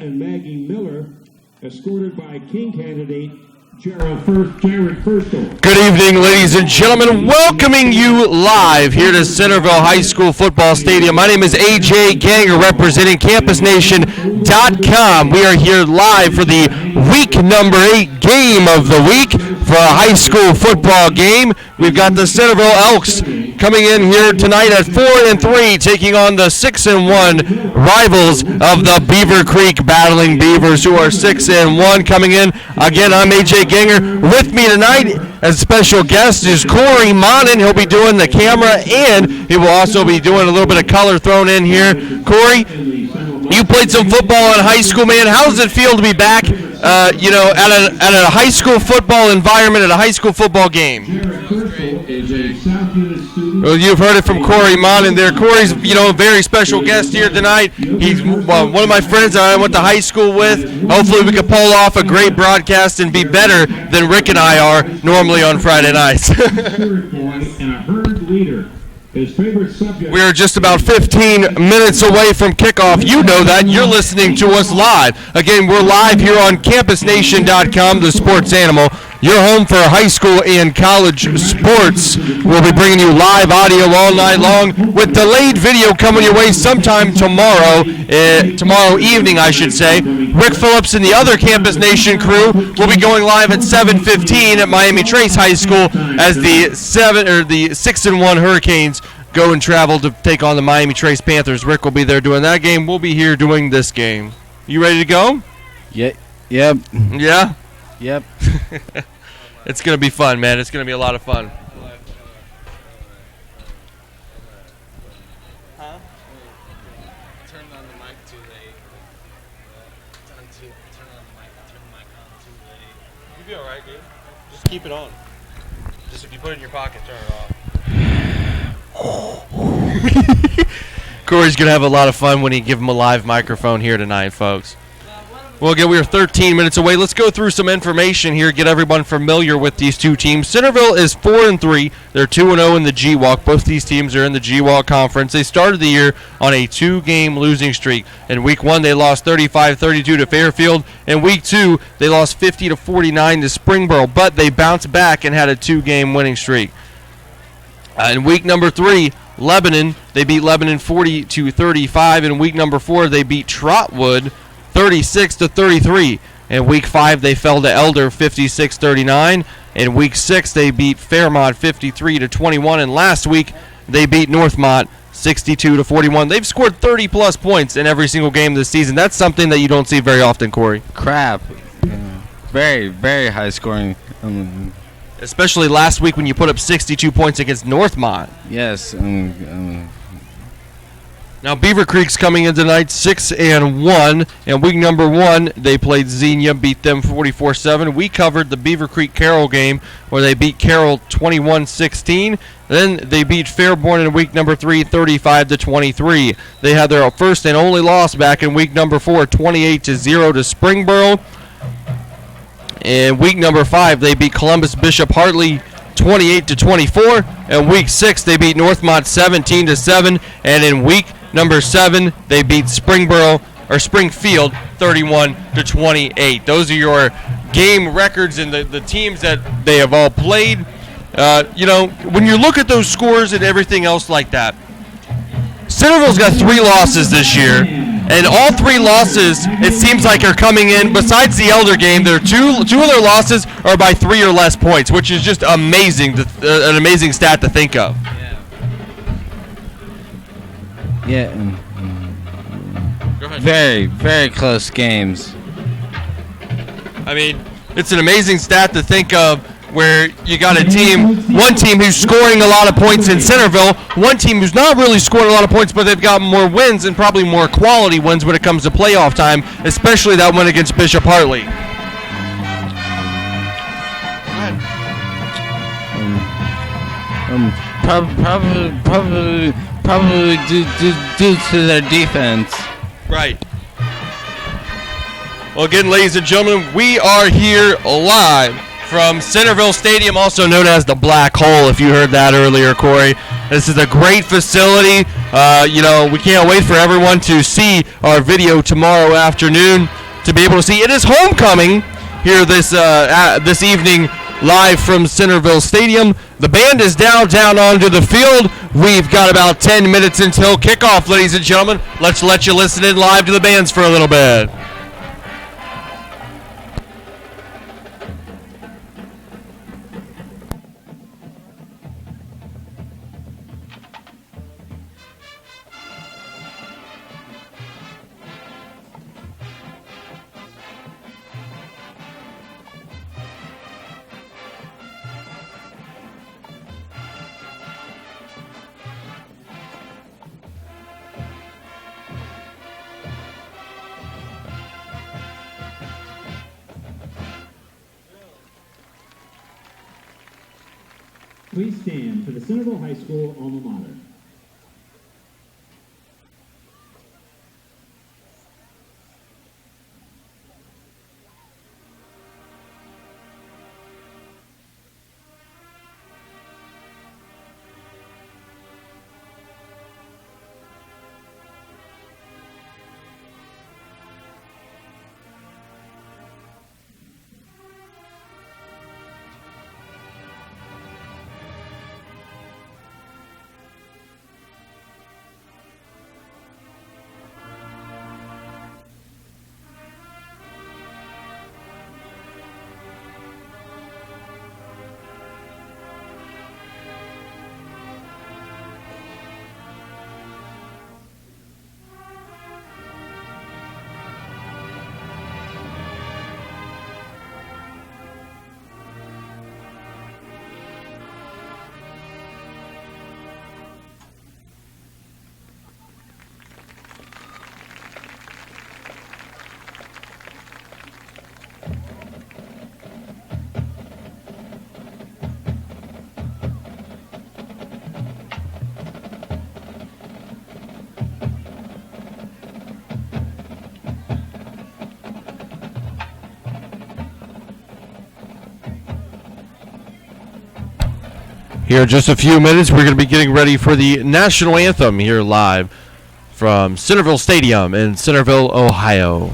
and Maggie Miller, escorted by King candidate Jared Firstel. Good evening, ladies and gentlemen. Welcoming you live here to Centerville High School Football Stadium. My name is AJ Ganger, representing CampusNation.com. We are here live for the week number 8 game of the week for a high school football game. We've got the Centerville Elks coming in here tonight at 4-3, taking on the 6-1 rivals of the Beavercreek Battling Beavers, who are 6-1 coming in. Again, I'm AJ Ganger. With me tonight as special guest is Corey Monin. He'll be doing the camera, and he will also be doing a little bit of color thrown in here. Corey, you played some football in high school, man. How does it feel to be back, at a high school football environment, at a high school football game? Well, you've heard it from Corey Monin there. Corey's, a very special guest here tonight. He's one of my friends that I went to high school with. Hopefully we can pull off a great broadcast and be better than Rick and I are normally on Friday nights. We are just about 15 minutes away from kickoff. You know that. You're listening to us live. Again, we're live here on CampusNation.com, the sports animal. Your home for high school and college sports. We'll be bringing you live audio all night long with delayed video coming your way sometime tomorrow evening, I should say. Rick Phillips and the other Campus Nation crew will be going live at 7:15 at Miami Trace High School as the 6-1 Hurricanes go and travel to take on the Miami Trace Panthers. Rick will be there doing that game. We'll be here doing this game. You ready to go? Yeah. Yep. Yeah? Yep. It's going to be fun, man. It's going to be a lot of fun. Huh? Turned on the mic too late. Turn on the mic on too late. You'll be all right, dude. Just keep it on. Just if you put it in your pocket, turn it off. Corey's going to have a lot of fun when he give him a live microphone here tonight, folks. Well, again, we are 13 minutes away. Let's go through some information here, get everyone familiar with these two teams. Centerville is 4-3. They're 2-0 in the GWAC. Both these teams are in the GWAC conference. They started the year on a 2-game losing streak. In Week 1, they lost 35-32 to Fairfield. In Week 2, they lost 50-49 to Springboro, but they bounced back and had a 2-game winning streak. In Week number 3, Lebanon, they beat Lebanon 40-35. In Week number 4, they beat Trotwood 36-33. In Week 5, they fell to Elder 56-39. In Week 6, they beat Fairmont 53-21. And last week, they beat Northmont 62-41. They've scored 30-plus points in every single game this season. That's something that you don't see very often, Corey. Crap. Very, very high scoring. Especially last week when you put up 62 points against Northmont. Yes. Now, Beavercreek's coming in tonight 6-1. In week number 1, they played Xenia, beat them 44-7. We covered the Beavercreek Carroll game where they beat Carroll 21-16. Then they beat Fairborn in week number 3, 35-23. They had their first and only loss back in week number 4, 28-0 to Springboro. In week number 5, they beat Columbus Bishop Hartley 28-24. In week 6, they beat Northmont 17-7. And in week number 7, they beat Springfield 31-28. Those are your game records and the teams that they have all played. When you look at those scores and everything else like that, Centerville's got 3 losses this year, and all 3 losses, it seems like, are coming in. Besides the Elder game, two of their losses are by 3 or less points, which is just amazing, an amazing stat to think of. Yeah. Go ahead. Very, very close games. I mean, it's an amazing stat to think of, where you got one team who's scoring a lot of points in Centerville, one team who's not really scoring a lot of points, but they've got more wins and probably more quality wins when it comes to playoff time, especially that win against Bishop Hartley. Probably due to their defense. Right. Well, again, ladies and gentlemen, we are here live from Centerville Stadium, also known as the Black Hole, if you heard that earlier, Corey. This is a great facility. We can't wait for everyone to see our video tomorrow afternoon to be able to see. It is homecoming here this evening live from Centerville Stadium. The band is down onto the field. We've got about 10 minutes until kickoff, ladies and gentlemen. Let's let you listen in live to the bands for a little bit. Please stand for the Centerville High School alma mater. Here in just a few minutes, we're going to be getting ready for the national anthem here live from Centerville Stadium in Centerville, Ohio. Hi,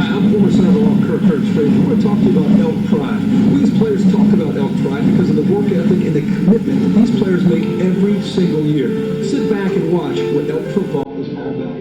I'm former Centerville Kirk Fraser. I want to talk to you about Elk Pride. These players talk about Elk Pride because of the work ethic and the commitment that these players make every single year. Sit back and watch what Elk football is all about.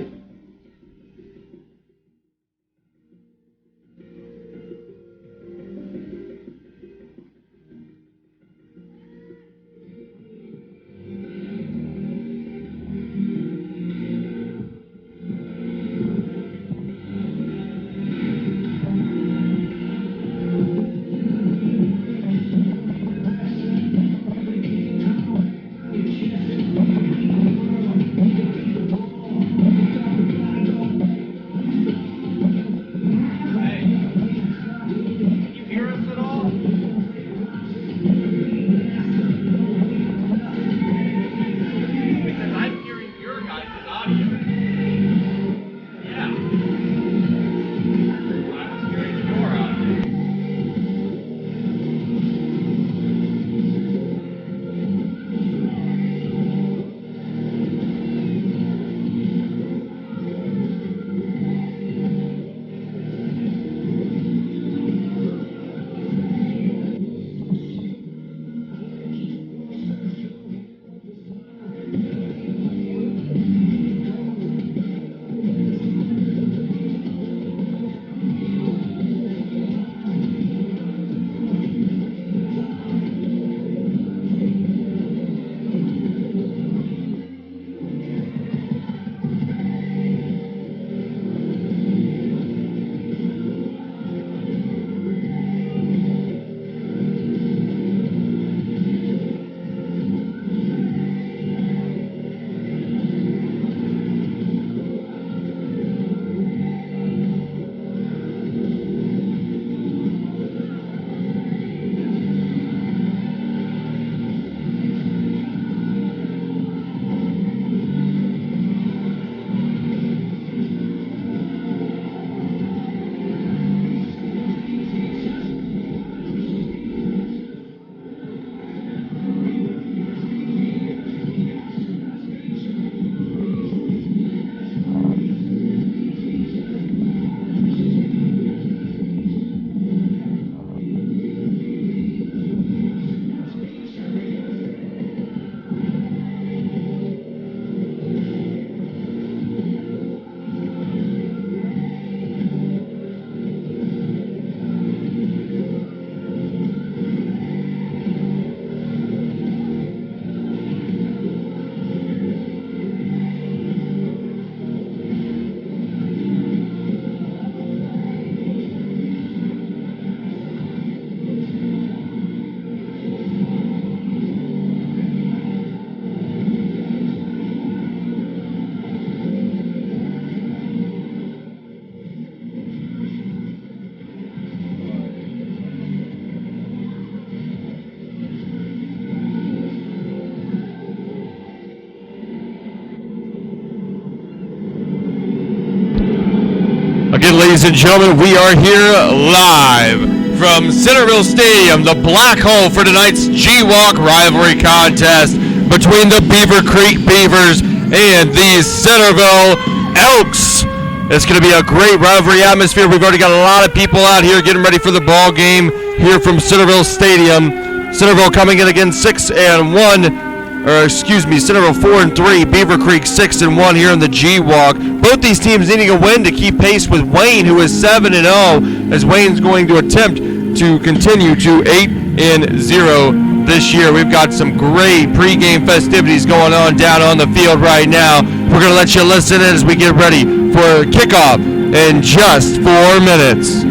Again, ladies and gentlemen, we are here live from Centerville Stadium, the black hole for tonight's G-Walk rivalry contest between the Beavercreek Beavers and the Centerville Elks. It's going to be a great rivalry atmosphere. We've already got a lot of people out here getting ready for the ball game here from Centerville Stadium. Centerville coming in again 6-1. Centerville 4-3, Beavercreek 6-1 here in the G-Walk. Both these teams needing a win to keep pace with Wayne, who is 7-0, as Wayne's going to attempt to continue to 8-0 this year. We've got some great pregame festivities going on down on the field right now. We're going to let you listen in as we get ready for kickoff in just 4 minutes.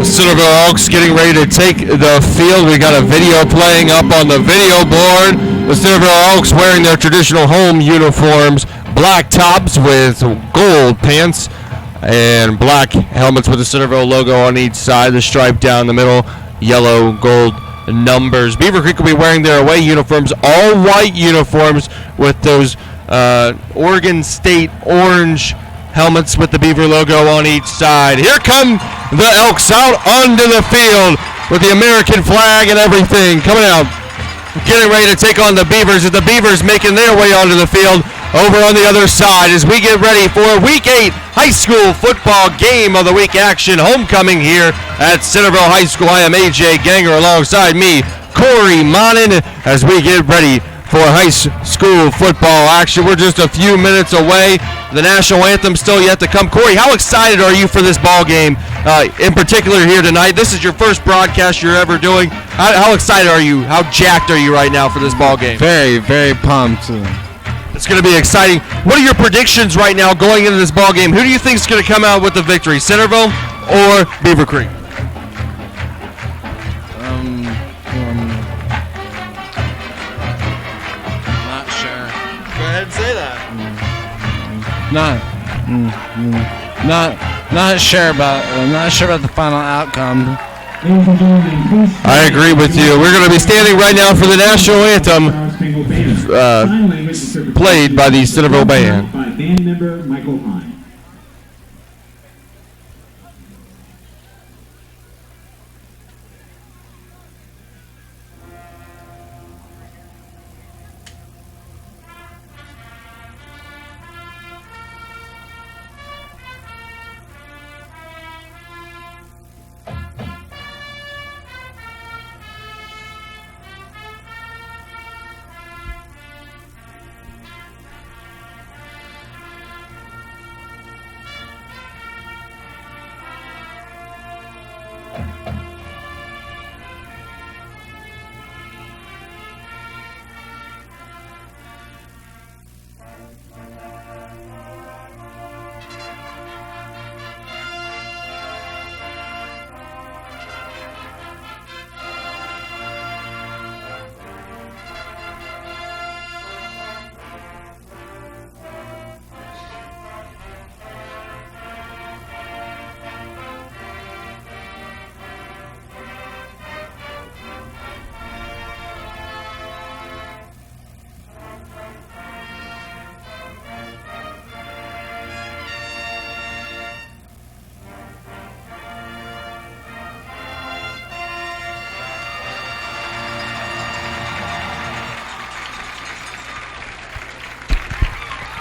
Centerville Elks getting ready to take the field. We got a video playing up on the video board. The Centerville Elks wearing their traditional home uniforms, black tops with gold pants and black helmets with the Centerville logo on each side, the stripe down the middle, yellow, gold numbers. Beavercreek will be wearing their away uniforms, all white uniforms with those Oregon State orange helmets with the Beaver logo on each side. Here come the Elks out onto the field with the American flag and everything coming out, getting ready to take on the Beavers, as the Beavers making their way onto the field over on the other side as we get ready for Week 8 high school football game of the week action, homecoming here at Centerville High School. I am AJ Ganger alongside me, Corey Monin, as we get ready for high school football action. We're just a few minutes away. The national anthem still yet to come. Corey, how excited are you for this ball game, in particular here tonight? This is your first broadcast you're ever doing. How excited are you? How jacked are you right now for this ball game? Very, very pumped. It's going to be exciting. What are your predictions right now going into this ball game? Who do you think is going to come out with the victory, Centerville or Beavercreek? Not sure. Go ahead and say that. Not sure about the final outcome. I agree with you. We're going to be standing right now for the national anthem, played by the Centerville Band. By band member Michael Hine.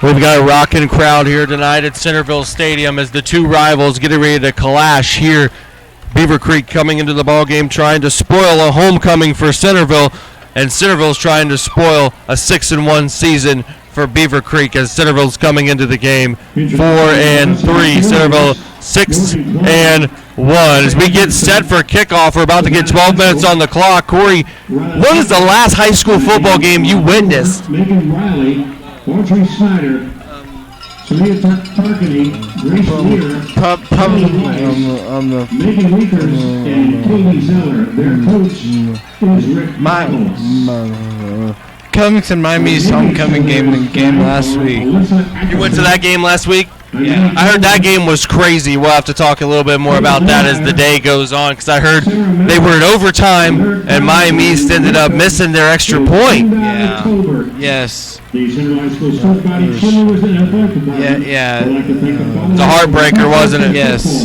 We've got a rocking crowd here tonight at Centerville Stadium as the two rivals getting ready to clash here. Beavercreek coming into the ball game trying to spoil a homecoming for Centerville, and Centerville's trying to spoil a 6-1 season for Beavercreek as Centerville's coming into the game 4-3. Centerville 6-1. As we get set for kickoff, we're about to get 12 minutes on the clock. Corey, what is the last high school football game you witnessed? Megan Riley, Audrey Snyder, Talia Tarkany, Grace Lear, Probably on the Megan Wiekers, and Katie Zeller. Their coach is Rick Michaels. Covington Miami's homecoming game last week. You went to that game last week? Yeah. I heard that game was crazy. We'll have to talk a little bit more about that as the day goes on, because I heard they were in overtime and Miami East ended up missing their extra point. Yeah. Yes. Yeah. It's a heartbreaker, wasn't it? Yes.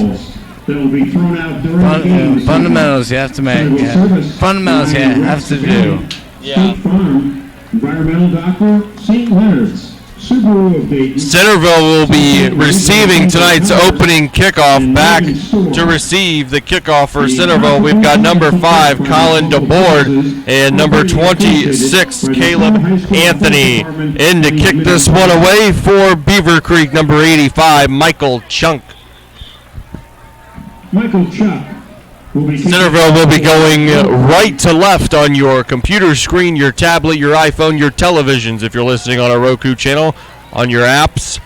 That will be thrown out during the game. Fundamentals you have to make. Yeah. Fundamentals you have to do. State Farm, Environmental Doctor, St. Leonard's, Subaru of Dayton. Centerville will be receiving tonight's opening kickoff. Back to receive the kickoff for Centerville, we've got number 5, Colin DeBoard, and number 26, Caleb Anthony. In to kick this one away for Beavercreek, number 85, Michael Chunk. Michael Chuck. Centerville will be going right to left on your computer screen, your tablet, your iPhone, your televisions, if you're listening on a Roku channel, on your apps,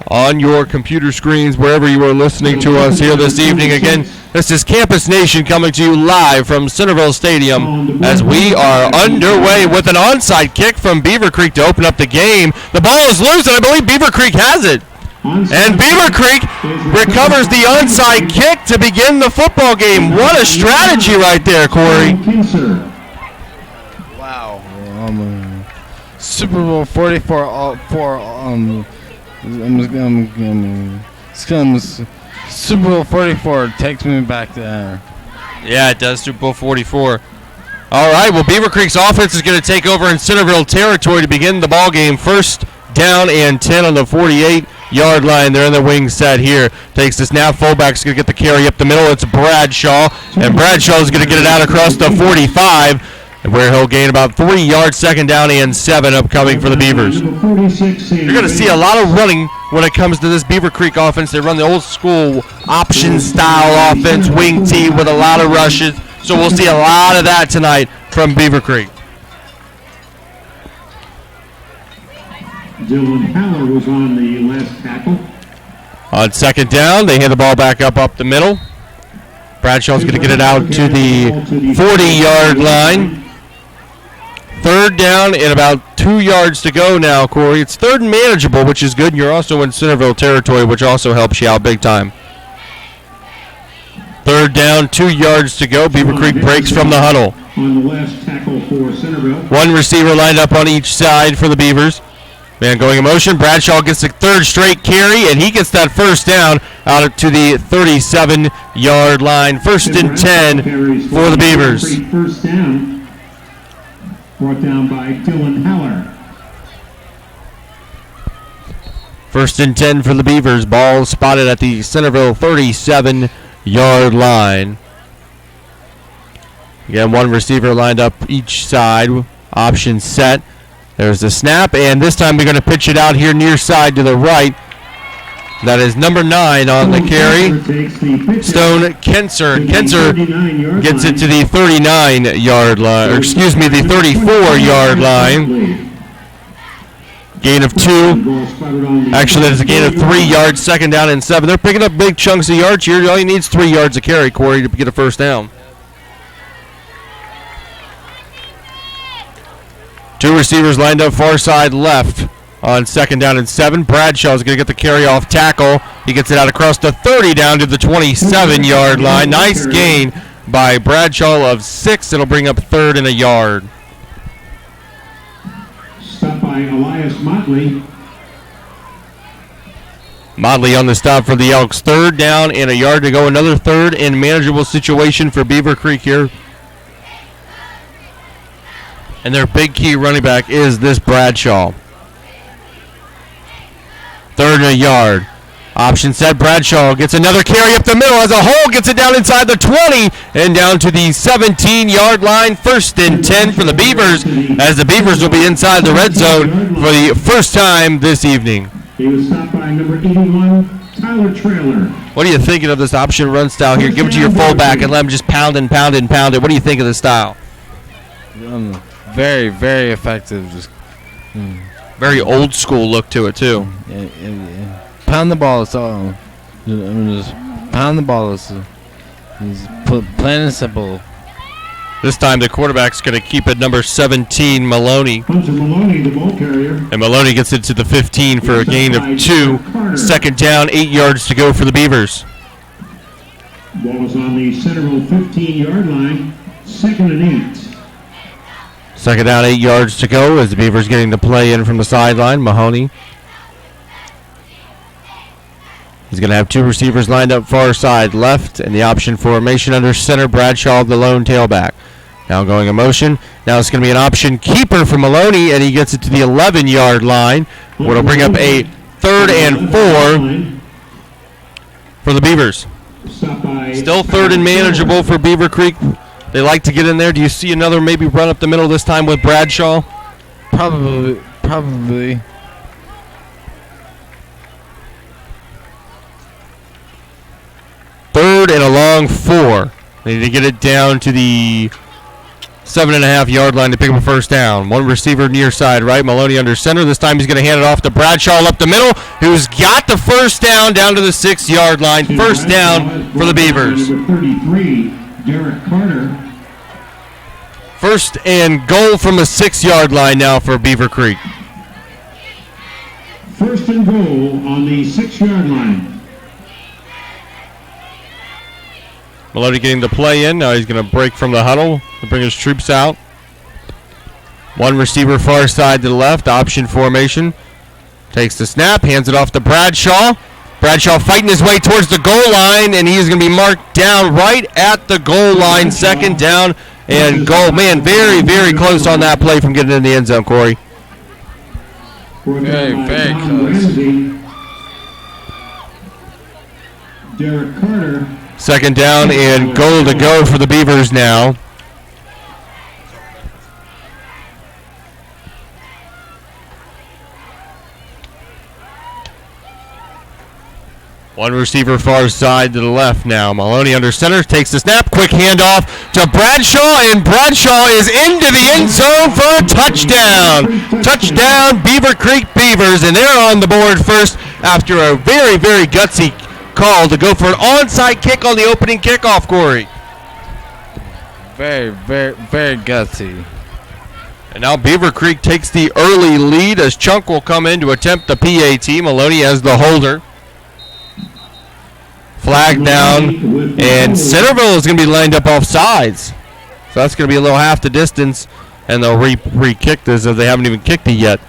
on your computer screens, wherever you are listening to us here this evening. Again, this is Campus Nation coming to you live from Centerville Stadium as we are underway with an onside kick from Beavercreek to open up the game. The ball is loose, and I believe Beavercreek has it. And Beavercreek recovers the onside kick to begin the football game. What a strategy right there, Corey. Wow. Super Bowl 44 Super Bowl 44 takes me back there. Yeah, it does. Super Bowl 44. All right, well, Beavercreek's offense is going to take over in Centerville territory to begin the ball game. First down and 10 on the 48-yard line. They're in the wing set here. Takes the snap. Fullback's going to get the carry up the middle. It's Bradshaw. And Bradshaw's going to get it out across the 45, where he'll gain about 3 yards. Second down and 7 upcoming for the Beavers. You're going to see a lot of running when it comes to this Beavercreek offense. They run the old school option-style offense, wing tee with a lot of rushes. So we'll see a lot of that tonight from Beavercreek. Dylan Haller was on the last tackle. On second down, they hand the ball back up the middle. Bradshaw's going to get it out to the 40-yard line. Third down and about 2 yards to go now, Corey. It's third and manageable, which is good. And you're also in Centerville territory, which also helps you out big time. Third down, 2 yards to go. Beavercreek breaks from the huddle. On the last tackle for Centerville. One receiver lined up on each side for the Beavers. Man going in motion. Bradshaw gets the third straight carry, and he gets that first down out to the 37-yard line. First and 10 for the Beavers. First down. Brought down by Dylan Haller. First and 10 for the Beavers. Ball spotted at the Centerville 37-yard line. Again, one receiver lined up each side. Option set. There's the snap, and this time we're going to pitch it out here near side to the right. That is number 9 on the carry. Stone Kenser. Kenser gets it to the 39-yard line, or excuse me, the 34-yard line. Gain of 2. Actually, that is a gain of 3 yards. Second down and 7. They're picking up big chunks of yards here. All he needs 3 yards of carry, Corey, to get a first down. 2 receivers lined up far side left on second down and 7. Bradshaw's going to get the carry off tackle. He gets it out across the 30 down to the 27-yard line. Nice gain by Bradshaw of 6. It'll bring up third and a yard. Stop by Elias Motley. Motley on the stop for the Elks. Third down and a yard to go. Another third and manageable situation for Beavercreek here. And their big key running back is this Bradshaw. Third and a yard. Option set. Bradshaw gets another carry up the middle as a hole. Gets it down inside the 20 and down to the 17-yard line. First and 10 for the Beavers, as the Beavers will be inside the red zone for the first time this evening. He was stopped by number 81, Tyler Trailer. What are you thinking of this option run style here? Give it to your fullback and let him just pound and pound and pound it. What do you think of this style? Very, very effective. Just very old school look to it too. Yeah. pound the ball. So just pound the ball. It's plain and simple. This time the quarterback's going to keep it number 17, Maloney. Hunter Maloney, the ball carrier. And Maloney gets it to the 15 for a gain of 2. Second down, 8 yards to go for the Beavers. Ball is on the Centerville 15-yard line. 2nd and 8. Second down, 8 yards to go as the Beavers getting the play in from the sideline. Mahoney. He's going to have 2 receivers lined up far side left in the option formation under center. Bradshaw, the lone tailback. Now going in motion. Now it's going to be an option keeper for Maloney, and he gets it to the 11-yard line. It'll bring up a 3rd and 4 for the Beavers. Still 3rd and manageable for Beavercreek. They like to get in there. Do you see another maybe run up the middle this time with Bradshaw? Probably. 3rd and a long 4. They need to get it down to the 7.5-yard line to pick up a first down. 1 receiver near side right. Maloney under center. This time he's going to hand it off to Bradshaw up the middle, who's got the first down the 6-yard line. First down for the Beavers. Number 33, Derek Carter. First and goal from the 6-yard line now for Beavercreek. 1st and goal on the 6-yard line. Maloney getting the play in. Now he's going to break from the huddle to bring his troops out. 1 receiver far side to the left. Option formation. Takes the snap. Hands it off to Bradshaw. Bradshaw fighting his way towards the goal line, and he's going to be marked down right at the goal line. 2nd down and goal. Man, very, very close on that play from getting in the end zone, Corey. Very, very close. Derek Carter. 2nd down and goal to go for the Beavers now. One receiver far side to the left now. Maloney under center, takes the snap, quick handoff to Bradshaw, and Bradshaw is into the end zone for a touchdown. Touchdown, Beavercreek Beavers, and they're on the board first after a very, very gutsy call to go for an onside kick on the opening kickoff, Corey. Very, very, very gutsy. And now Beavercreek takes the early lead as Chunk will come in to attempt the PAT. Maloney as the holder. Flag down, and Centerville is going to be lined up off sides. So that's going to be a little half the distance, and they'll re-kick this as they haven't even kicked it yet.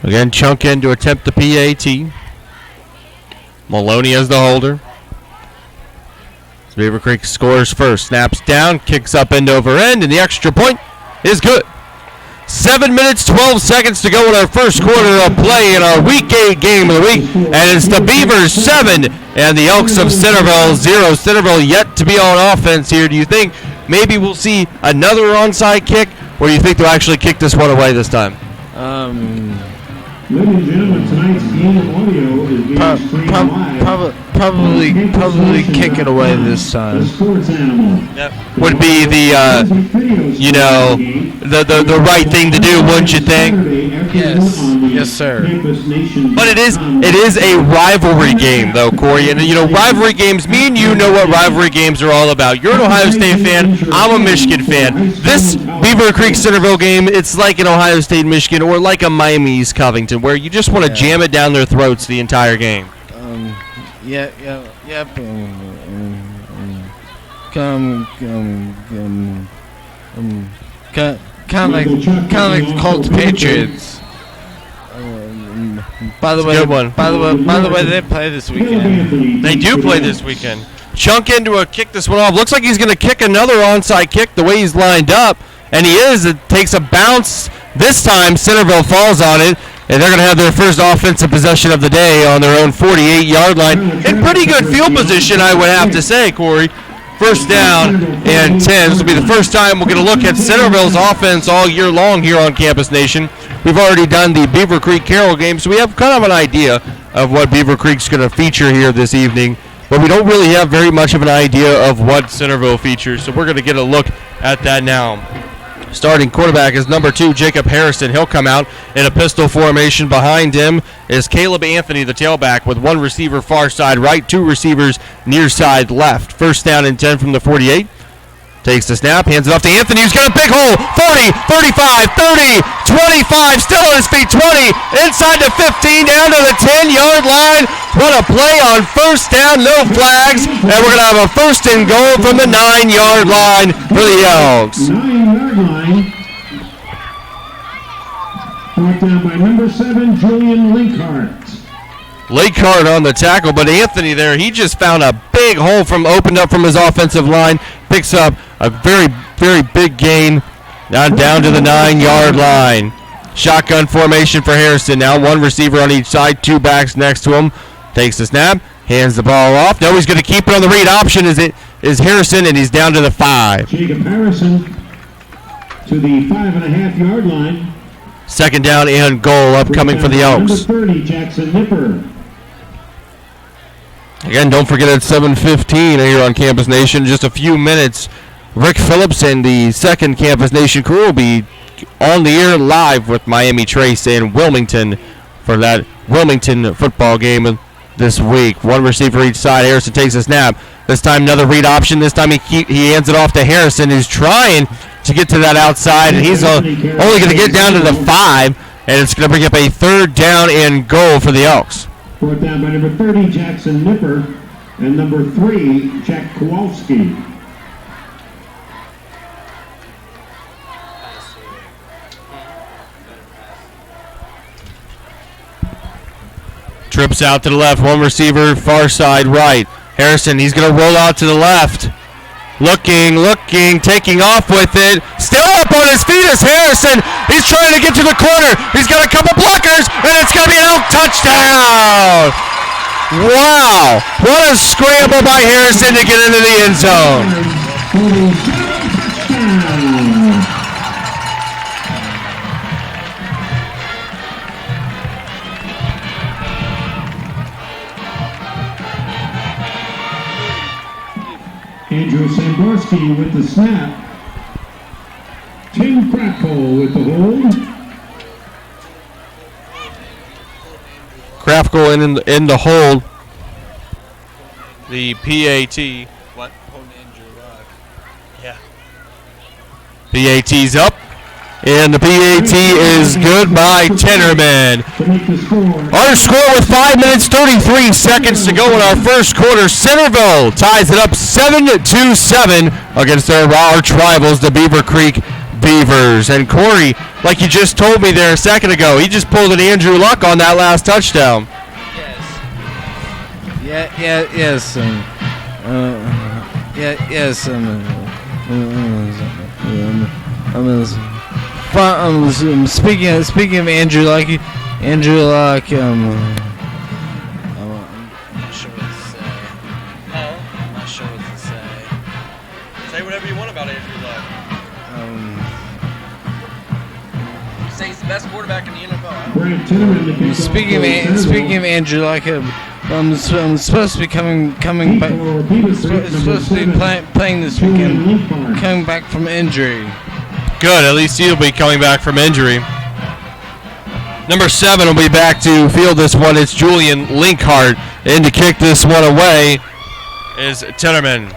Again, Chunk in to attempt the PAT. Maloney as the holder. Beavercreek scores first. Snaps down, kicks up end over end, and the extra point is good. 7 minutes, 12 seconds to go in our first quarter of play in our Week 8 game of the week. And it's the Beavers 7 and the Elks of Centerville 0. Centerville yet to be on offense here. Do you think maybe we'll see another onside kick, or do you think they'll actually kick this one away this time? Ladies and gentlemen, tonight's game of audio is being streamed live. Probably kick it away this time. The sports animal. That would be the the right thing to do, wouldn't you think? Yes, sir. But it is a rivalry game, though, Corey. And rivalry games. Me and you know what rivalry games are all about. You're an Ohio State fan. I'm a Michigan fan. This Beavercreek Centerville game, it's like an Ohio State Michigan or like a Miami East Covington, where you just want to jam it down their throats the entire game. Yep. Kind of like the Colts Patriots. By the way, they play this weekend. They do play this weekend. Chunk into a kick this one off. Looks like he's going to kick another onside kick the way he's lined up, and he is. It takes a bounce. This time, Centerville falls on it, and they're going to have their first offensive possession of the day on their own 48-yard line. In pretty good field position, I would have to say, Corey. First down and 10. This will be the first time we'll get a look at Centerville's offense all year long here on Campus Nation. We've already done the Beavercreek Carroll game, so we have kind of an idea of what Beavercreek's going to feature here this evening. But we don't really have very much of an idea of what Centerville features, so we're going to get a look at that now. Starting quarterback is number 2, Jacob Harrison. He'll come out in a pistol formation. Behind him is Caleb Anthony, the tailback, with 1 receiver far side right, 2 receivers near side left. First down and 10 from the 48. Takes the snap, hands it off to Anthony, who's got a big hole. 40, 35, 30, 25, still on his feet, 20, inside the 15, down to the 10-yard line. What a play on first down, no flags, and we're going to have a first and goal from the 9-yard line for the Elks. 9-yard line. Brought down by number 7, Julian Linkhart. Lakehart on the tackle, but Anthony there, he just found a big hole opened up from his offensive line, picks up a very, very big gain down to the 9-yard line. Shotgun formation for Harrison. Now 1 receiver on each side, 2 backs next to him. Takes the snap, hands the ball off. No, he's going to keep it on the read option. Is Harrison, and he's down to the 5. Jacob Harrison to the 5.5-yard line. Second down and goal upcoming for the Elks. Number 30, Jackson Nipper. Again, don't forget it's 7:15 here on Campus Nation. Just a few minutes. Rick Phillips and the second Campus Nation crew will be on the air live with Miami Trace and Wilmington for that Wilmington football game this week. 1 receiver each side. Harrison takes a snap. This time another read option. This time he hands it off to Harrison, who's trying to get to that outside, and he's only going to get down to the 5, and it's going to bring up a 3rd down and goal for the Elks. Brought down by number 30, Jackson Nipper, and number 3, Jack Kowalski. Trips out to the left, 1 receiver, far side right. Harrison, he's going to roll out to the left. Looking, taking off with it. Still up on his feet is Harrison. He's trying to get to the corner. He's got a couple blockers, and it's going to be an Elk touchdown. Wow. What a scramble by Harrison to get into the end zone. Andrew Samborski with the snap. Tim Kraftko with the hold. Kraftko in the hold. The PAT. What? Yeah. PAT's up. And the PAT is good by Tennerman. Our score with 5 minutes, 33 seconds to go in our first quarter. Centerville ties it up 7-7 against our arch rivals, the Beavercreek Beavers. And Corey, like you just told me there a second ago, he just pulled an Andrew Luck on that last touchdown. Yes. Speaking of Andrew Luck, I'm not sure what to say. I'm not sure what to say. Say whatever you want about Andrew Luck. Say he's the best quarterback in the NFL. Speaking of Andrew Luck, I'm supposed to be coming back. Supposed to be playing this weekend. Coming back from injury. Good, at least he'll be coming back from injury. Number 7 will be back to field this one. It's Julian Linkhart. And to kick this one away is Tennerman.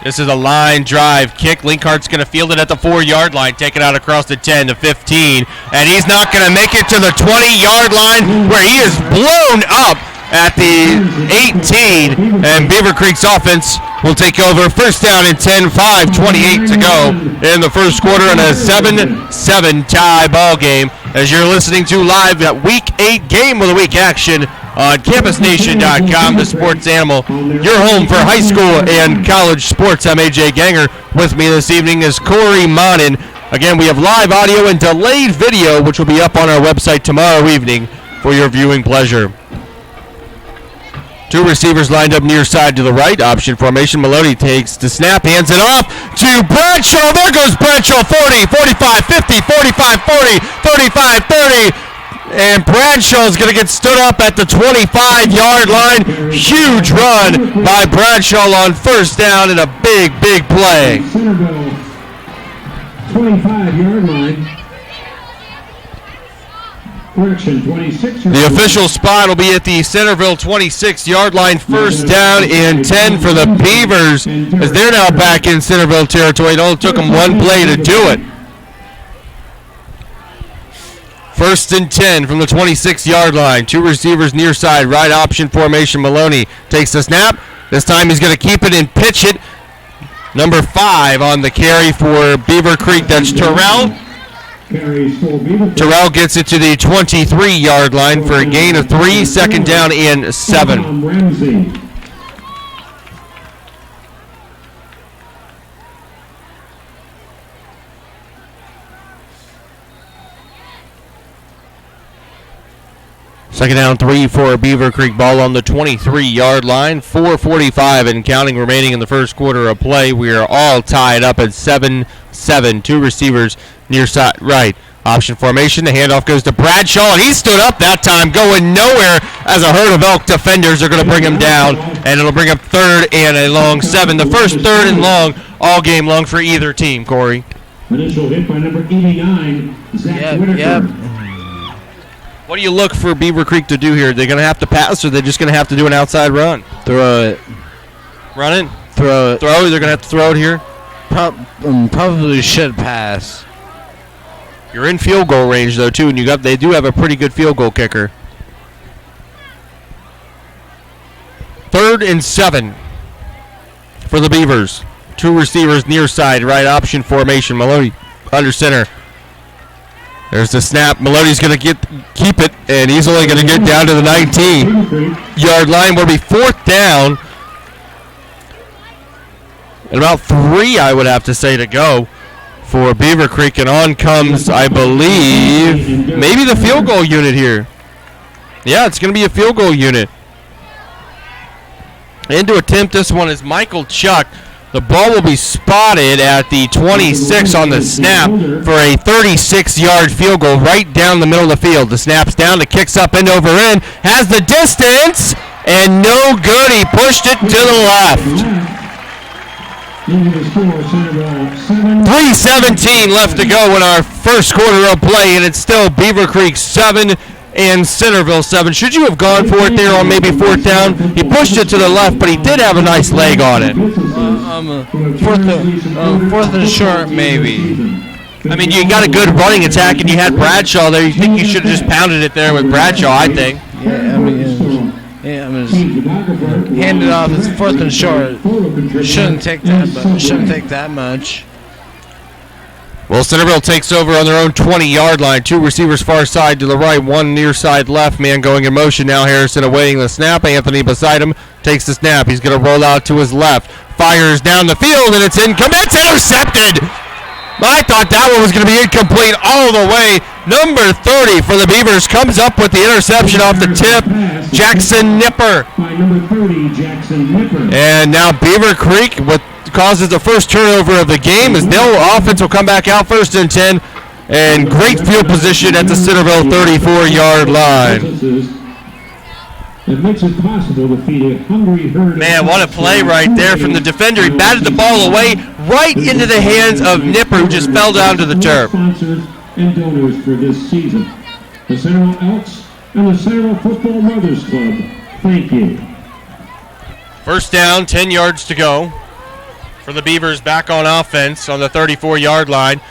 This is a line drive kick. Linkhart's going to field it at the 4-yard line, take it out across the 10 to 15. And he's not going to make it to the 20-yard line where he is blown up at the 18, and Beavercreek's offense will take over. First down and 10, 5:28 to go in the first quarter in a 7-7 tie ball game. As you're listening to live at Week 8 Game of the Week action on CampusNation.com, the sports animal, your home for high school and college sports. I'm AJ Ganger. With me this evening is Corey Monin. Again, we have live audio and delayed video, which will be up on our website tomorrow evening for your viewing pleasure. 2 receivers lined up near side to the right. Option formation. Maloney takes the snap, hands it off to Bradshaw. There goes Bradshaw. 40, 45, 50, 45, 40, 35, 30. And Bradshaw's going to get stood up at the 25-yard line. Huge run by Bradshaw on first down and a big, big play. Centerville 25-yard line. Correction, 26. The official spot will be at the Centerville 26-yard line. First down and 10 for the Beavers as they're now back in Centerville territory. It only took them one play to do it. First and 10 from the 26-yard line. Two receivers near side, right option formation. Maloney takes the snap. This time he's going to keep it and pitch it. Number 5 on the carry for Beavercreek. That's Terrell. Terrell gets it to the 23-yard line for a gain of 3, second down and 7. Second down 3 for Beavercreek. Ball on the 23-yard line. 4:45 and counting remaining in the first quarter of play. We are all tied up at 7-7. Two receivers near side right. Option formation. The handoff goes to Bradshaw, and he stood up that time, going nowhere as a herd of Elk defenders are going to bring him down, and it'll bring up third and a long 7. The first third and long all game long for either team, Corey. Initial hit by number 89, Zach Whitaker. Yep. What do you look for Beavercreek to do here? They're going to have to pass, or they're just going to have to do an outside run? Throw it. Run it? Throw it. Throw? They're going to have to throw it here? Probably should pass. You're in field goal range, though, too, and they do have a pretty good field goal kicker. 3rd and 7 for the Beavers. Two receivers near side, right option formation. Maloney under center. There's the snap. Maloney's going to keep it, and he's only going to get down to the 19-yard line. Will be 4th down. And about 3, I would have to say, to go for Beavercreek. And on comes, I believe, maybe the field goal unit here. Yeah, it's going to be a field goal unit. And to attempt this one is Michael Chuck. The ball will be spotted at the 26 on the snap for a 36-yard field goal right down the middle of the field. The snap's down, the kick's up end over end, has the distance, and no good. He pushed it to the left. 3:17 left to go in our first quarter of play, and it's still Beavercreek 7 and Centerville 7. Should you have gone for it there on maybe 4th down? He pushed it to the left, but he did have a nice leg on it. Fourth and short, maybe. I mean, you got a good running attack, and you had Bradshaw there. You think you should have just pounded it there with Bradshaw, I think. Hand it off. It's 4th and short. Shouldn't take that much. Well, Centerville takes over on their own 20-yard line. Two receivers far side to the right, one near side left. Man going in motion now. Harrison awaiting the snap. Anthony beside him takes the snap. He's going to roll out to his left. Fires down the field, and it's incomplete. It's intercepted. I thought that one was going to be incomplete all the way. Number 30 for the Beavers comes up with the interception off the tip. Jackson Nipper. And now Beavercreek causes the first turnover of the game as their offense will come back out 1st and 10. And great field position at the Centerville 34-yard line. It makes it possible to feed a hungry herd. Man, what a play right there from the defender. He batted the ball away right into the hands of Nipper, who just fell down to the turf. Sponsors and donors for this season. The Centerville Elks and the Centerville Football Mothers Club. Thank you. First down, 10 yards to go for the Beavers back on offense on the 34-yard line.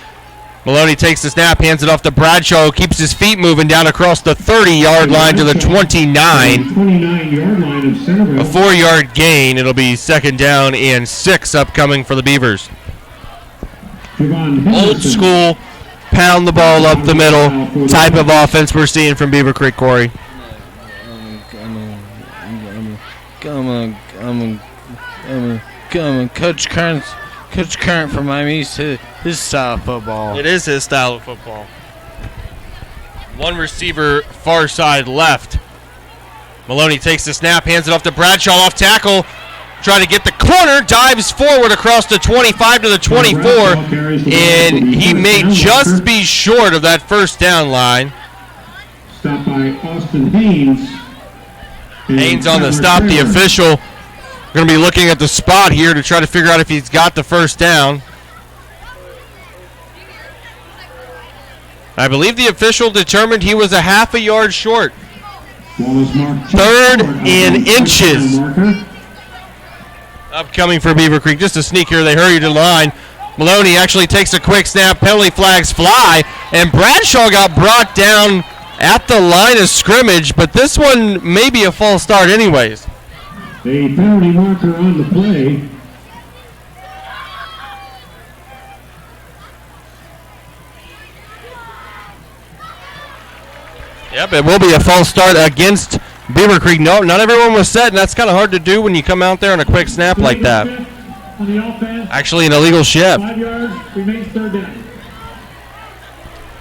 Maloney takes the snap, hands it off to Bradshaw, who keeps his feet moving down across the 30-yard line to the 29. 29-yard line of Centerville. A 4-yard gain. It'll be 2nd down and 6 upcoming for the Beavers. Old school, pound the ball up the middle type of offense we're seeing from Beavercreek, Corey. Come on, Coach Current from Miami East, his style of football. It is his style of football. One receiver far side left. Maloney takes the snap, hands it off to Bradshaw off tackle. Trying to get the corner, dives forward across the 25 to the 24, and he may just be short of that 1st down line. Stopped by Austin Haynes. Haynes on the stop. The official going to be looking at the spot here to try to figure out if he's got the first down. I believe the official determined he was a half a yard short. 3rd and inches. Upcoming for Beavercreek. Just a sneak here. They hurry to the line. Maloney actually takes a quick snap. Penalty flags fly. And Bradshaw got brought down at the line of scrimmage. But this one may be a false start anyways. A penalty marker on the play. Yep, it will be a false start against Beavercreek. No, not everyone was set, and that's kind of hard to do when you come out there on a quick snap like that. On the offense, Actually, an illegal shift. 5 yards, remains 3rd down.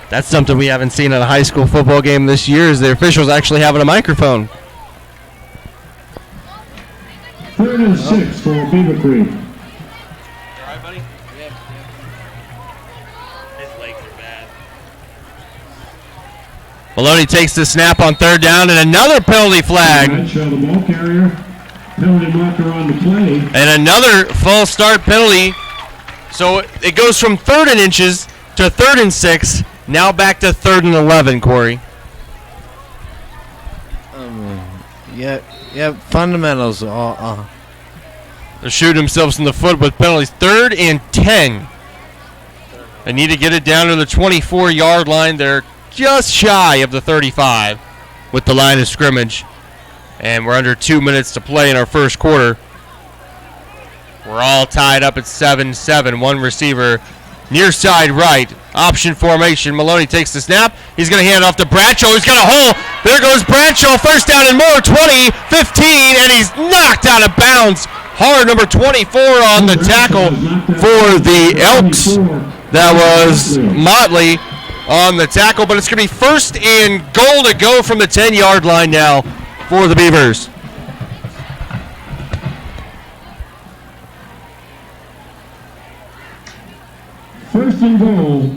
That's something we haven't seen in a high school football game this year, is the officials actually having a microphone. 3rd and 6 for Beavercreek. All right, buddy? Yep. His legs are bad. Maloney takes the snap on 3rd down, and another penalty flag. Bradshaw, the ball carrier. Penalty marker on the play. And another false start penalty. So it goes from 3rd and inches to 3rd and 6, now back to 3rd and 11, Corey. Yeah, fundamentals. They're shooting themselves in the foot with penalties. 3rd and 10. They need to get it down to the 24-yard line. They're just shy of the 35 with the line of scrimmage. And we're under 2 minutes to play in our first quarter. We're all tied up at 7-7. One receiver near side right. Option formation. Maloney takes the snap. He's going to hand it off to Bradshaw. He's got a hole. There goes Bradshaw. First down and more. 20, 15, and he's knocked out of bounds. Hard number 24 on the tackle for the Elks. That was Motley on the tackle, but it's going to be 1st and goal to go from the 10-yard line now for the Beavers. First and goal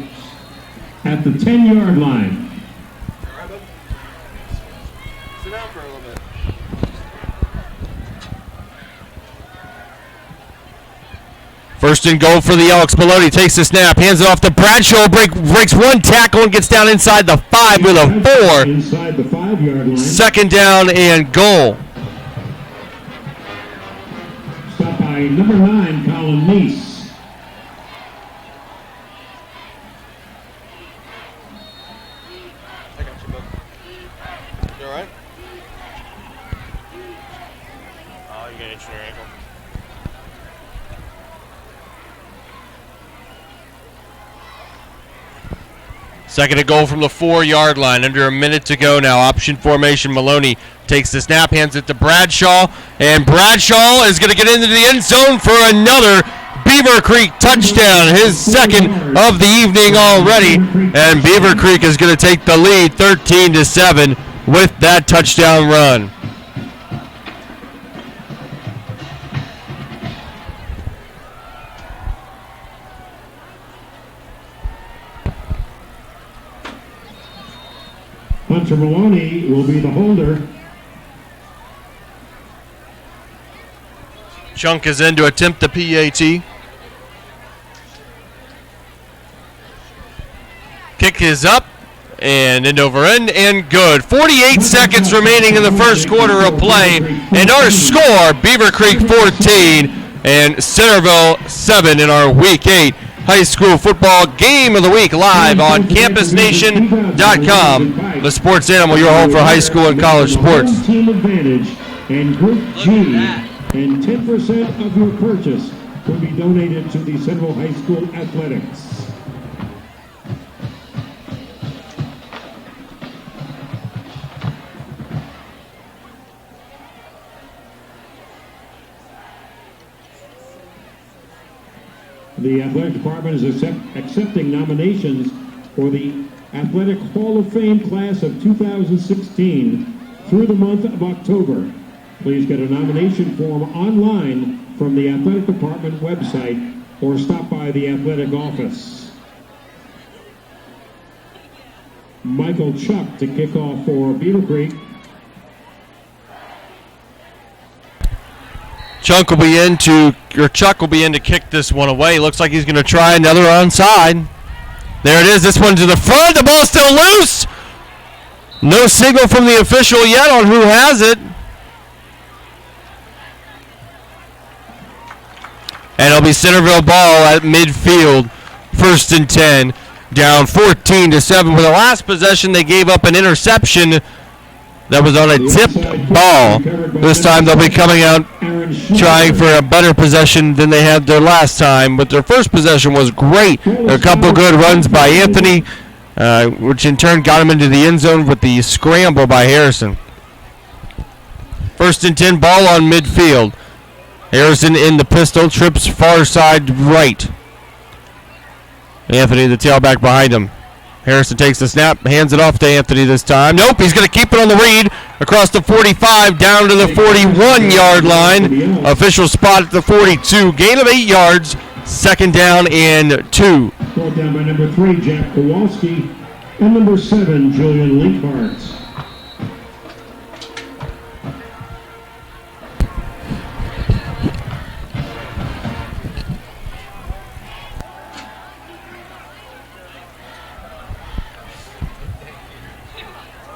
at the 10-yard line. Sit down for a little bit. First and goal for the Elks. Maloney takes the snap, hands it off to Bradshaw, breaks one tackle and gets down inside the 5 with a 4. Inside the 5-yard line. 2nd down and goal. Stopped by number 9, Colin Neese. I got you, bud. You all right? Oh, you got an itch in your ankle. Second and goal from the 4-yard line. Under a minute to go now. Option formation. Maloney takes the snap, hands it to Bradshaw, and Bradshaw is going to get into the end zone for another Beavercreek touchdown. His 2nd of the evening already, and Beavercreek is going to take the lead 13-7 with that touchdown run. Hunter Maloney will be the holder. Chunk is in to attempt the PAT. Kick is up and end over end and good. 48 seconds remaining in the first quarter of play, and our score, Beavercreek 14 and Centerville 7 in our Week 8 high school football game of the week, live on campusnation.com. The sports animal, your home for high school and college sports. One team advantage and Group G, and 10% of your purchase will be donated to the Centerville High School Athletics. The athletic department is accepting nominations for the Athletic Hall of Fame class of 2016 through the month of October. Please get a nomination form online from the athletic department website or stop by the athletic office. Michael Chuck to kick off for Beavercreek. Chuck will be in to kick this one away. Looks like he's going to try another onside. There it is. This one to the front. The ball's still loose. No signal from the official yet on who has it. And it'll be Centerville ball at midfield. 1st and 10. Down 14-7. For the last possession, they gave up an interception that was on a tipped ball. This time they'll be coming out trying for a better possession than they had their last time. But their first possession was great. A couple good runs by Anthony, which in turn got him into the end zone with the scramble by Harrison. 1st and 10, ball on midfield. Harrison in the pistol, trips far side right. Anthony, the tailback behind him. Harrison takes the snap, hands it off to Anthony this time. Nope, he's going to keep it on the read across the 45 down to the 41-yard line. Official spot at the 42. Gain of 8 yards. 2nd down and 2. Brought down by number 3, Jack Kowalski, and number 7, Julian Linkhart.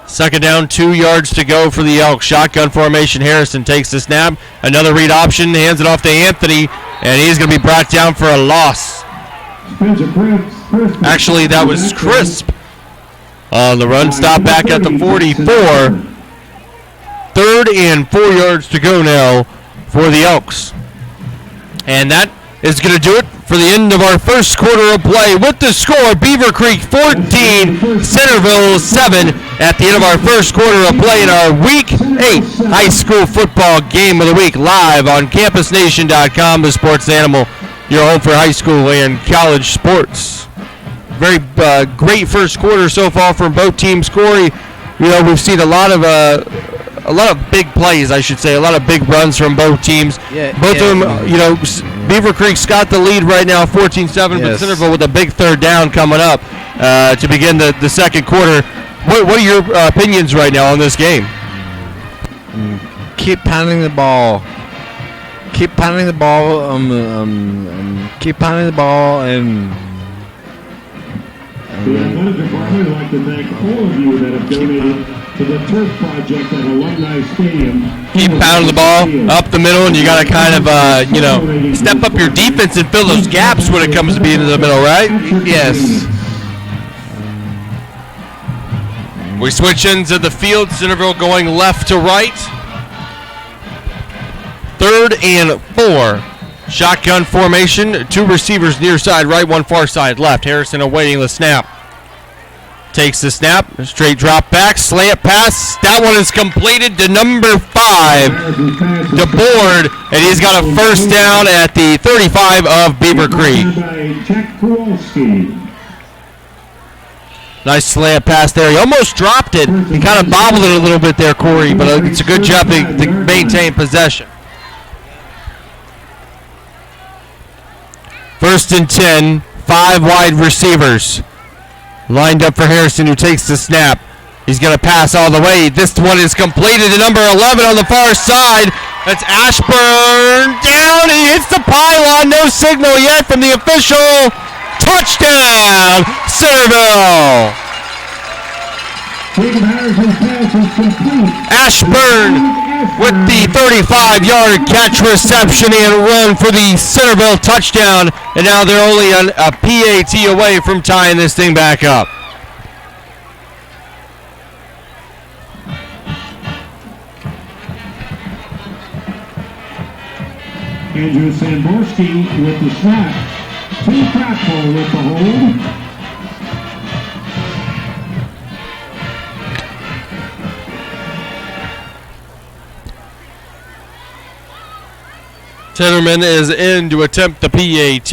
Second down, 2 yards to go for the Elks. Shotgun formation. Harrison takes the snap. Another read option. Hands it off to Anthony. And he's going to be brought down for a loss. Actually, that was Crisp on the run. Stop back at the 44. 3rd and 4 yards to go now for the Elks. And that is going to do it for the end of our first quarter of play. With the score, Beavercreek 14, Centerville 7 at the end of our first quarter of play in our Week 8 high school football game of the week, live on CampusNation.com, the sports animal, your home for high school and college sports. Very great first quarter so far from both teams. Corey, we've seen a lot of big plays, I should say, a lot of big runs from both teams. Both of them, Beaver Creek's got the lead right now, 14-7, but Centerville with a big 3rd down coming up to begin the second quarter. What are your opinions right now on this game? Keep pounding the ball. Keep pounding the ball. Keep pounding the ball and. The athletic department would like to thank all of you that have donated to the turf project at Alumni Stadium. Keep pounding the ball up the middle, and you got to kind of, step up your defense and fill those gaps when it comes to being in the middle, right? Yes. We switch ends of the field. Centerville going left to right. 3rd and 4. Shotgun formation. 2 receivers near side right, 1 far side left. Harrison awaiting the snap. Takes the snap. Straight drop back. Slant pass. That one is completed to number 5. DeBoard. And he's got a 1st down at the 35 of Beavercreek. Nice slant pass there. He almost dropped it. He kind of bobbled it a little bit there, Corey, but it's a good job to maintain possession. 1st and 10, 5 wide receivers. Lined up for Harrison, who takes the snap. He's going to pass all the way. This one is completed to number 11 on the far side. That's Ashburn down. He hits the pylon. No signal yet from the official. Touchdown, Centerville. Ashburn with the 35-yard catch, reception, and run for the Centerville touchdown. And now they're only a PAT away from tying this thing back up. Andrew Samborski with the snap. Tim Crackle with the hold. Tennerman is in to attempt the PAT.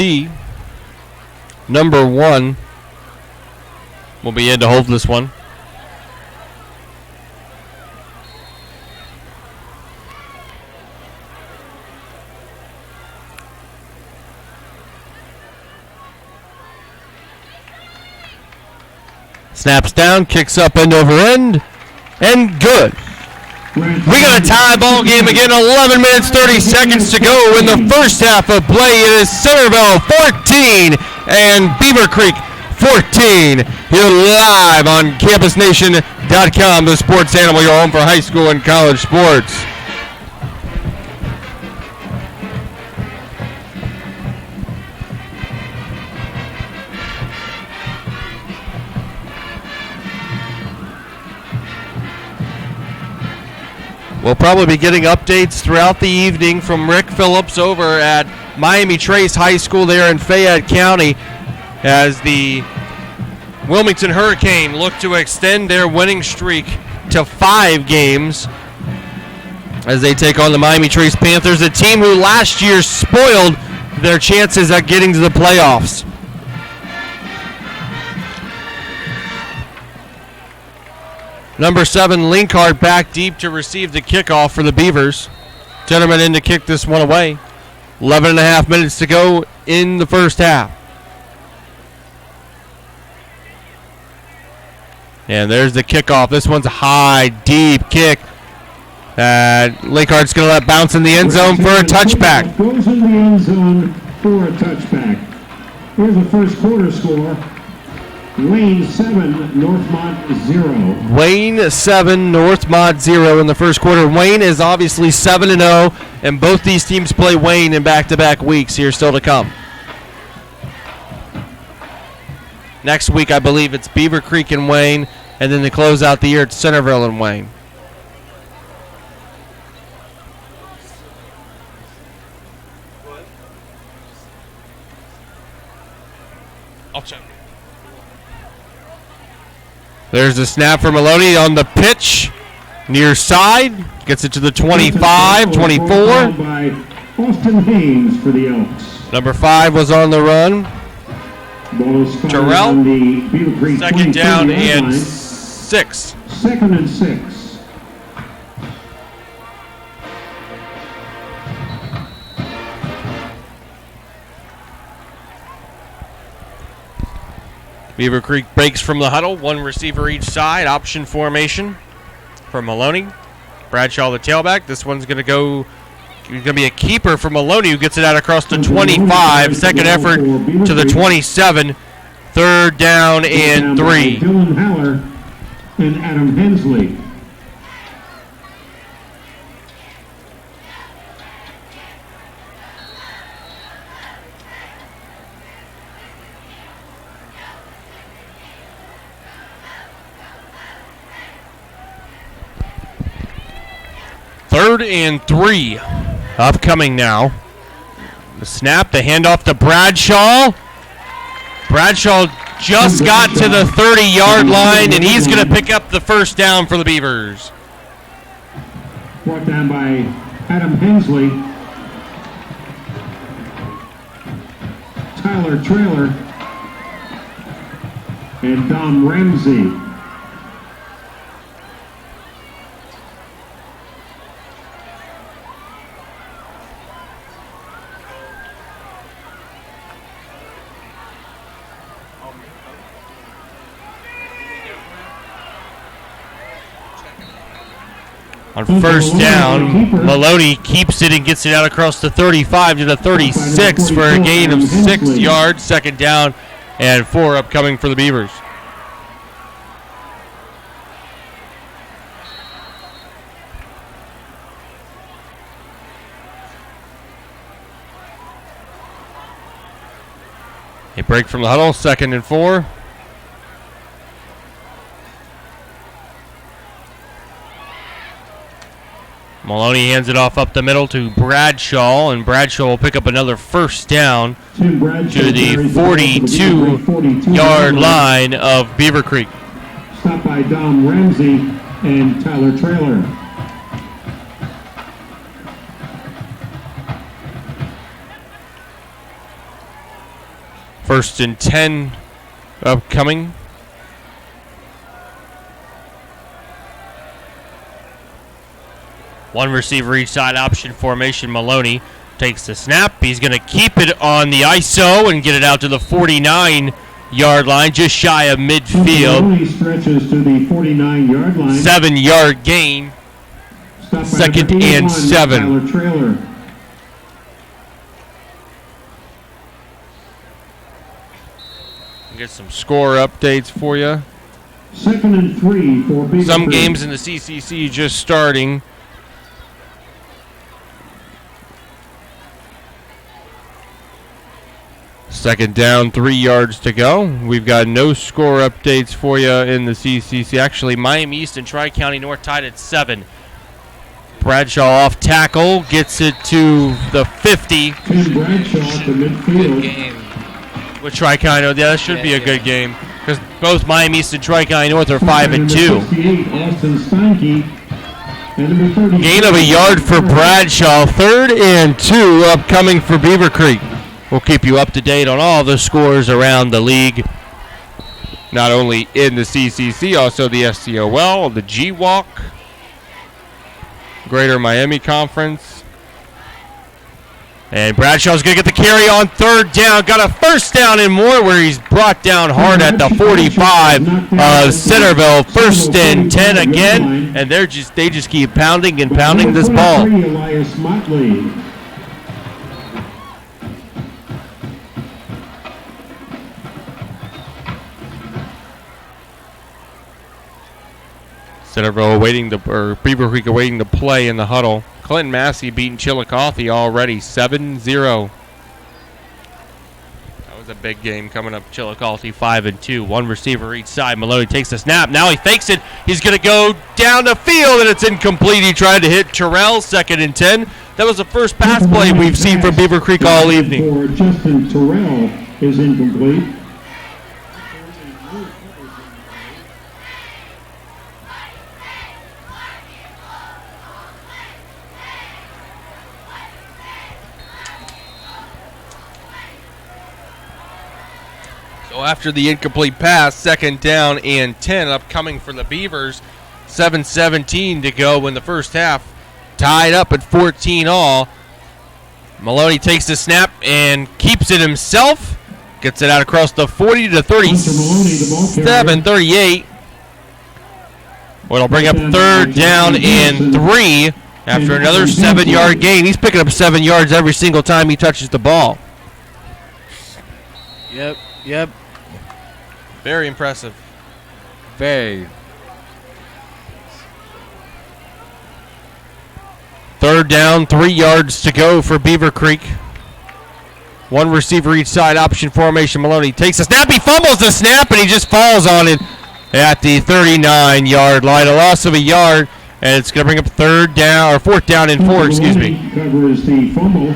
Number 1 will be in to hold this one. Snaps down, kicks up end over end, and good. We got a tie ball game again, 11 minutes, 30 seconds to go in the first half of play. It is Centerville 14 and Beavercreek 14. Here live on CampusNation.com, the sports animal, your home for high school and college sports. We'll probably be getting updates throughout the evening from Rick Phillips over at Miami Trace High School there in Fayette County as the Wilmington Hurricane look to extend their winning streak to 5 games as they take on the Miami Trace Panthers, a team who last year spoiled their chances at getting to the playoffs. Number 7, Linkard back deep to receive the kickoff for the Beavers. Gentlemen in to kick this one away. 11 and a half minutes to go in the first half. And there's the kickoff. This one's a high, deep kick. Linkard's going to let bounce in the end zone for a touchback. Goes in the end zone for a touchback. Here's the first quarter score. Wayne 7, Northmont 0. Wayne 7, Northmont 0 in the first quarter. Wayne is obviously 7-0, and both these teams play Wayne in back-to-back weeks here still to come. Next week, I believe it's Beavercreek and Wayne, and then to close out the year, it's Centerville and Wayne. I'll check. There's the snap for Maloney on the pitch, near side. Gets it to the 25, 24. By Austin Haynes for the Elks. Number 5 was on the run. Terrell, second down and 6. Second and 6. Beavercreek breaks from the huddle, 1 receiver each side, option formation for Maloney. Bradshaw the tailback. This one's going to be a keeper for Maloney, who gets it out across the 25. Second effort to the 27. Third down and 3. Dylan Haller and Adam Hensley. Third and 3 upcoming now. The snap, the handoff to Bradshaw. Bradshaw just got to the 30-yard line, and he's going to pick up the first down for the Beavers. Brought down by Adam Hensley. Tyler Trailer and Dom Ramsey. On first down, Maloney keeps it and gets it out across the 35 to the 36 for a gain of 6 yards. Second down and 4 upcoming for the Beavers. A break from the huddle, 2nd and 4. Maloney hands it off up the middle to Bradshaw, and Bradshaw will pick up another first down to the 42-yard line of Beavercreek. Stopped by Dom Ramsey and Tyler Trailer. First and 10 upcoming. One receiver each side, option formation. Maloney takes the snap. He's going to keep it on the ISO and get it out to the 49 yard line, just shy of midfield. Maloney stretches to the 49-yard line. 7-yard gain. Stopped by Second number and 81, 7. Tyler Trailer. Get some score updates for you. 2nd and 3 for Beavercreek. Some games in the CCC just starting. Second down, 3 yards to go. We've got no score updates for you in the CCC. Actually, Miami East and Tri-County North tied at 7. Bradshaw off tackle, gets it to the 50. Tim Bradshaw to midfield. Good game. With Tri-County North, yeah, that should be a good game. Because both Miami East and Tri-County North are 5 and 2. 68, Austin Steinke. And number 30, Gain of a yard for Bradshaw. 3rd and 2 upcoming for Beavercreek. We'll keep you up to date on all the scores around the league. Not only in the CCC, also the SCOL, the GWalk, Greater Miami Conference. And Bradshaw's going to get the carry on 3rd down. Got a 1st down and more where he's brought down hard at the 45 of Centerville. 1st and 10 again. And they just keep pounding and pounding this ball. Elias Motley. Centerville Beaver Creek awaiting the play in the huddle. Clinton Massey beating Chillicothe already 7-0. That was a big game coming up. Chillicothe 5 and 2. One receiver each side. Maloney takes the snap. Now he fakes it. He's going to go down the field, and it's incomplete. He tried to hit Terrell. 2nd and 10. That was the first pass play we've seen from Beaver Creek all evening. For Justin Terrell is incomplete. So after the incomplete pass, 2nd down and 10 upcoming for the Beavers. 7:17 to go in the first half. Tied up at 14 all. Maloney takes the snap and keeps it himself. Gets it out across the 40 to 37, 38. Well, it'll bring up 3rd down and 3 after another 7-yard gain. He's picking up 7 yards every single time he touches the ball. Yep. Very impressive. Very. 3rd down, 3 yards to go for Beaver Creek. One receiver each side, option formation. Maloney takes a snap. He fumbles the snap, and he just falls on it at the 39-yard line. A loss of a yard, and it's going to bring up 4th down and 4, excuse me. Covers the fumble.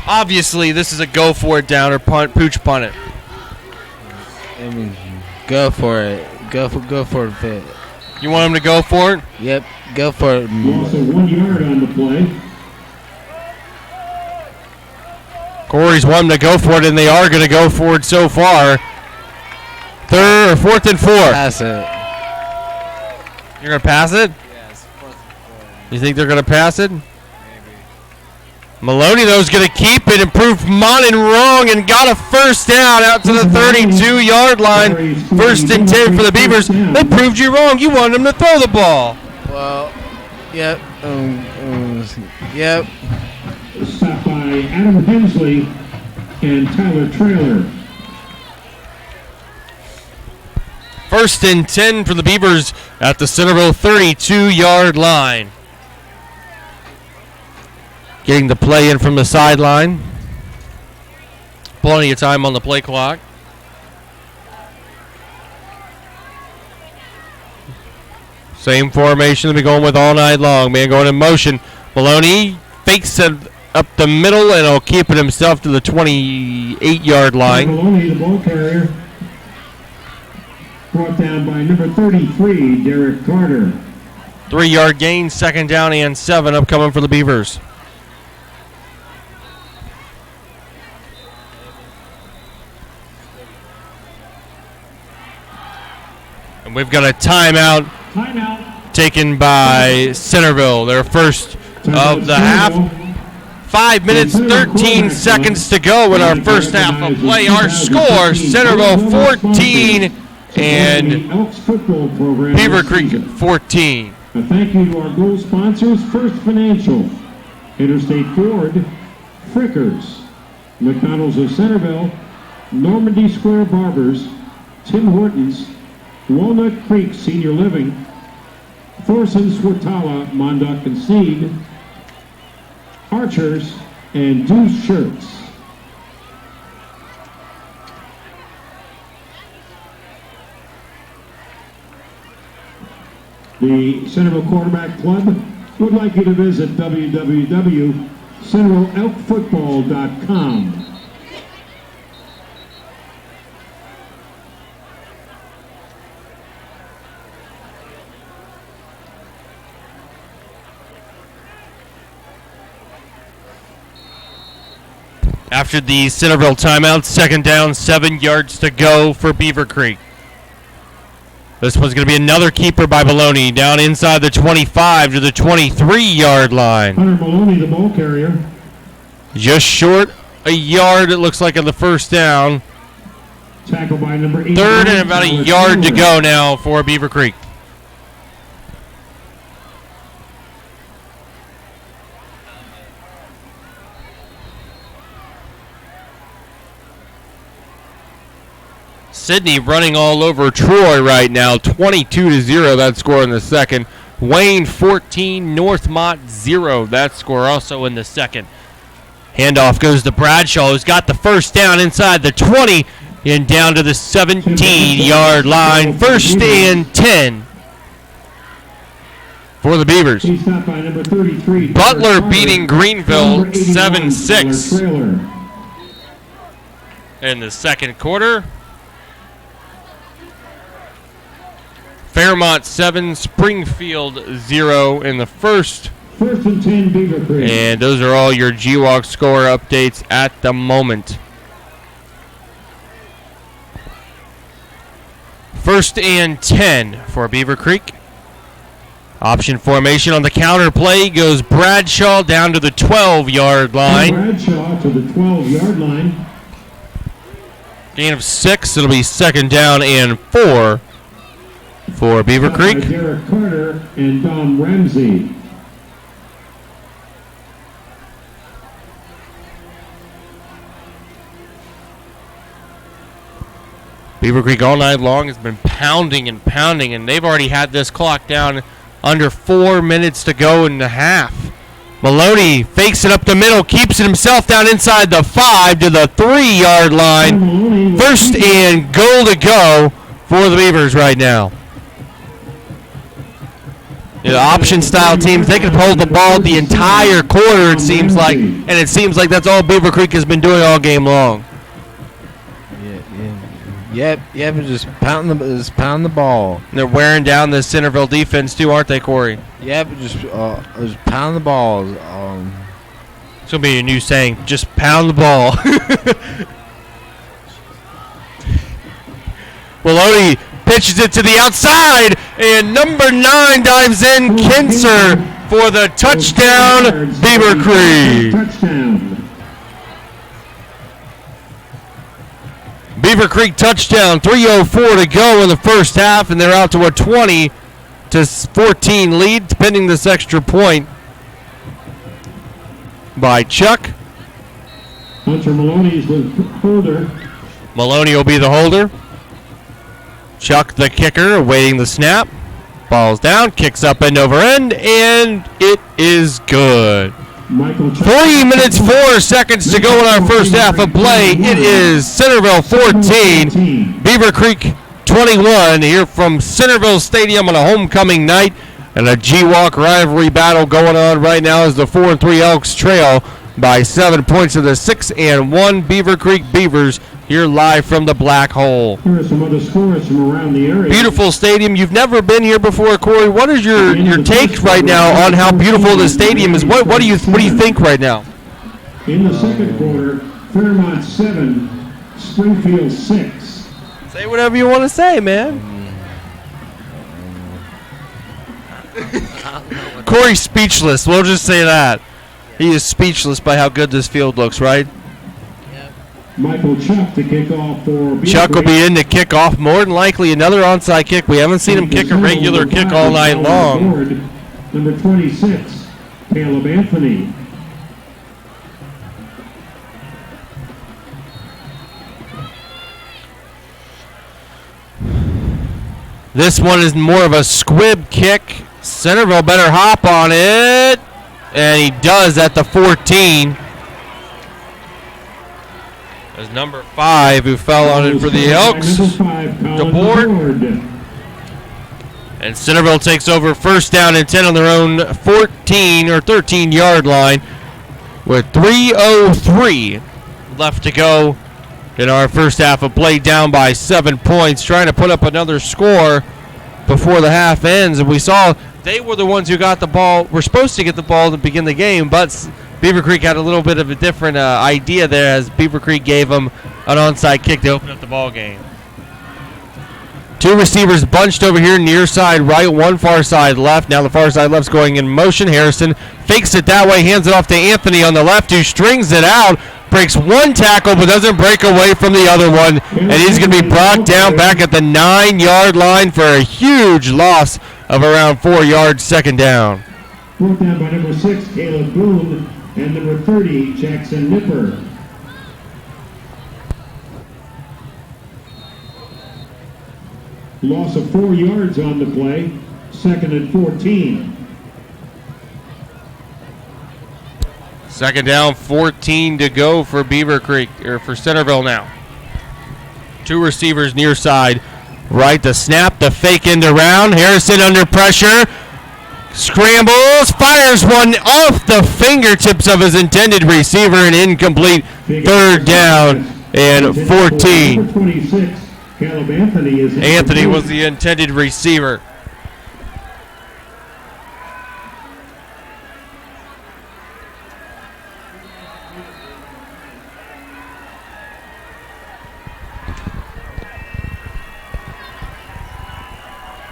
Obviously, this is a go for it down or pooch punt it. I mean, go for it. Go for it, Fit. You want him to go for it? Yep, go for it. Loss of 1 yard on the play. Corey's wanting to go for it, and they are going to go for it so far. 4th and 4. Pass it. You're going to pass it? Yes, 4th and 4. You think they're going to pass it? Maloney, though, is going to keep it and prove Monin wrong and got a 1st down out to the 32-yard line. 1st and 10 for the Beavers. They proved you wrong. You wanted them to throw the ball. Well, yep. Yep. Stopped by Adam Hensley and Tyler Trailer. 1st and 10 for the Beavers at the Centerville 32-yard line. Getting the play in from the sideline. Plenty of time on the play clock. Same formation they've been going with all night long. Man going in motion. Maloney fakes it up the middle, and he'll keep it himself to the 28-yard line. Maloney, the ball carrier, brought down by number 33, Derek Carter. 3-yard gain, 2nd down and 7 upcoming for the Beavers. And we've got a timeout taken by Centerville, their first of the half. 5 minutes, 13 seconds to go in our first half of play. Our score, Centerville 14 and Beavercreek 14. A thank you to our goal sponsors, First Financial, Interstate Ford, Frickers, McDonald's of Centerville, Normandy Square Barbers, Tim Hortons, Walnut Creek Senior Living, Thorson Swatala, Monduck and Seed, Archers, and Deuce Shirts. The Centerville Quarterback Club would like you to visit www.centervilleelkfootball.com. After the Centerville timeout, second down, 7 yards to go for Beavercreek. This one's going to be another keeper by Maloney, down inside the 25 to the 23-yard line. Hunter Maloney, the ball carrier. Just short a yard, it looks like, on the first down. Tackled by number 8. Third and about a yard to go now for Beavercreek. Sydney running all over Troy right now, 22-0 that score in the second. Wayne 14, Northmont 0 that score also in the second. Handoff goes to Bradshaw, who's got the first down inside the 20 and down to the 17-yard line. First and 10 for the Beavers. He's stopped by number 33. Butler beating Greenville 7-6 in the second quarter. Fairmont 7, Springfield 0 in the first. First and 10, Beavercreek. And those are all your GWalk score updates at the moment. First and 10 for Beavercreek. Option formation on the counter play goes Bradshaw down to the 12-yard line. Bradshaw to the 12-yard line. Gain of 6. It'll be second down and 4 for Beavercreek. Derek Carter and Dom Ramsey. Beavercreek all night long has been pounding and pounding, and they've already had this clock down under 4 minutes to go in the half. Maloney fakes it up the middle, keeps it himself down inside the 5 to the 3-yard line. First and goal to go for the Beavers right now. The option-style teams, they can hold the ball the entire quarter, it seems like, and it seems like that's all Beavercreek has been doing all game long. Yep, but just pound the ball. And they're wearing down the Centerville defense too, aren't they, Corey? Yep, just pound the ball. It's going to be a new saying, just pound the ball. Maloney pitches it to the outside, and number 9 dives in, Kinser, for the touchdown, Beavercreek. Touchdown. Beavercreek touchdown, 3:04 to go in the first half, and they're out to a 20-14 lead, pending this extra point by Chuck. Hunter Maloney is the holder. Maloney will be the holder. Chuck, the kicker, awaiting the snap. Ball's down, kicks up end over end, and it is good. 3 minutes, 4 seconds to go in our first half of play. It is Centerville 14, Beavercreek 21 here from Centerville Stadium on a homecoming night. And a GWalk rivalry battle going on right now as the 4-3 Elks trail by 7 points to the 6-1 Beavercreek Beavers here live from the Black Hole. Here are some other scores from around the area. Beautiful stadium. You've never been here before, Corey. What is your take right now on how beautiful the stadium is? What do you think right now? In the second quarter, Fairmont 7, Springfield 6. Say whatever you want to say, man. Corey's speechless. We'll just say that. He is speechless by how good this field looks, right? Michael Chuck to kick off for Chuck will be in to kick off. More than likely another onside kick. We haven't seen him kick a regular kick all night long. Number 26, Caleb Anthony. This one is more of a squib kick. Centerville better hop on it. And he does at the 14. There's number 5 who fell on it for the Elks. DeBoard. And Centerville takes over first down and 10 on their own 14 or 13-yard line with 3:03 left to go in our first half of play, down by 7 points, trying to put up another score before the half ends. And we saw they were the ones who got the ball, were supposed to get the ball to begin the game, but Beavercreek had a little bit of a different idea there as Beavercreek gave them an onside kick to open up the ball game. 2 receivers bunched over here, near side right, 1 far side left. Now the far side left's going in motion. Harrison fakes it that way, hands it off to Anthony on the left, who strings it out, breaks 1 tackle but doesn't break away from the other one, and he's going to be brought down back at the 9-yard line for a huge loss of around 4 yards, second down. Brought down by number 6, Caleb Boone, and number 30, Jackson Nipper. Loss of 4 yards on the play, 2nd and 14. Second down, 14 to go for Beavercreek, or for Centerville now. 2 receivers near side right, the snap, the fake end around. Harrison under pressure. Scrambles, fires one off the fingertips of his intended receiver, and incomplete. Third down and 14. Number 26, Caleb Anthony is Anthony was the intended receiver.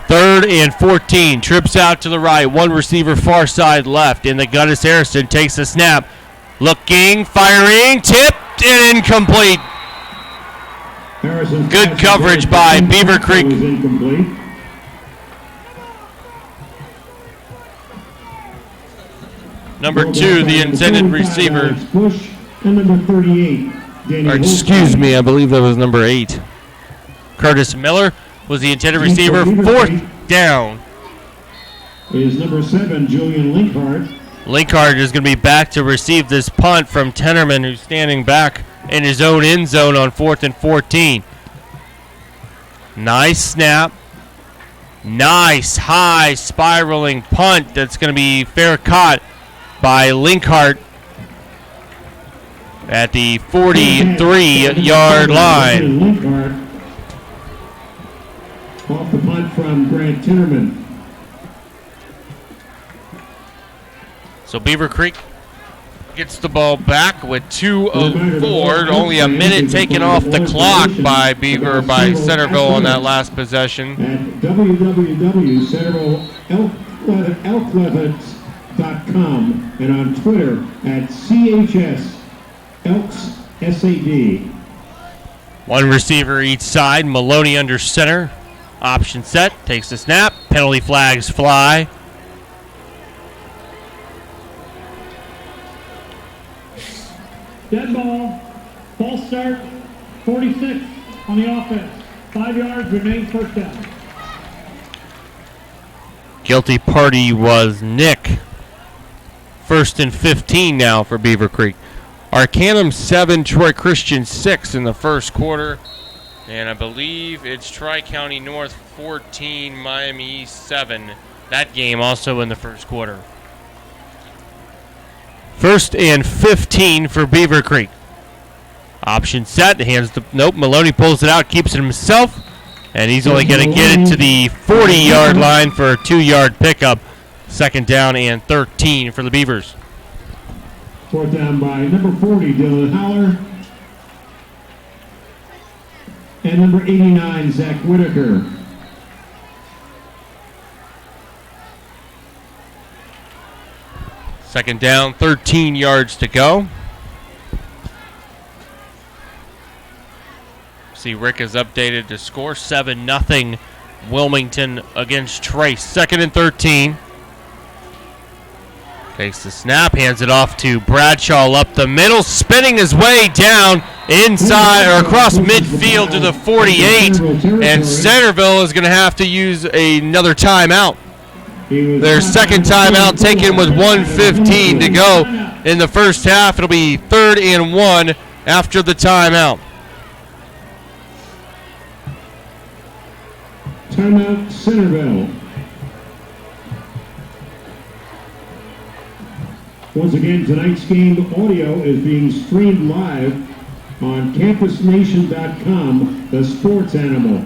Third and 14. Trips out to the right. 1 receiver far side left. In the gun is Harrison. Takes the snap. Looking, firing, tipped, and incomplete. Good coverage by Beavercreek. Number 2, the intended receiver. Bush and number 38, Or excuse me, I believe that was number 8. Curtis Miller was the intended receiver. 4th down. Is number 7, Julian Linkhart. Linkhart is going to be back to receive this punt from Tennerman, who's standing back in his own end zone on 4th and 14. Nice snap. Nice high spiraling punt that's going to be fair caught by Linkhart at the 43-yard line. Linkhart off the punt from Grant Tinnerman. So Beavercreek gets the ball back with 2:04. Only a minute taken off the clock by Centerville on that last possession. At www.centervilleelklevets.com and on Twitter at CHS Elks SAD. 1 receiver each side. Maloney under center. Option set. Takes the snap. Penalty flags fly. Dead ball, false start, 46 on the offense. 5 yards, remains first down. Guilty party was Nick. 1st and 15 now for Beavercreek. Arcanum 7, Troy Christian 6 in the first quarter. And I believe it's Tri-County North 14, Miami East 7. That game also in the first quarter. 1st and 15 for Beavercreek. Option set, Maloney pulls it out, keeps it himself, and he's only going to get it to the 40-yard line for a 2-yard pickup. 2nd down and 13 for the Beavers. 4th down by number 40, Dylan Howler. And number 89, Zach Whitaker. Second down, 13 yards to go. See, Rick has updated the score, 7-0 Wilmington against Trace. Second and 13. Takes the snap, hands it off to Bradshaw up the middle, spinning his way down inside or across midfield to the 48. And Centerville is going to have to use another timeout. Their second timeout taken with 1:15 to go in the first half. It'll be 3rd and 1 after the timeout. Timeout, Centerville. Once again, tonight's game audio is being streamed live on campusnation.com, the sports animal.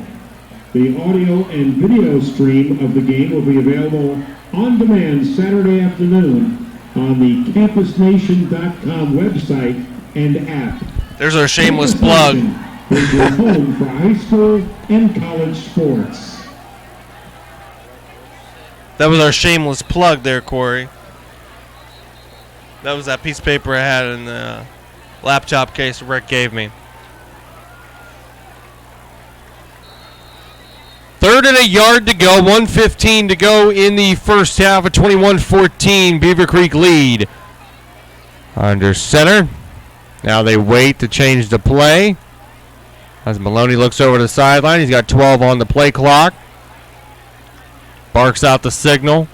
The audio and video stream of the game will be available on demand Saturday afternoon on the campusnation.com website and app. There's our shameless plug. Is your home for high school and college sports. That was our shameless plug there, Corey. That was that piece of paper I had in the laptop case Rick gave me. 3rd and a yard to go, 1:15 to go in the first half, a 21-14 Beavercreek lead. Under center. Now they wait to change the play. As Maloney looks over the sideline, he's got 12 on the play clock. Barks out the signal.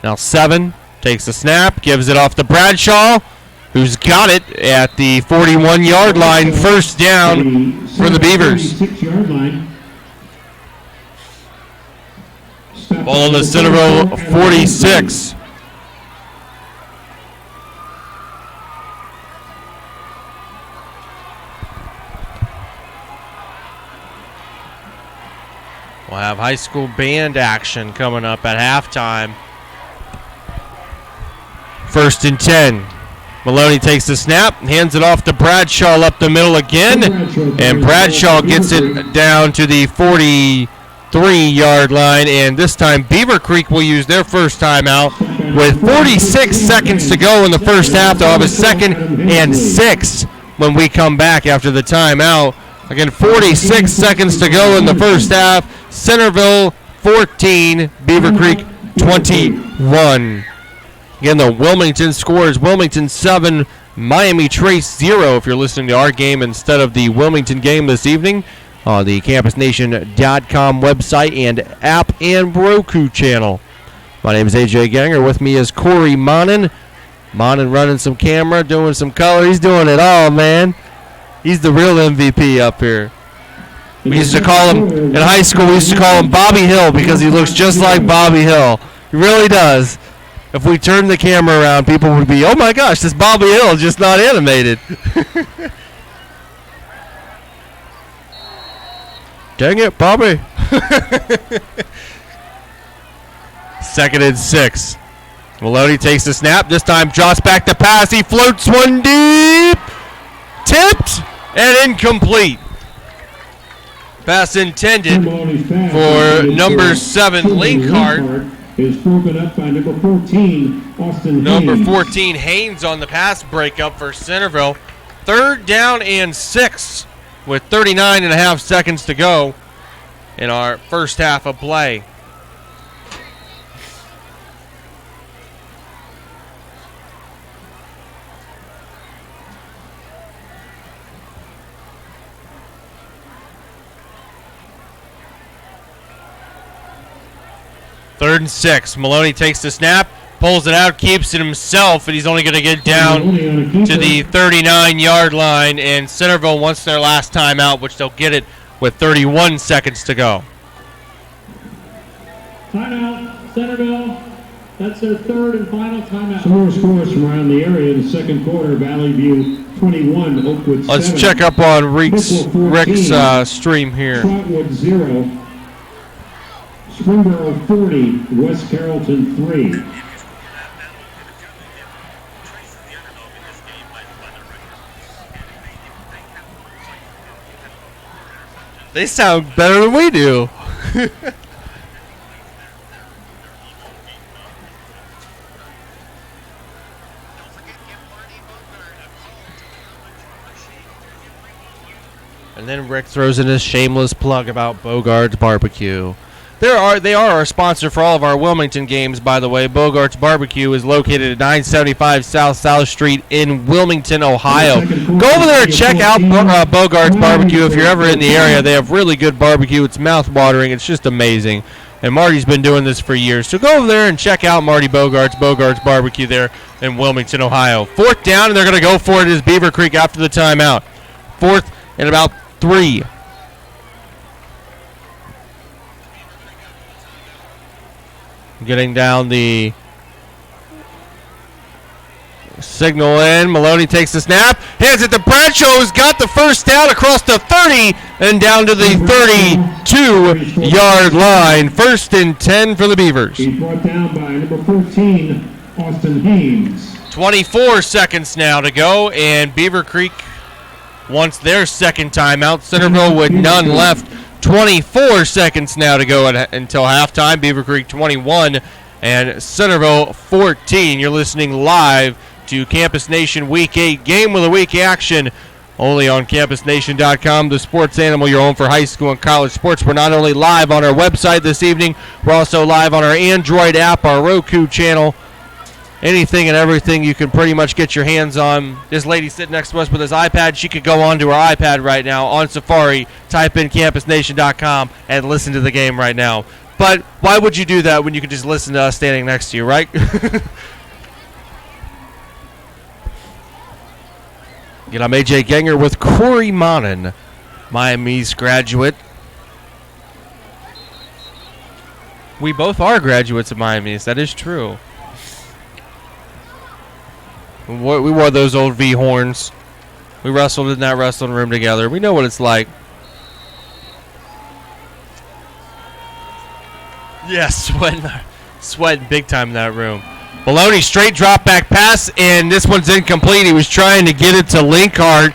Now 7. Takes the snap, gives it off to Bradshaw, who's got it at the 41-yard line. First down for the Beavers. 46-yard line. Ball on the Centerville 46. We'll have high school band action coming up at halftime. 1st and 10. Maloney takes the snap, hands it off to Bradshaw up the middle again, and Bradshaw gets it down to the 43-yard line, and this time Beavercreek will use their first timeout with 46 seconds to go in the first half. They'll have a 2nd and 6 when we come back after the timeout. Again, 46 seconds to go in the first half. Centerville 14, Beavercreek 21. Again, the Wilmington scores Wilmington 7, Miami Trace 0. If you're listening to our game instead of the Wilmington game this evening, on the campusnation.com website and app and Roku channel. My name is AJ Ganger. With me is Corey Monin. Monin running some camera, doing some color. He's doing it all, man. He's the real MVP up here. We used to call him, in high school, we used to call him Bobby Hill because he looks just like Bobby Hill. He really does. If we turned the camera around, people would be, oh my gosh, this Bobby Hill, just not animated. Dang it, Bobby. 2nd and 6. Maloney takes the snap. This time drops back to pass. He floats one deep. Tipped and incomplete. Pass intended for number 7, Linkhart. Is broken up by number 14, Austin Number Haynes. 14, Haynes on the pass breakup for Centerville. 3rd down and 6 with 39.5 seconds to go in our first half of play. Third and 6. Maloney takes the snap, pulls it out, keeps it himself, and he's only going to get down to the 39-yard line. And Centerville wants their last timeout, which they'll get it with 31 seconds to go. Timeout, Centerville. That's their 3rd and final timeout. Some more scores from around the area in the second quarter. Valley View 21, Oakwood 7. Let's check up on Rick's stream here. Trotwood 0. Springboro 40, West Carrollton 3. They sound better than we do. And then Rick throws in a shameless plug about Bogart's Barbecue. They are our sponsor for all of our Wilmington games, by the way. Bogart's Barbecue is located at 975 South Street in Wilmington, Ohio. Go over there and check out Bogart's Barbecue if you're ever in the area. They have really good barbecue. It's mouth-watering. It's just amazing. And Marty's been doing this for years. So go over there and check out Marty Bogart's Barbecue there in Wilmington, Ohio. 4th down, and they're going to go for it as Beavercreek after the timeout. 4th and about 3. Getting down the signal in. Maloney takes the snap. Hands it to Bradshaw, who's got the first down across the 30 and down to the 32-yard line. 1st and 10 for the Beavers. He's brought down by number 14, Austin Haynes. 24 seconds now to go, and Beavercreek wants their second timeout. Centerville with none left. 24 seconds now to go until halftime. Beavercreek 21 and Centerville 14. You're listening live to Campus Nation Week 8 Game of the Week action only on CampusNation.com, the sports animal, your home for high school and college sports. We're not only live on our website this evening, we're also live on our Android app, our Roku channel. Anything and everything you can pretty much get your hands on. This lady sitting next to us with his iPad, she could go onto her iPad right now on Safari, type in CampusNation.com, and listen to the game right now. But why would you do that when you could just listen to us standing next to you, right? Again, I'm A.J. Ganger with Corey Monin, Miami East graduate. We both are graduates of Miami East. That is true. We wore those old V horns. We wrestled in that wrestling room together. We know what it's like. Yeah, sweating big time in that room. Maloney, straight drop back pass, and this one's incomplete. He was trying to get it to Linkard.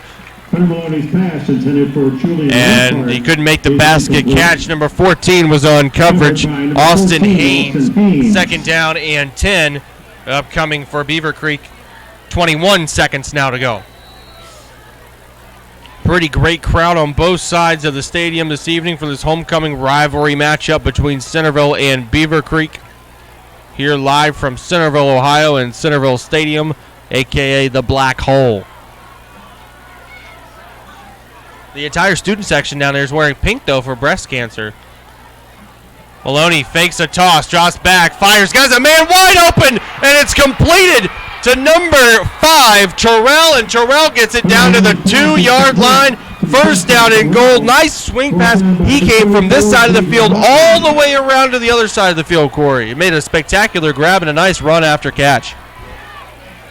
Maloney's pass intended for Julian And Linkard. he couldn't make the basket catch. Number 14 was on coverage. Austin Haynes, 2nd down and 10, upcoming for Beavercreek. 21 seconds now to go. Pretty great crowd on both sides of the stadium this evening for this homecoming rivalry matchup between Centerville and Beavercreek. Here live from Centerville, Ohio, and Centerville Stadium, a.k.a. the Black Hole. The entire student section down there is wearing pink, though, for breast cancer. Maloney fakes a toss, drops back, fires, got a man wide open, and it's completed to number 5, Terrell, and Terrell gets it down to the 2-yard line. 1st down and goal. Nice swing pass. He came from this side of the field all the way around to the other side of the field, Corey. He made a spectacular grab and a nice run after catch.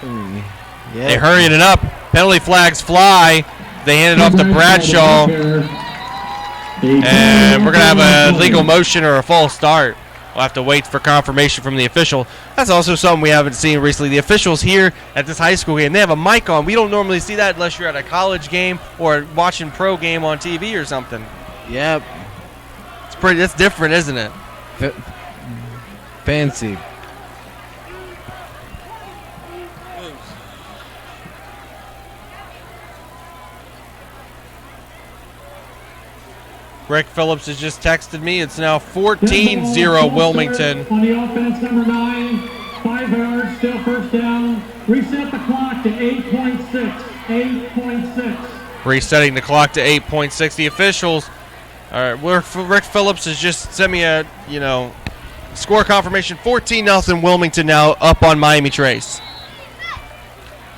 Yeah. They hurrying it up. Penalty flags fly. They hand it off to Bradshaw. And we're going to have a legal motion or a false start. We'll have to wait for confirmation from the official. That's also something we haven't seen recently. The officials here at this high school game, they have a mic on. We don't normally see that unless you're at a college game or watching pro game on TV or something. Yep. That's different, isn't it? Fancy. Rick Phillips has just texted me. It's now 14-0 Wilmington. On the offense, number 9, 5 yards, still 1st down. Reset the clock to 8.6. 8.6. Resetting the clock to 8.6. The officials, Rick Phillips has just sent me a, score confirmation. 14-0 Wilmington now up on Miami Trace.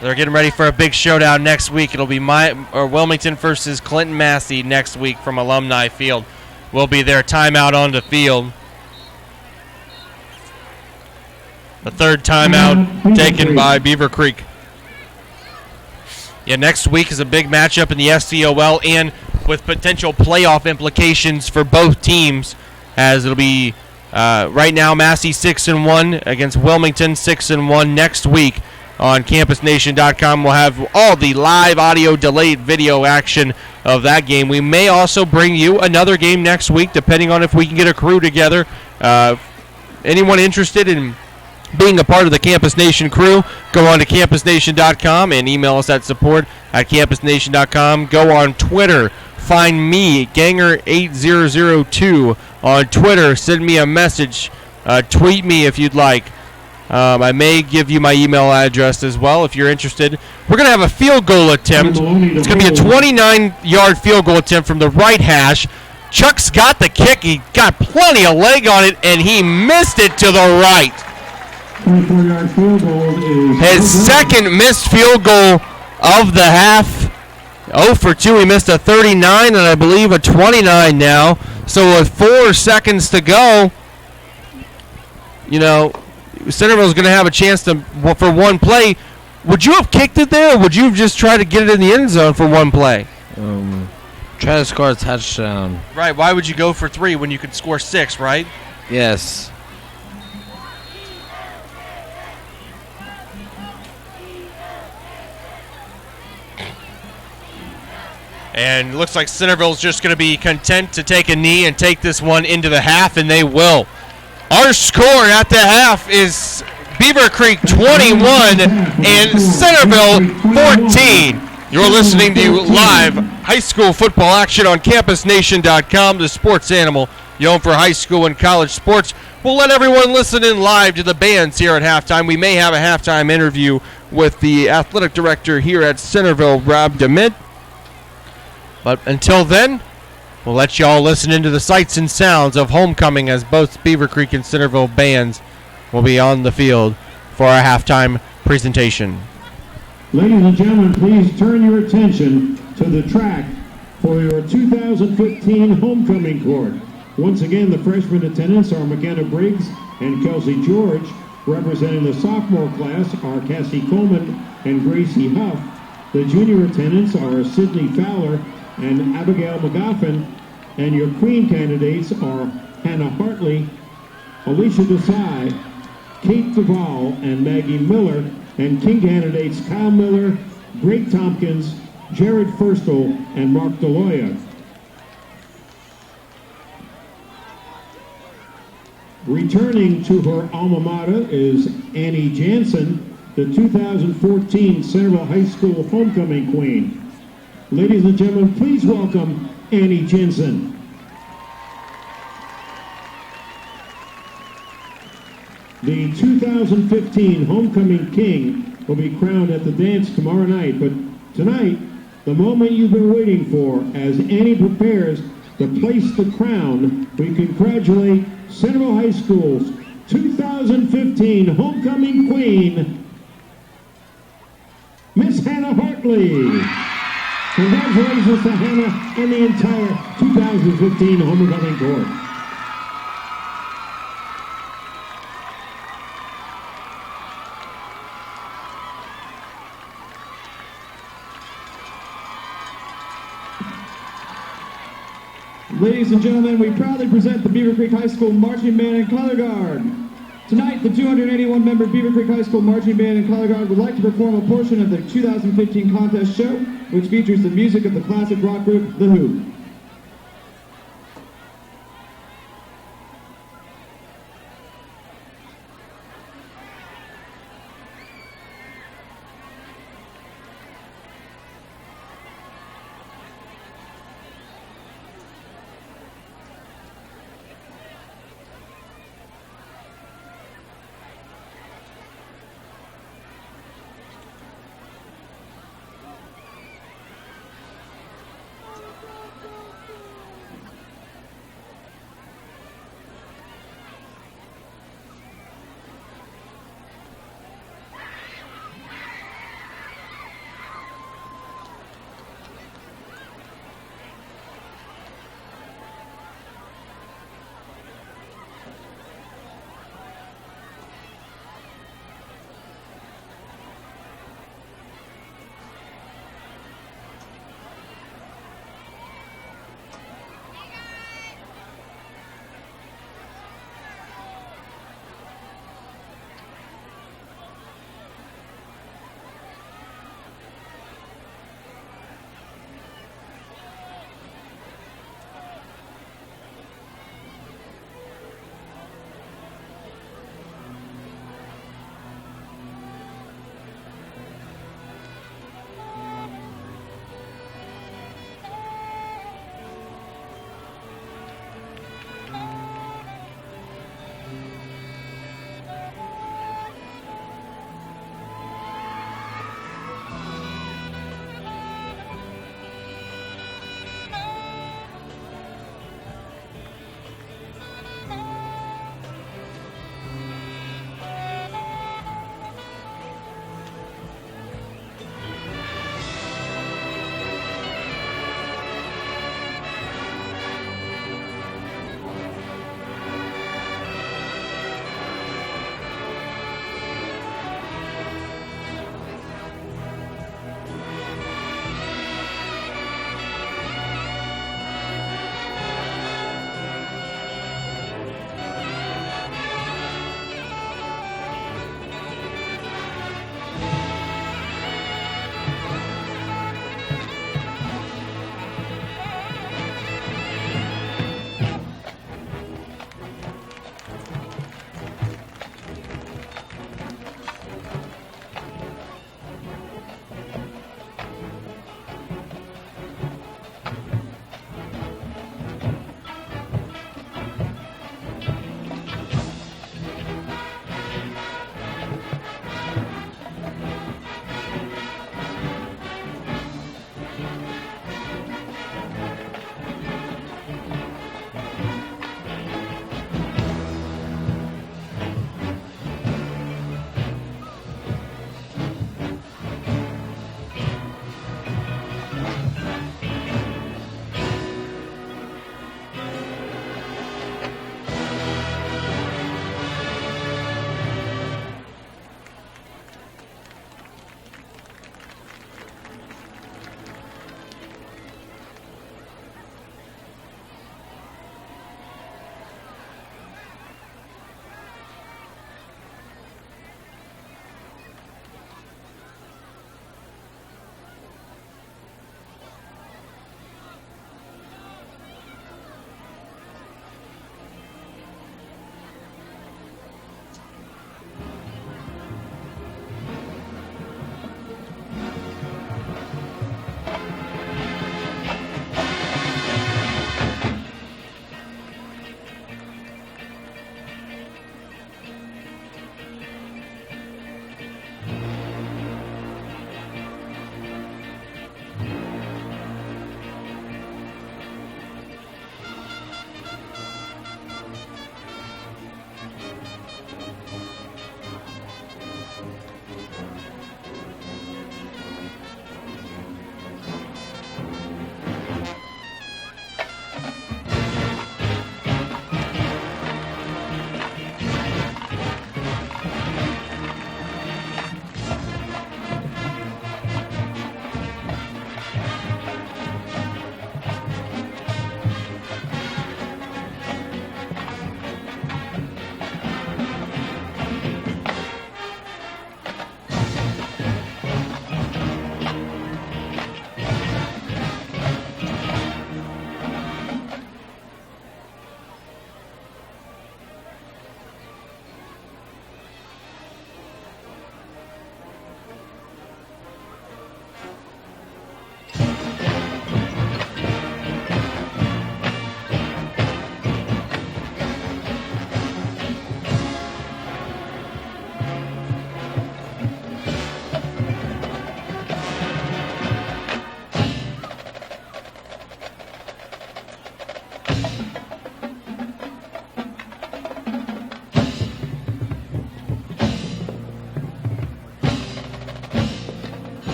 They're getting ready for a big showdown next week. It'll be Wilmington versus Clinton Massey next week from Alumni Field. Will be their timeout on the field. The 3rd timeout taken by Beavercreek. Yeah, next week is a big matchup in the SCOL and with potential playoff implications for both teams, as it'll be right now Massey 6-1 against Wilmington 6-1 next week. On CampusNation.com, we'll have all the live audio delayed video action of that game. We may also bring you another game next week, depending on if we can get a crew together. Anyone interested in being a part of the Campus Nation crew, go on to CampusNation.com and email us at support@CampusNation.com. Go on Twitter, find me, Ganger8002, on Twitter. Send me a message. Tweet me if you'd like. I may give you my email address as well if you're interested. We're going to have a field goal attempt. It's going to be a 29-yard field goal attempt from the right hash. Chuck's got the kick. He got plenty of leg on it, and he missed it to the right. 24-yard field goal is his second missed field goal of the half. 0 for 2. He missed a 39 and I believe a 29 now. So with 4 seconds to go, Centerville's going to have a chance for one play. Would you have kicked it there, or would you have just tried to get it in the end zone for one play? Try to score a touchdown. Right. Why would you go for 3 when you could score 6, right? Yes. And looks like Centerville's just going to be content to take a knee and take this one into the half, and they will. Our score at the half is Beavercreek 21 and Centerville 14. You're listening to live high school football action on CampusNation.com, the sports animal, your home for high school and college sports. We'll let everyone listen in live to the bands here at halftime. We may have a halftime interview with the athletic director here at Centerville, Rob DeMint. But until then, we'll let you all listen into the sights and sounds of homecoming as both Beavercreek and Centerville bands will be on the field for our halftime presentation. Ladies and gentlemen, please turn your attention to the track for your 2015 homecoming court. Once again, the freshman attendants are McKenna Briggs and Kelsey George. Representing the sophomore class are Cassie Coleman and Gracie Huff. The junior attendants are Sydney Fowler and Abigail McGoffin, and your queen candidates are Hannah Hartley, Alicia Desai, Kate Duvall, and Maggie Miller, and king candidates Kyle Miller, Greg Tompkins, Jared Firstel, and Mark DeLoya. Returning to her alma mater is Annie Jansen, the 2014 Centerville High School homecoming queen. Ladies and gentlemen, please welcome Annie Jensen. The 2015 homecoming king will be crowned at the dance tomorrow night, but tonight, the moment you've been waiting for, as Annie prepares to place the crown, we congratulate Centerville High School's 2015 homecoming queen, Miss Hannah Hartley. Congratulations to Hannah and the entire 2015 homecoming court. Ladies and gentlemen, we proudly present the Beavercreek High School Marching Band and Color Guard. Tonight, the 281-member Beavercreek High School Marching Band and Color Guard would like to perform a portion of their 2015 contest show, which features the music of the classic rock group, The Who.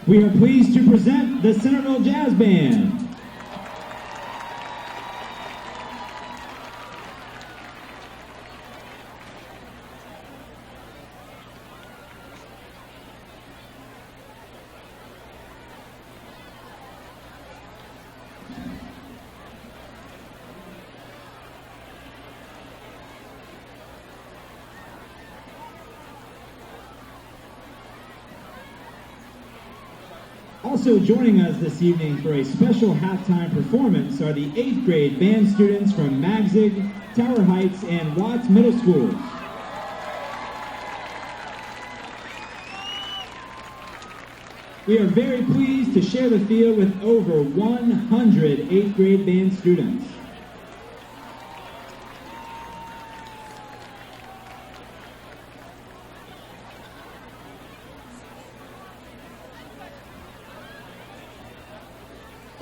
We are pleased to present the Centerville Jazz Band. Also joining us this evening for a special halftime performance are the 8th grade band students from Magzig, Tower Heights, and Watts Middle Schools. We are very pleased to share the field with over 100 8th grade band students.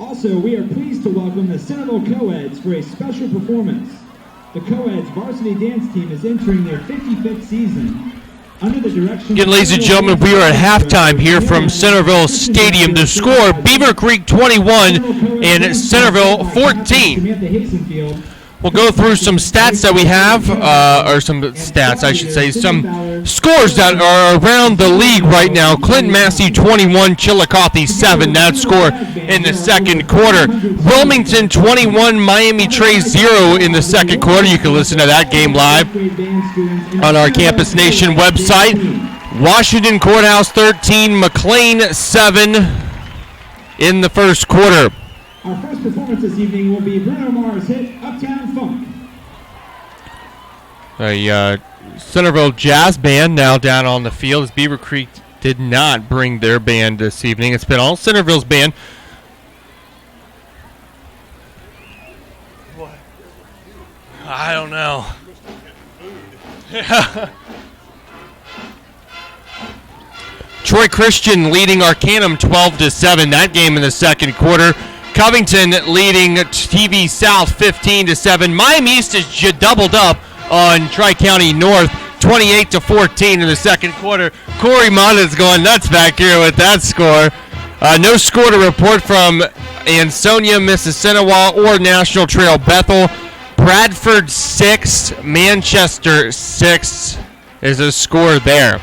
Also, we are pleased to welcome the Centerville Co-Eds for a special performance. The Co-Eds varsity dance team is entering their 55th season. Under the direction Again, ladies and gentlemen, we are at halftime here from Centerville Stadium. The score, Beavercreek 21 and Centerville 14. We'll go through some stats that we have, or some stats, I should say, some scores that are around the league right now. Clinton Massey 21, Chillicothe 7, that score in the second quarter. Wilmington 21, Miami Trace 0 in the second quarter. You can listen to that game live on our Campus Nation website. Washington Courthouse 13, McLean 7 in the first quarter. Our first performance this evening will be Bruno Mars' hit Uptown Funk. A Centerville Jazz Band now down on the field as Beavercreek did not bring their band this evening. It's been all Centerville's band. What? I don't know. Troy Christian leading Arcanum 12-7. That game in the second quarter. Covington leading TV South 15-7. Miami East is doubled up on Tri-County North 28-14 in the second quarter. Corey Monda's going nuts back here with that score. No score to report from Ansonia, Mississinawa, or National Trail Bethel. Bradford 6, Manchester 6 is a score there.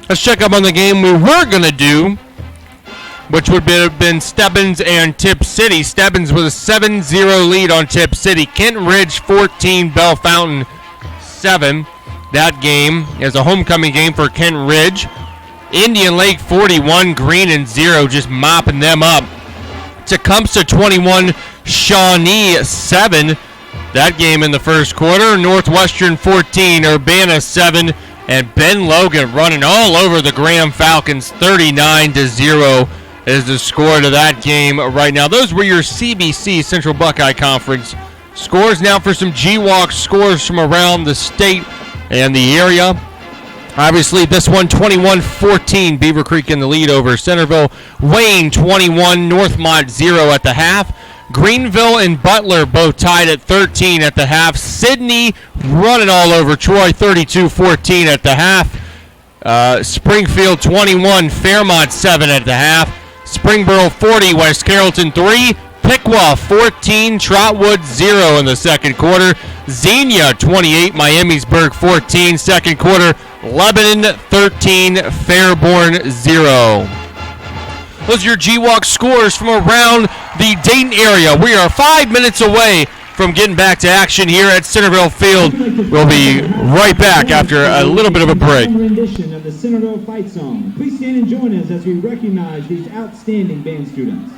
Let's check up on the game we were going to do, which would have been Stebbins and Tip City. Stebbins with a 7-0 lead on Tip City. Kent Ridge 14, Bell Fountain 7. That game is a homecoming game for Kent Ridge. Indian Lake 41, Green and 0, just mopping them up. Tecumseh 21, Shawnee 7. That game in the first quarter. Northwestern 14, Urbana 7. And Ben Logan running all over the Graham Falcons, 39-0 is the score to that game right now. Those were your CBC Central Buckeye Conference scores. Now for some GWalk scores from around the state and the area. Obviously, this one, 21-14, Beavercreek in the lead over Centerville. Wayne, 21, Northmont 0 at the half. Greenville and Butler both tied at 13 at the half. Sydney running all over Troy, 32-14 at the half. Springfield 21, Fairmont 7 at the half. Springboro 40, West Carrollton 3. Piqua 14, Trotwood 0 in the second quarter. Xenia 28, Miamisburg 14, second quarter. Lebanon 13, Fairborn 0. Those are your GWalk scores from around the Dayton area. We are 5 minutes away from getting back to action here at Centerville Field. We'll be right back after a little bit of a break. Rendition of the Centerville Fight Song. Please stand and join us as we recognize these outstanding band students.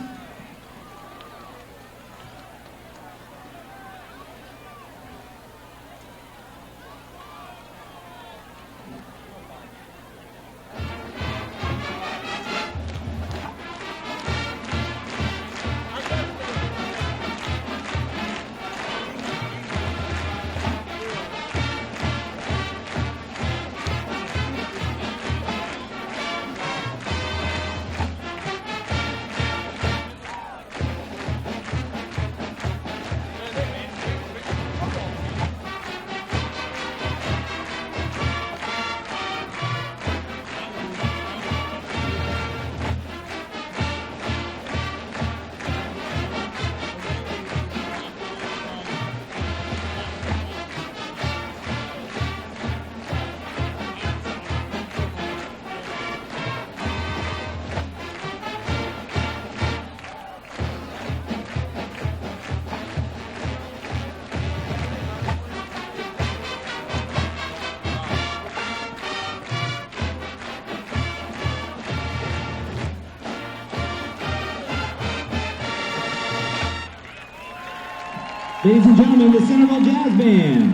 Ladies and gentlemen, the Centerville Jazz Band.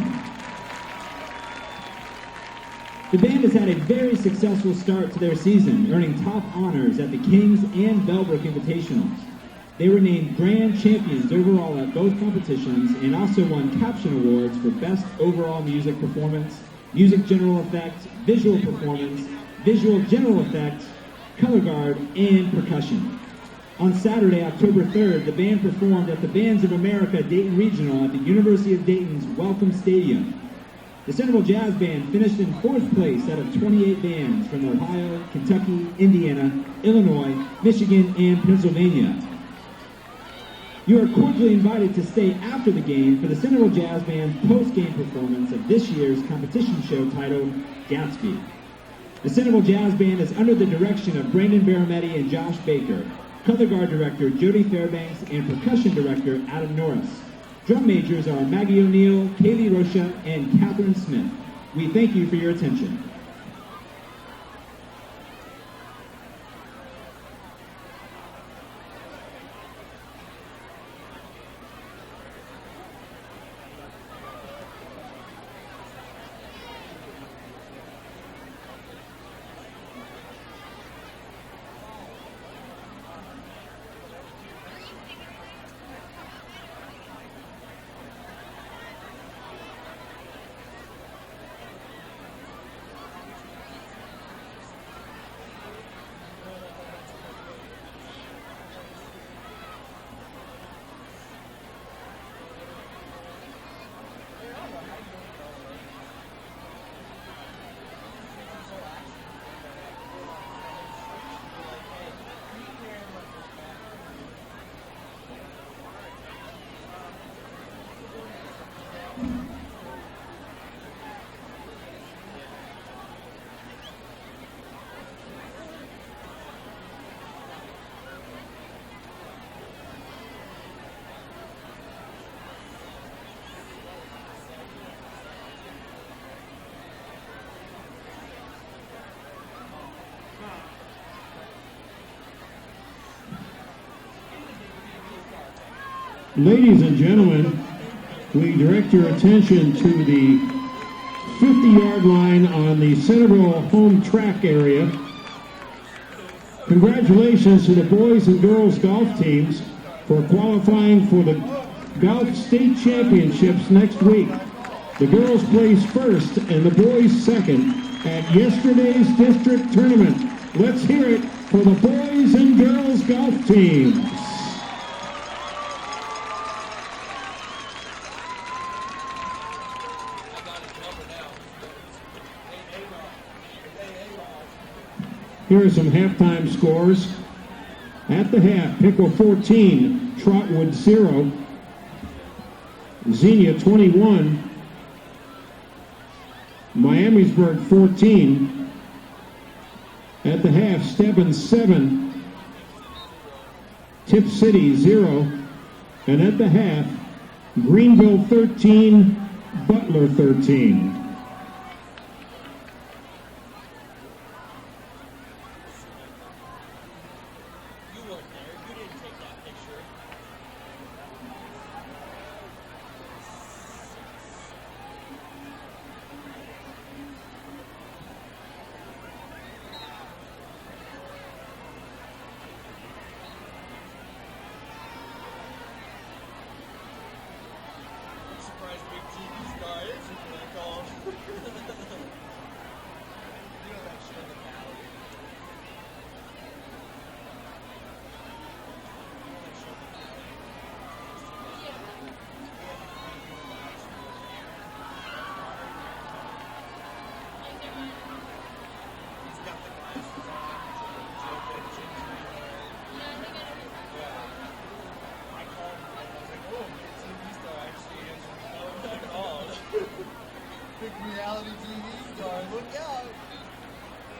The band has had a very successful start to their season, earning top honors at the Kings and Beavercreek Invitationals. They were named grand champions overall at both competitions and also won caption awards for Best Overall Music Performance, Music General Effects, Visual Performance, Visual General Effects, Color Guard, and Percussion. On Saturday, October 3rd, the band performed at the Bands of America Dayton Regional at the University of Dayton's Welcome Stadium. The Centerville Jazz Band finished in 4th place out of 28 bands from Ohio, Kentucky, Indiana, Illinois, Michigan, and Pennsylvania. You are cordially invited to stay after the game for the Centerville Jazz Band's post-game performance of this year's competition show titled Gatsby. The Centerville Jazz Band is under the direction of Brandon Barametti and Josh Baker, Color Guard Director Jody Fairbanks, and Percussion Director Adam Norris. Drum majors are Maggie O'Neill, Kaylee Rocha, and Catherine Smith. We thank you for your attention. Ladies and gentlemen, we direct your attention to the 50-yard line on the Centerville home track area. Congratulations to the boys and girls golf teams for qualifying for the Golf State Championships next week. The girls placed first and the boys second at yesterday's district tournament. Let's hear it for the boys and girls golf teams. Here are some halftime scores. At the half, Pickle 14, Trotwood 0, Xenia 21, Miamisburg 14. At the half, Stebbins 7, Tip City 0, and at the half, Greenville 13, Butler 13. Reality TV star, look out!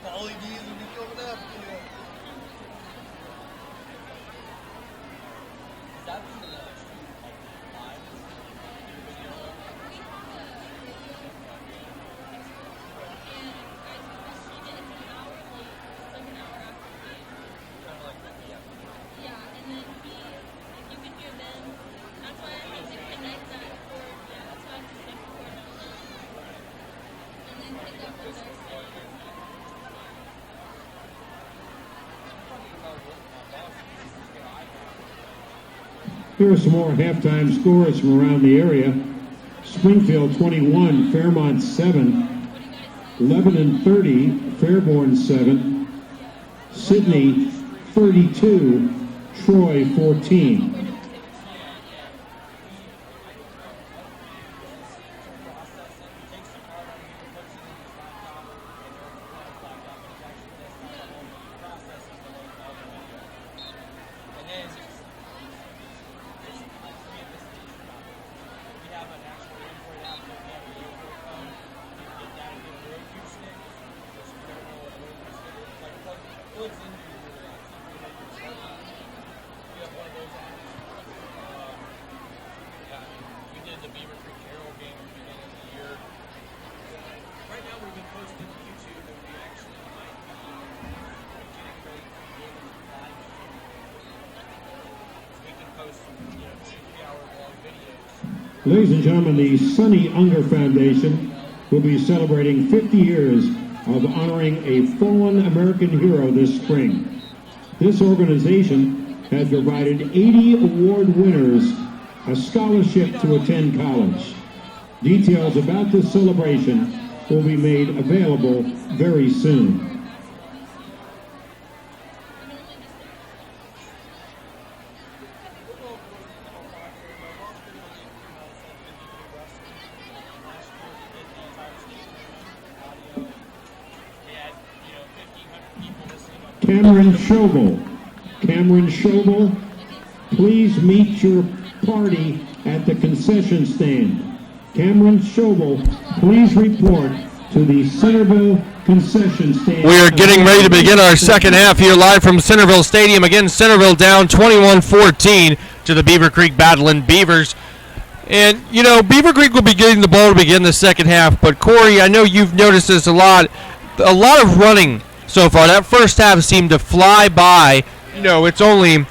The LEDs will be coming up. Is that from the live? Yeah, and then if you could hear them, that's why I had to connect that. Here are some more halftime scores from around the area. Springfield 21, Fairmont 7, Lebanon 30, Fairborn 7, Sydney 32, Troy 14. Ladies and gentlemen, the Sonny Unger Foundation will be celebrating 50 years of honoring a fallen American hero this spring. This organization has provided 80 award winners a scholarship to attend college. Details about this celebration will be made available very soon. Cameron Schobel, please meet your party at the concession stand. Cameron Schobel, please report to the Centerville concession stand. We are getting ready to begin our second half here live from Centerville Stadium. Again, Centerville down 21-14 to the Beavercreek Battling Beavers. And, you know, Beavercreek will be getting the ball to begin the second half. But, Corey, I know you've noticed this a lot of running so far. That first half seemed to fly by. You know, it's only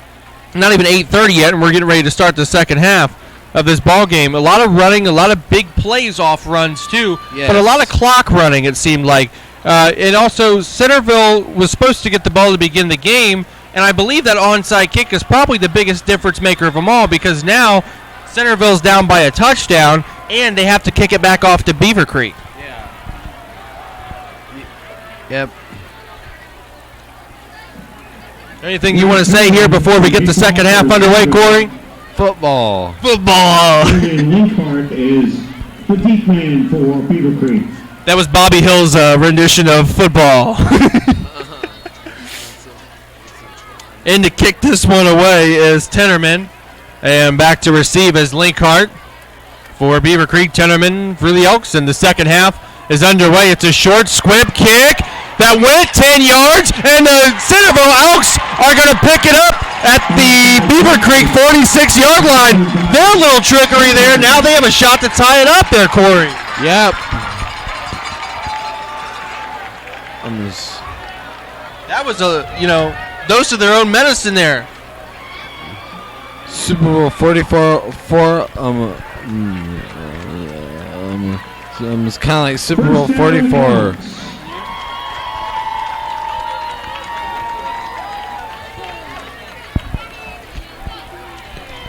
not even 8:30 yet, and we're getting ready to start the second half of this ball game. A lot of running, a lot of big plays off runs too, yes. But a lot of clock running, it seemed like. And also, Centerville was supposed to get the ball to begin the game, and I believe that onside kick is probably the biggest difference maker of them all, because now Centerville's down by a touchdown, and they have to kick it back off to Beavercreek. Yeah. Yep. Anything you want to say here before we get the second half underway, Corey? Football. Linkhart is the deep man for Beavercreek. That was Bobby Hill's rendition of football. And to kick this one away is Tennerman. And back to receive is Linkhart for Beavercreek. Tennerman for the Elks. And the second half is underway. It's a short squib kick that went 10 yards, and the Centerville Elks are going to pick it up at the Beavercreek 46-yard line. Their little trickery there. Now they have a shot to tie it up there, Corey. Yep. That was dose of their own medicine there. Super Bowl 44. It's kind of like Super Bowl 44.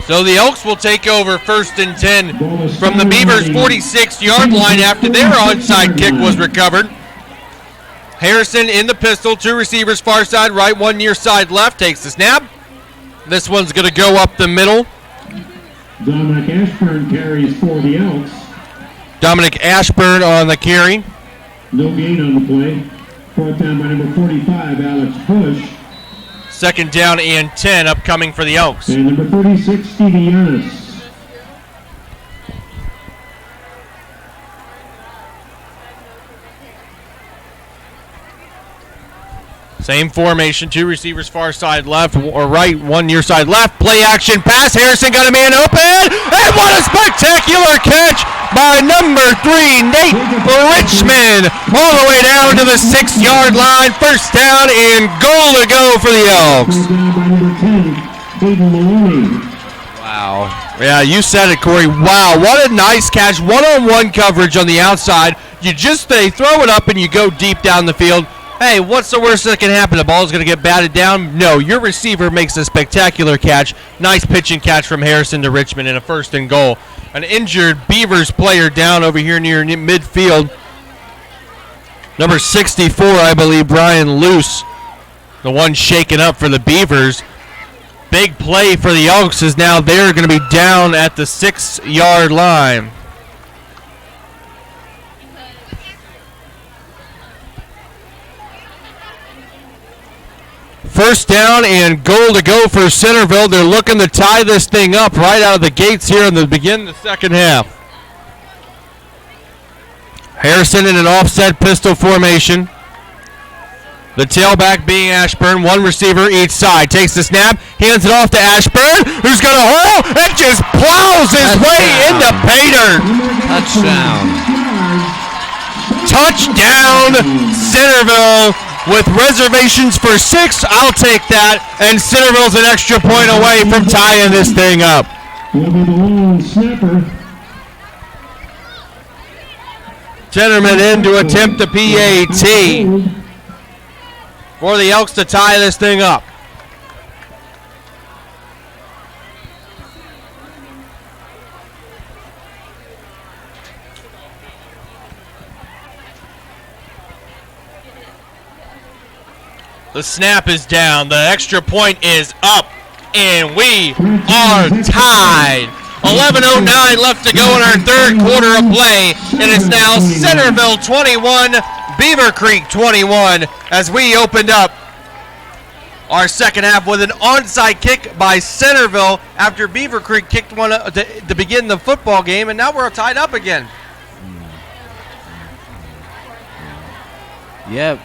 So the Elks will take over 1st and 10 from the Beavers' 46-yard line after their onside kick was recovered. Harrison in the pistol, 2 receivers far side right, 1 near side left, takes the snap. This one's going to go up the middle. Dominic Ashburn carries for the Elks. Dominic Ashburn on the carry. No gain on the play. 4th down by number 45, Alex Bush. 2nd down and 10 upcoming for the Elks. And number 36, Stevie Yanis. Same formation, 2 receivers far side left or right, 1 near side left. Play action pass. Harrison got a man open. And what a spectacular catch by number 3, Nate Richmond. All the way down to the 6-yard line. 1st down and goal to go for the Elks. Wow. Yeah, you said it, Corey. Wow, what a nice catch. One-on-one coverage on the outside. They throw it up and you go deep down the field. Hey, what's the worst that can happen? The ball's going to get batted down? No, your receiver makes a spectacular catch. Nice pitch and catch from Harrison to Richmond in a 1st and goal. An injured Beavers player down over here near midfield. Number 64, I believe, Brian Luce, the one shaken up for the Beavers. Big play for the Elks is now they're going to be down at the 6-yard line. First down and goal to go for Centerville. They're looking to tie this thing up right out of the gates here in the beginning of the second half. Harrison in an offset pistol formation. The tailback being Ashburn. One receiver each side. Takes the snap, hands it off to Ashburn, who's got a hole and just plows his way into Pater. Touchdown, Centerville. With reservations for 6, I'll take that. And Centerville's an extra point away from tying this thing up. Will be the long snapper. Tenderman in to attempt the PAT for the Elks to tie this thing up. The snap is down. The extra point is up. And we are tied. 11:09 left to go in our 3rd quarter of play. And it's now Centerville 21, Beavercreek 21 as we opened up our second half with an onside kick by Centerville after Beavercreek kicked one to begin the football game. And now we're tied up again. Yep.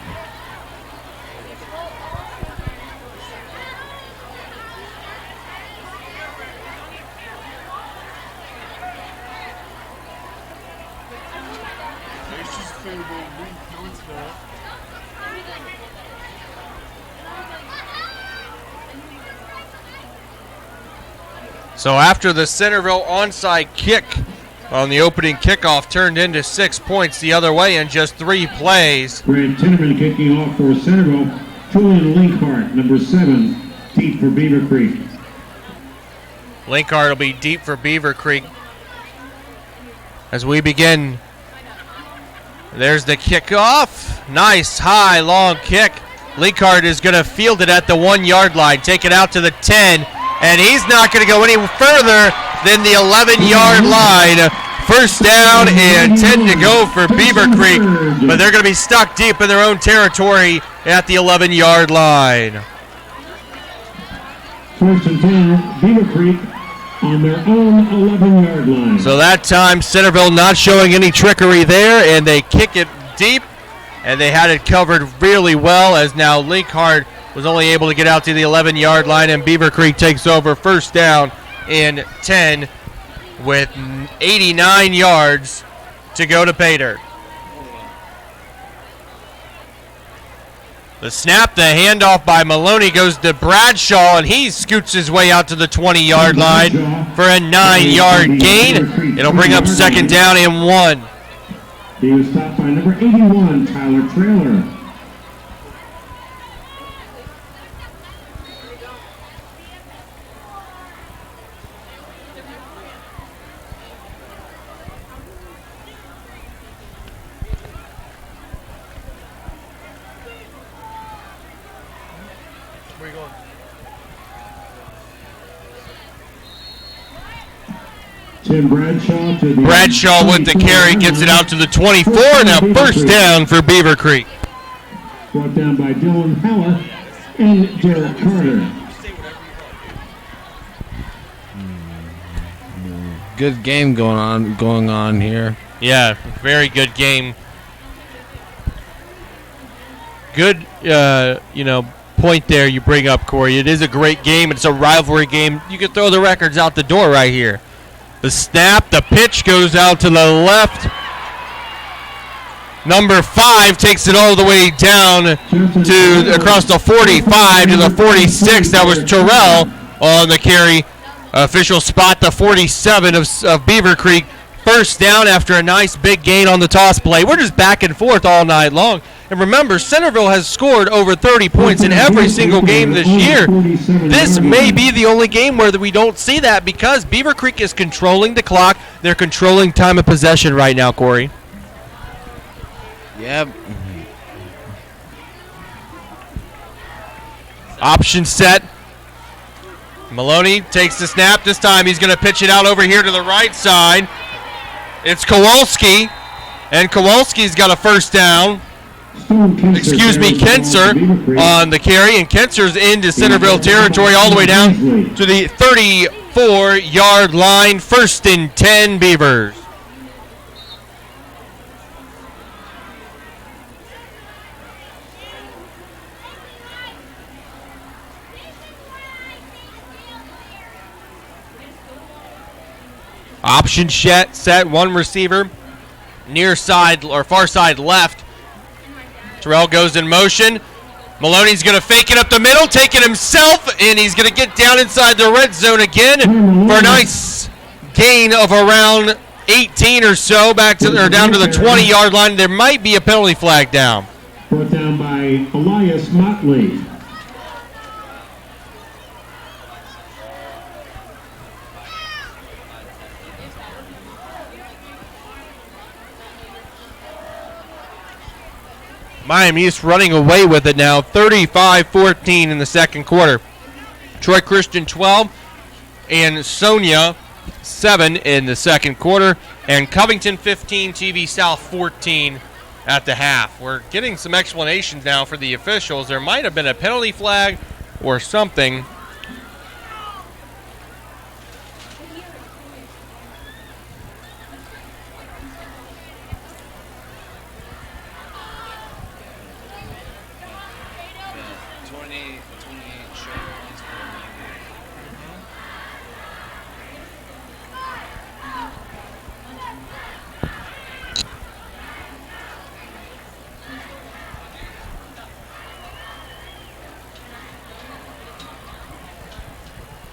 So after the Centerville onside kick on the opening kickoff turned into 6 points the other way in just 3 plays. Grant Tinnerman kicking off for Centerville. Julian Linkhart, number 7, deep for Beavercreek. Linkhart will be deep for Beavercreek. As we begin, there's the kickoff. Nice, high, long kick. Linkhart is going to field it at the 1-yard line, take it out to the 10, and he's not going to go any further than the 11-yard line. First down and 10 to go for Beavercreek, but they're going to be stuck deep in their own territory at the 11-yard line. First and 10, Beavercreek on their own 11-yard line. So that time, Centerville not showing any trickery there, and they kick it deep, and they had it covered really well, as now Linkhart was only able to get out to the 11-yard line, and Beavercreek takes over first down and 10 with 89 yards to go to pay dirt. The snap, the handoff by Maloney goes to Bradshaw, and he scoots his way out to the 20-yard line for a 9-yard gain. It'll bring up second down and 1. He was stopped by number 81, Tyler Traylor. Tim Bradshaw to the Bradshaw with the carry, gets it out to the 24, now first down for Beavercreek. Brought down by Dylan Haller and Derek Carter. Good game going on here. Yeah, very good game. Good, point there you bring up, Corey. It is a great game. It's a rivalry game. You can throw the records out the door right here. The snap, the pitch goes out to the left. Number 5 takes it all the way down to across the 45 to the 46. That was Terrell on the carry. Official spot, the 47 of Beavercreek. First down after a nice big gain on the toss play. We're just back and forth all night long. And remember, Centerville has scored over 30 points in every single game this year. This may be the only game where we don't see that because Beavercreek is controlling the clock. They're controlling time of possession right now, Corey. Yep. Option set. Maloney takes the snap. This time he's going to pitch it out over here to the right side. It's Kowalski, and Kowalski's got a first down. Kenser on the carry, and Kenser's into Centerville territory all the way down to the 34-yard line. 1st and 10 Beavers. Option set, one receiver, near side or far side left. Terrell goes in motion. Maloney's going to fake it up the middle, take it himself, and he's going to get down inside the red zone again for a nice gain of around 18 or so, down to the 20-yard line. There might be a penalty flag down. Brought down by Elias Motley. Miami East running away with it now, 35-14 in the second quarter. Troy Christian 12 and Sonia 7 in the second quarter, and Covington 15, TV South 14 at the half. We're getting some explanations now for the officials. There might have been a penalty flag or something.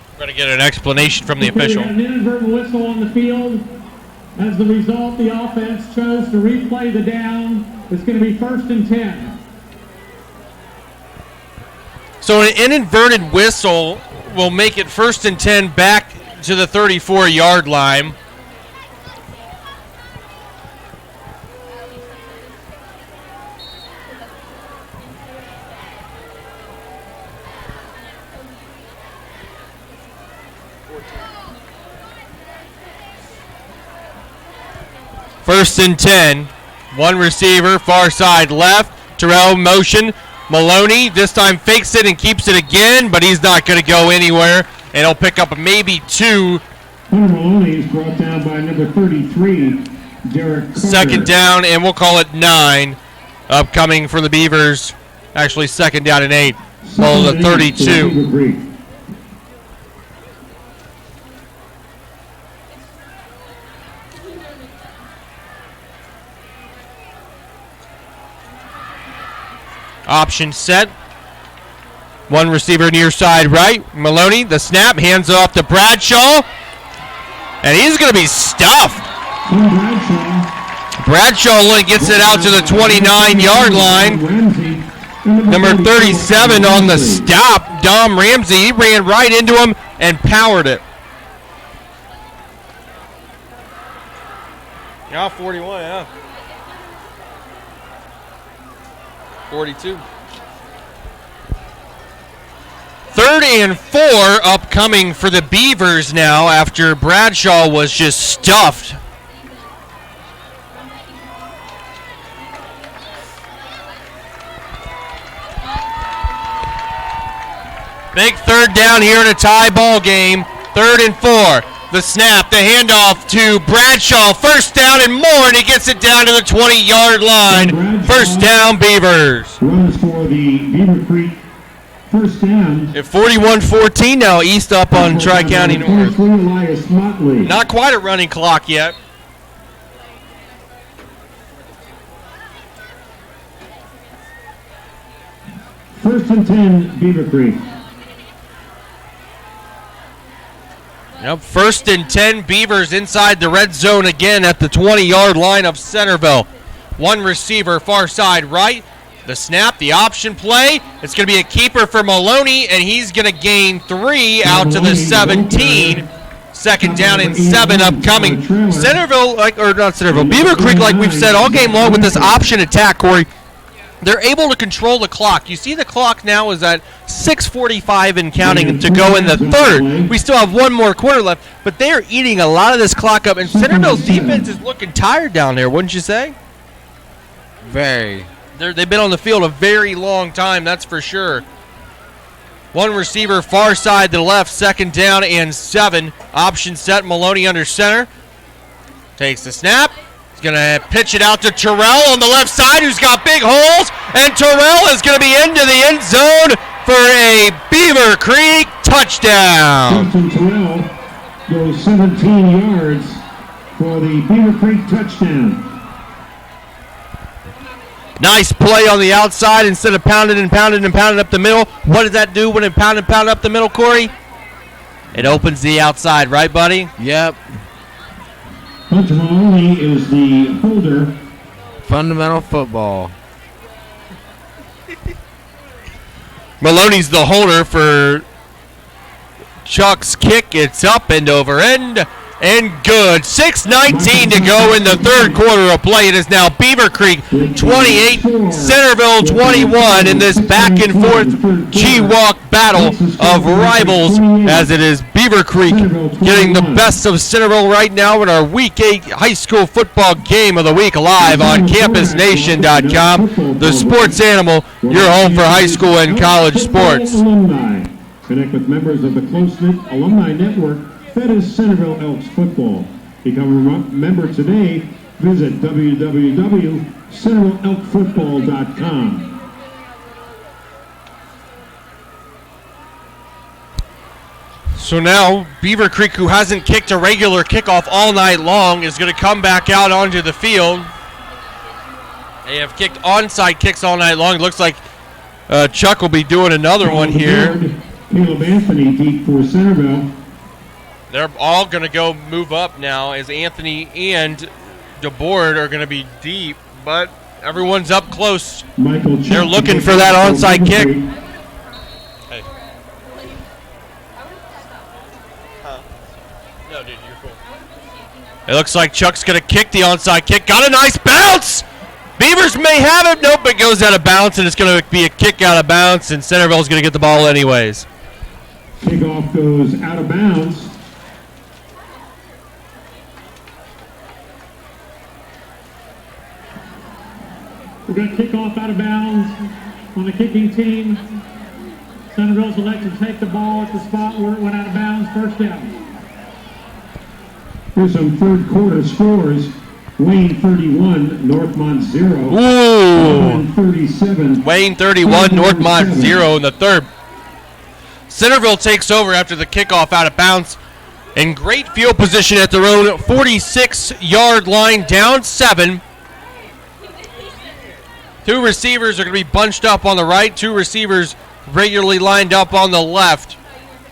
We're going to get an explanation from the official. An inadvertent whistle on the field. As the result, the offense chose to replay the down. It's going to be 1st and 10. So an inadvertent whistle will make it 1st and 10 back to the 34-yard line. First and 10. One receiver, far side left. Terrell motion. Maloney this time fakes it and keeps it again, but he's not going to go anywhere. And he'll pick up maybe 2. Hunter Maloney is brought down by number 33, Derek Carter. Second down, and we'll call it 9. Upcoming for the Beavers. Actually, second down and 8. Ball at 32. Option set. One receiver near side right. Maloney, the snap, hands off to Bradshaw. And he's going to be stuffed. Bradshaw only gets it out to the 29-yard line. Number 37 on the stop, Dom Ramsey. He ran right into him and powered it. Yeah, 41, yeah. 42. 3rd and 4 upcoming for the Beavers now after Bradshaw was just stuffed. Big 3rd down here in a tie ball game. 3rd and 4. The snap, the handoff to Bradshaw. First down and more, and he gets it down to the 20-yard line. First down, Beavers. Runs for the Beavercreek first down. At 41-14 now, East up on Tri-County North. Not quite a running clock yet. First and 10, Beavercreek. Yep, 1st and 10, Beavers inside the red zone again at the 20-yard line of Centerville. One receiver far side right. The snap, the option play. It's going to be a keeper for Maloney, and he's going to gain 3 out to the 17. Second down and 7 upcoming. Centerville, Beavercreek, like we've said all game long with this option attack, Corey, they're able to control the clock. You see the clock now is at 6:45 and counting to go in the third. We still have one more quarter left, but they are eating a lot of this clock up, and Centerville's defense is looking tired down there, wouldn't you say? Very. They've been on the field a very long time, that's for sure. One receiver far side to the left, second down and 7. Option set, Maloney under center. Takes the snap. He's going to pitch it out to Terrell on the left side, who's got big holes. And Terrell is going to be into the end zone for a Beavercreek touchdown. Justin Terrell goes 17 yards for the Beavercreek touchdown. Nice play on the outside instead of pounding up the middle. What does that do when it pound up the middle, Corey? It opens the outside, right, buddy? Yep. Hunter Maloney is the holder. Fundamental football. Maloney's the holder for Chuck's kick. It's up and over end and good. 6:19 to go in the third quarter of play. It is now Beavercreek 28, Centerville 21 in this back and forth G-Walk battle of rivals, as it is Beavercreek getting the best of Centerville right now in our Week 8 high school football game of the week live on CampusNation.com. The sports animal, your home for high school and college sports. Connect with members of the close-knit alumni network that is Centerville Elks football. Become a member today. Visit www.centervilleelkfootball.com. So now Beavercreek, who hasn't kicked a regular kickoff all night long, is going to come back out onto the field. They have kicked onside kicks all night long. It looks like Chuck will be doing another one here. Caleb Anthony deep for Centerville. They're all going to go move up now as Anthony and DeBoard are going to be deep, but everyone's up close. They're looking for that onside kick. Hey. No, dude, you're cool. It looks like Chuck's going to kick the onside kick. Got a nice bounce! Beavers may have it. Nope, it goes out of bounds, and it's going to be a kick out of bounds, and Centerville's going to get the ball anyways. Kickoff goes out of bounds. We're going to kick off out of bounds on the kicking team. Centerville's elected to take the ball at the spot where it went out of bounds. First down. Here's some third quarter scores. Wayne 31, Northmont 0. Ooh. 37. Wayne 31, Northmont 0 in the third. Centerville takes over after the kickoff out of bounds. In great field position at their own 46-yard line, down 7. Two receivers are going to be bunched up on the right. Two receivers regularly lined up on the left.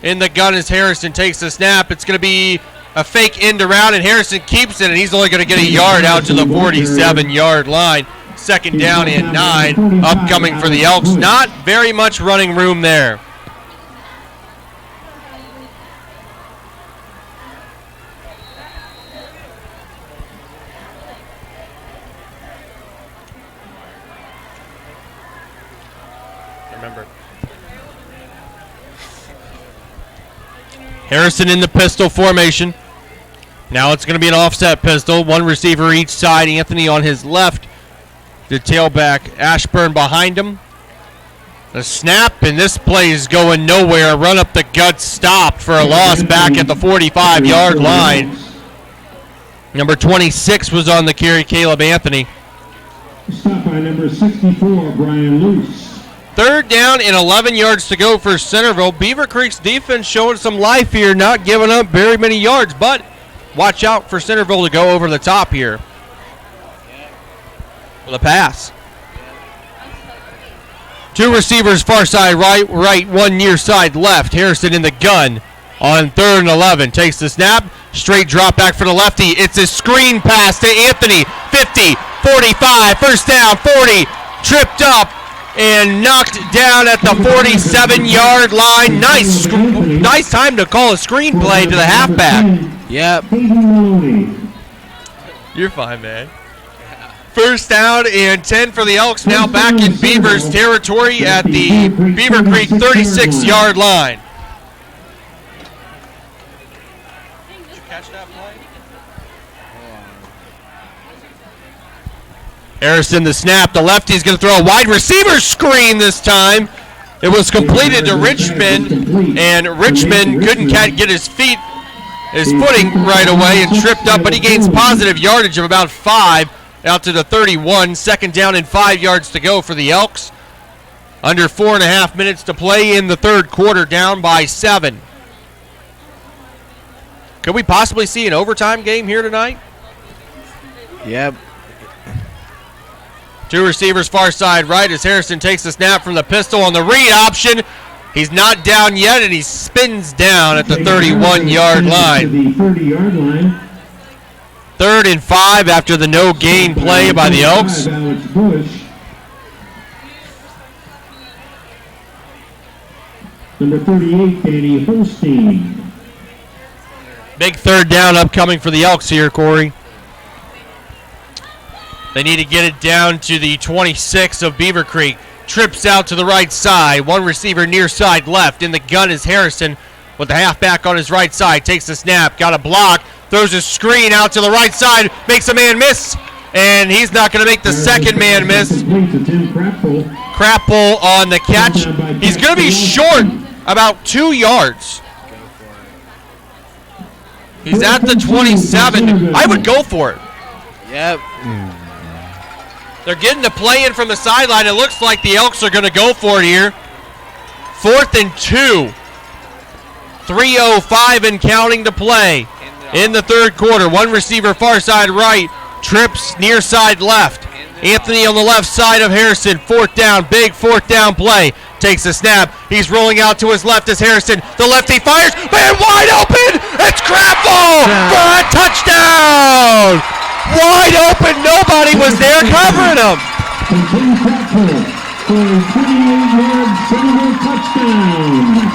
In the gun as Harrison takes the snap. It's going to be a fake end around, and Harrison keeps it, and he's only going to get a yard out to the 47-yard line. Second down and 9 upcoming for the Elks. Not very much running room there. Remember. Harrison in the pistol formation. Now it's going to be an offset pistol. One receiver each side. Anthony on his left. The tailback, Ashburn behind him. The snap, and this play is going nowhere. Run up the gut, stopped for a loss back at the 45-yard line. Number 26 was on the carry, Caleb Anthony. Stop by number 64, Brian Luce. Third down and 11 yards to go for Centerville. Beavercreek's defense showing some life here, not giving up very many yards, but watch out for Centerville to go over the top here with a pass. Two receivers far side right, one near side left. Harrison in the gun on 3rd and 11. Takes the snap, straight drop back for the lefty. It's a screen pass to Anthony. 50, 45, first down, 40, tripped up. and knocked down at the 47-yard line. Nice time to call a screenplay to the halfback. Yep. You're fine, man. First down and 10 for the Elks, now back in Beavers territory at the Beavercreek 36-yard line. Did you catch that play? Harrison the snap. The lefty's going to throw a wide receiver screen this time. It was completed to Richmond, and Richmond couldn't get his footing right away and tripped up, but he gains positive yardage of about 5 out to the 31. Second down and 5 yards to go for the Elks. Under 4.5 minutes to play in the third quarter, down by 7. Could we possibly see an overtime game here tonight? Yep. Two receivers far side right as Harrison takes the snap from the pistol on the read option. He's not down yet, and he spins down at the 31-yard line. 3rd and 5 after the no gain play by the Elks. Number 38, Danny Holstein. Big third down upcoming for the Elks here, Corey. They need to get it down to the 26 of Beavercreek. Trips out to the right side. One receiver near side left. In the gun is Harrison with the halfback on his right side. Takes the snap. Got a block. Throws a screen out to the right side. Makes a man miss. And he's not going to make the second man miss. Crapple on the catch. He's going to be short about 2 yards. He's at the 27. I would go for it. Yep. They're getting the play in from the sideline. It looks like the Elks are going to go for it here. 4th and 2. 3:05 and counting to play in the third quarter. One receiver far side right. Trips near side left. Anthony on the left side of Harrison. 4th down. Big 4th down play. Takes a snap. He's rolling out to his left as Harrison. The lefty fires. Man wide open. It's Crapple for a touchdown. Wide open. Nobody was there covering him. For a 28-yard Centerville touchdown.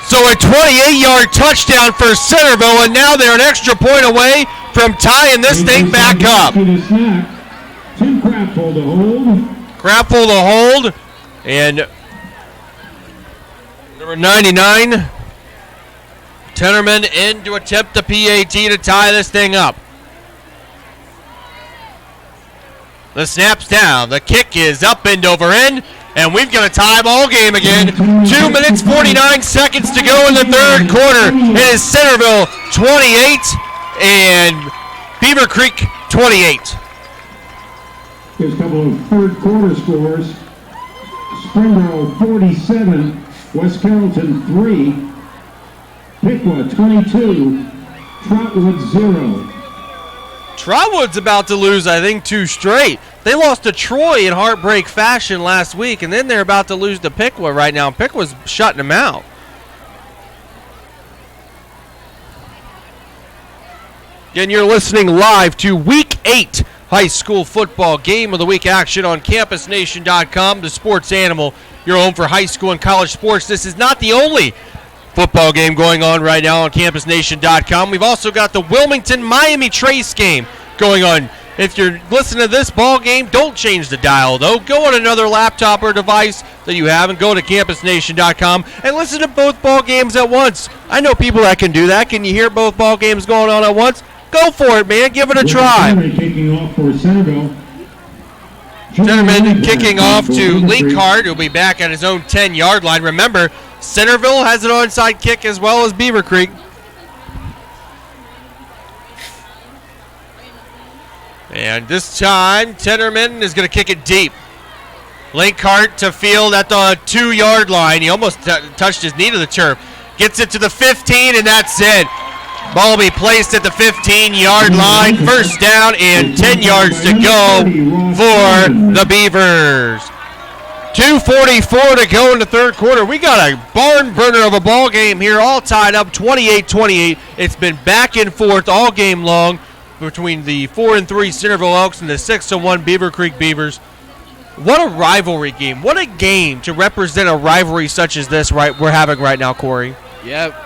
So a 28-yard touchdown for Centerville, and now they're an extra point away from tying this thing back up. Crapple to hold. Crapple to hold, and number 99, Tennerman in to attempt the PAT to tie this thing up. The snap's down. The kick is up end over end, and we've got a tie ball game again. 2 minutes, 49 seconds to go in the third quarter. It is Centerville 28 and Beavercreek 28. Here's a couple of third quarter scores. Springboro 47, West Carrollton 3, Piqua 22, Trotwood 0. Trotwood's about to lose, I think, 2 straight. They lost to Troy in heartbreak fashion last week, and then they're about to lose to Piqua right now. Piqua's shutting them out. Again, you're listening live to Week 8 high school football game of the week action on CampusNation.com, the sports animal, your home for high school and college sports. This is not the only football game going on right now on CampusNation.com. We've also got the Wilmington-Miami Trace game going on. If you're listening to this ball game, don't change the dial, though. Go on another laptop or device that you have and go to CampusNation.com and listen to both ball games at once. I know people that can do that. Can you hear both ball games going on at once? Go for it, man. Give it a try. Kicking off for Centerville. Centerman kicking off to Leakhart, who'll be back at his own 10-yard line. Remember, Centerville has an onside kick as well as Beavercreek. And this time, Tennerman is going to kick it deep. Leakhart to field at the 2-yard line. He almost touched his knee to the turf. Gets it to the 15, and that's it. Ball will be placed at the 15-yard line. First down and 10 yards to go for the Beavers. 2:44 to go in the third quarter. We got a barn burner of a ball game here, all tied up 28-28. It's been back and forth all game long between the 4-3 Centerville Elks and the 6-1 Beavercreek Beavers. What a rivalry game. What a game to represent a rivalry such as this we're having right now, Corey. Yep.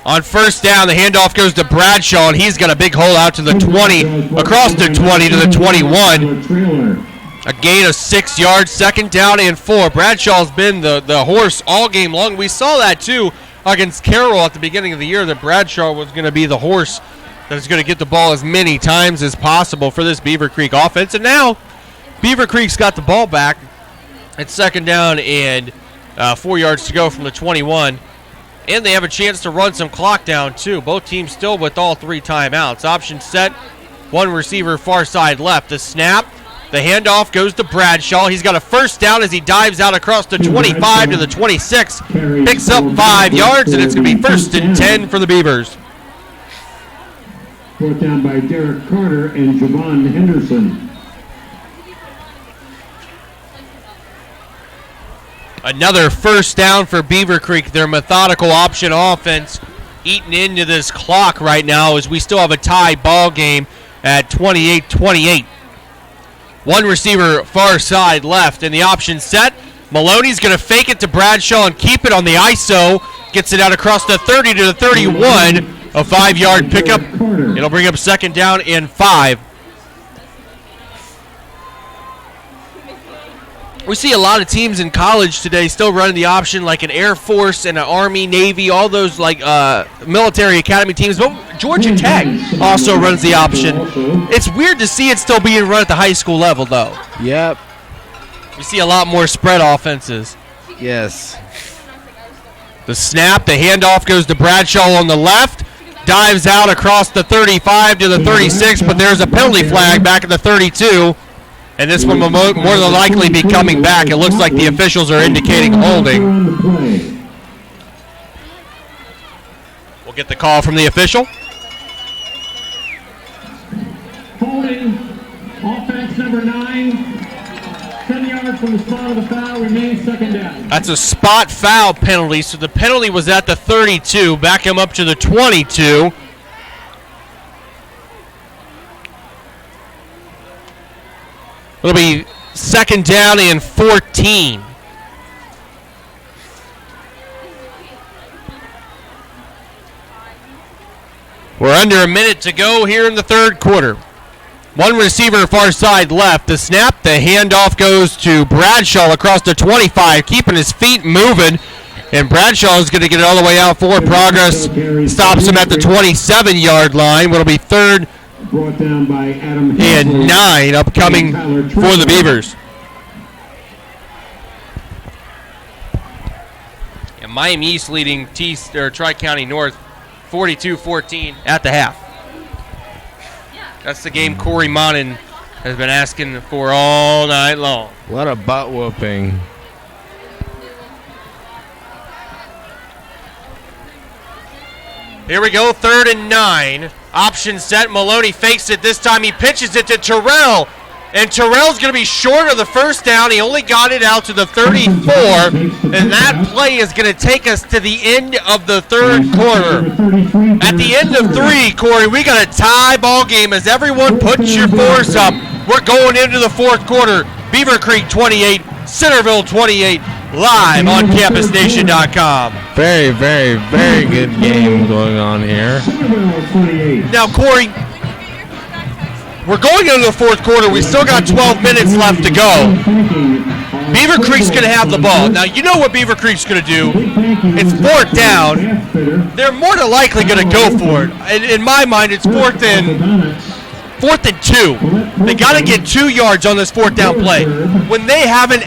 On first down, the handoff goes to Bradshaw, and he's got a big hole out to the 20, across the 20 to the 21. A gain of 6 yards, second down and 4. Bradshaw's been the horse all game long. We saw that, too, against Carroll at the beginning of the year, that Bradshaw was going to be the horse that is going to get the ball as many times as possible for this Beavercreek offense. And now Beavercreek's got the ball back. It's second down and 4 yards to go from the 21. And they have a chance to run some clock down, too. Both teams still with all 3 timeouts. Option set, one receiver far side left. The snap, the handoff goes to Bradshaw. He's got a first down as he dives out across the 25 to the 26. Picks up 5 yards, and it's going to be 1st and 10 for the Beavers. Brought down by Derek Carter and Javon Henderson. Another first down for Beavercreek, their methodical option offense, eating into this clock right now as we still have a tie ball game at 28-28. One receiver far side left in the option set. Maloney's going to fake it to Bradshaw and keep it on the ISO. Gets it out across the 30 to the 31. A 5-yard pickup. It'll bring up second down and 5. We see a lot of teams in college today still running the option, like an Air Force and an Army, Navy, all those like military academy teams. But Georgia Tech also runs the option. It's weird to see it still being run at the high school level, though. Yep. We see a lot more spread offenses. Yes. The snap, the handoff goes to Bradshaw on the left. Dives out across the 35 to the 36, but there's a penalty flag back at the 32. And this one will more than likely be coming back. It looks like the officials are indicating holding. We'll get the call from the official. Holding, offense number 9, 10 yards from the spot of the foul, remains second down. That's a spot foul penalty, so the penalty was at the 32. Back him up to the 22. It'll be second down and 14. We're under a minute to go here in the third quarter. One receiver far side left. The snap, the handoff goes to Bradshaw across the 25, keeping his feet moving. And Bradshaw is going to get it all the way out for progress. Stops him at the 27-yard line. It'll be third Brought down by Adam and 9 upcoming for the Beavers. And Miami East leading Tri-County North 42-14 at the half. That's the game Corey Monin has been asking for all night long. What a butt whooping. Here we go, 3rd and 9. Option set. Maloney fakes it. This time he pitches it to Terrell. And Terrell's going to be short of the first down. He only got it out to the 34. And that play is going to take us to the end of the third quarter. At the end of 3, Corey, we got a tie ball game as everyone puts your fours up. We're going into the fourth quarter. Beavercreek 28, Centerville 28. Live on CampusNation.com. Very, very, very good game going on here. Now, Corey, we're going into the fourth quarter. We still got 12 minutes left to go. Beavercreek's going to have the ball. Now, you know what Beavercreek's going to do. It's 4th down. They're more than likely going to go for it. In my mind, it's 4th and 2. They got to get 2 yards on this 4th down play. When they haven't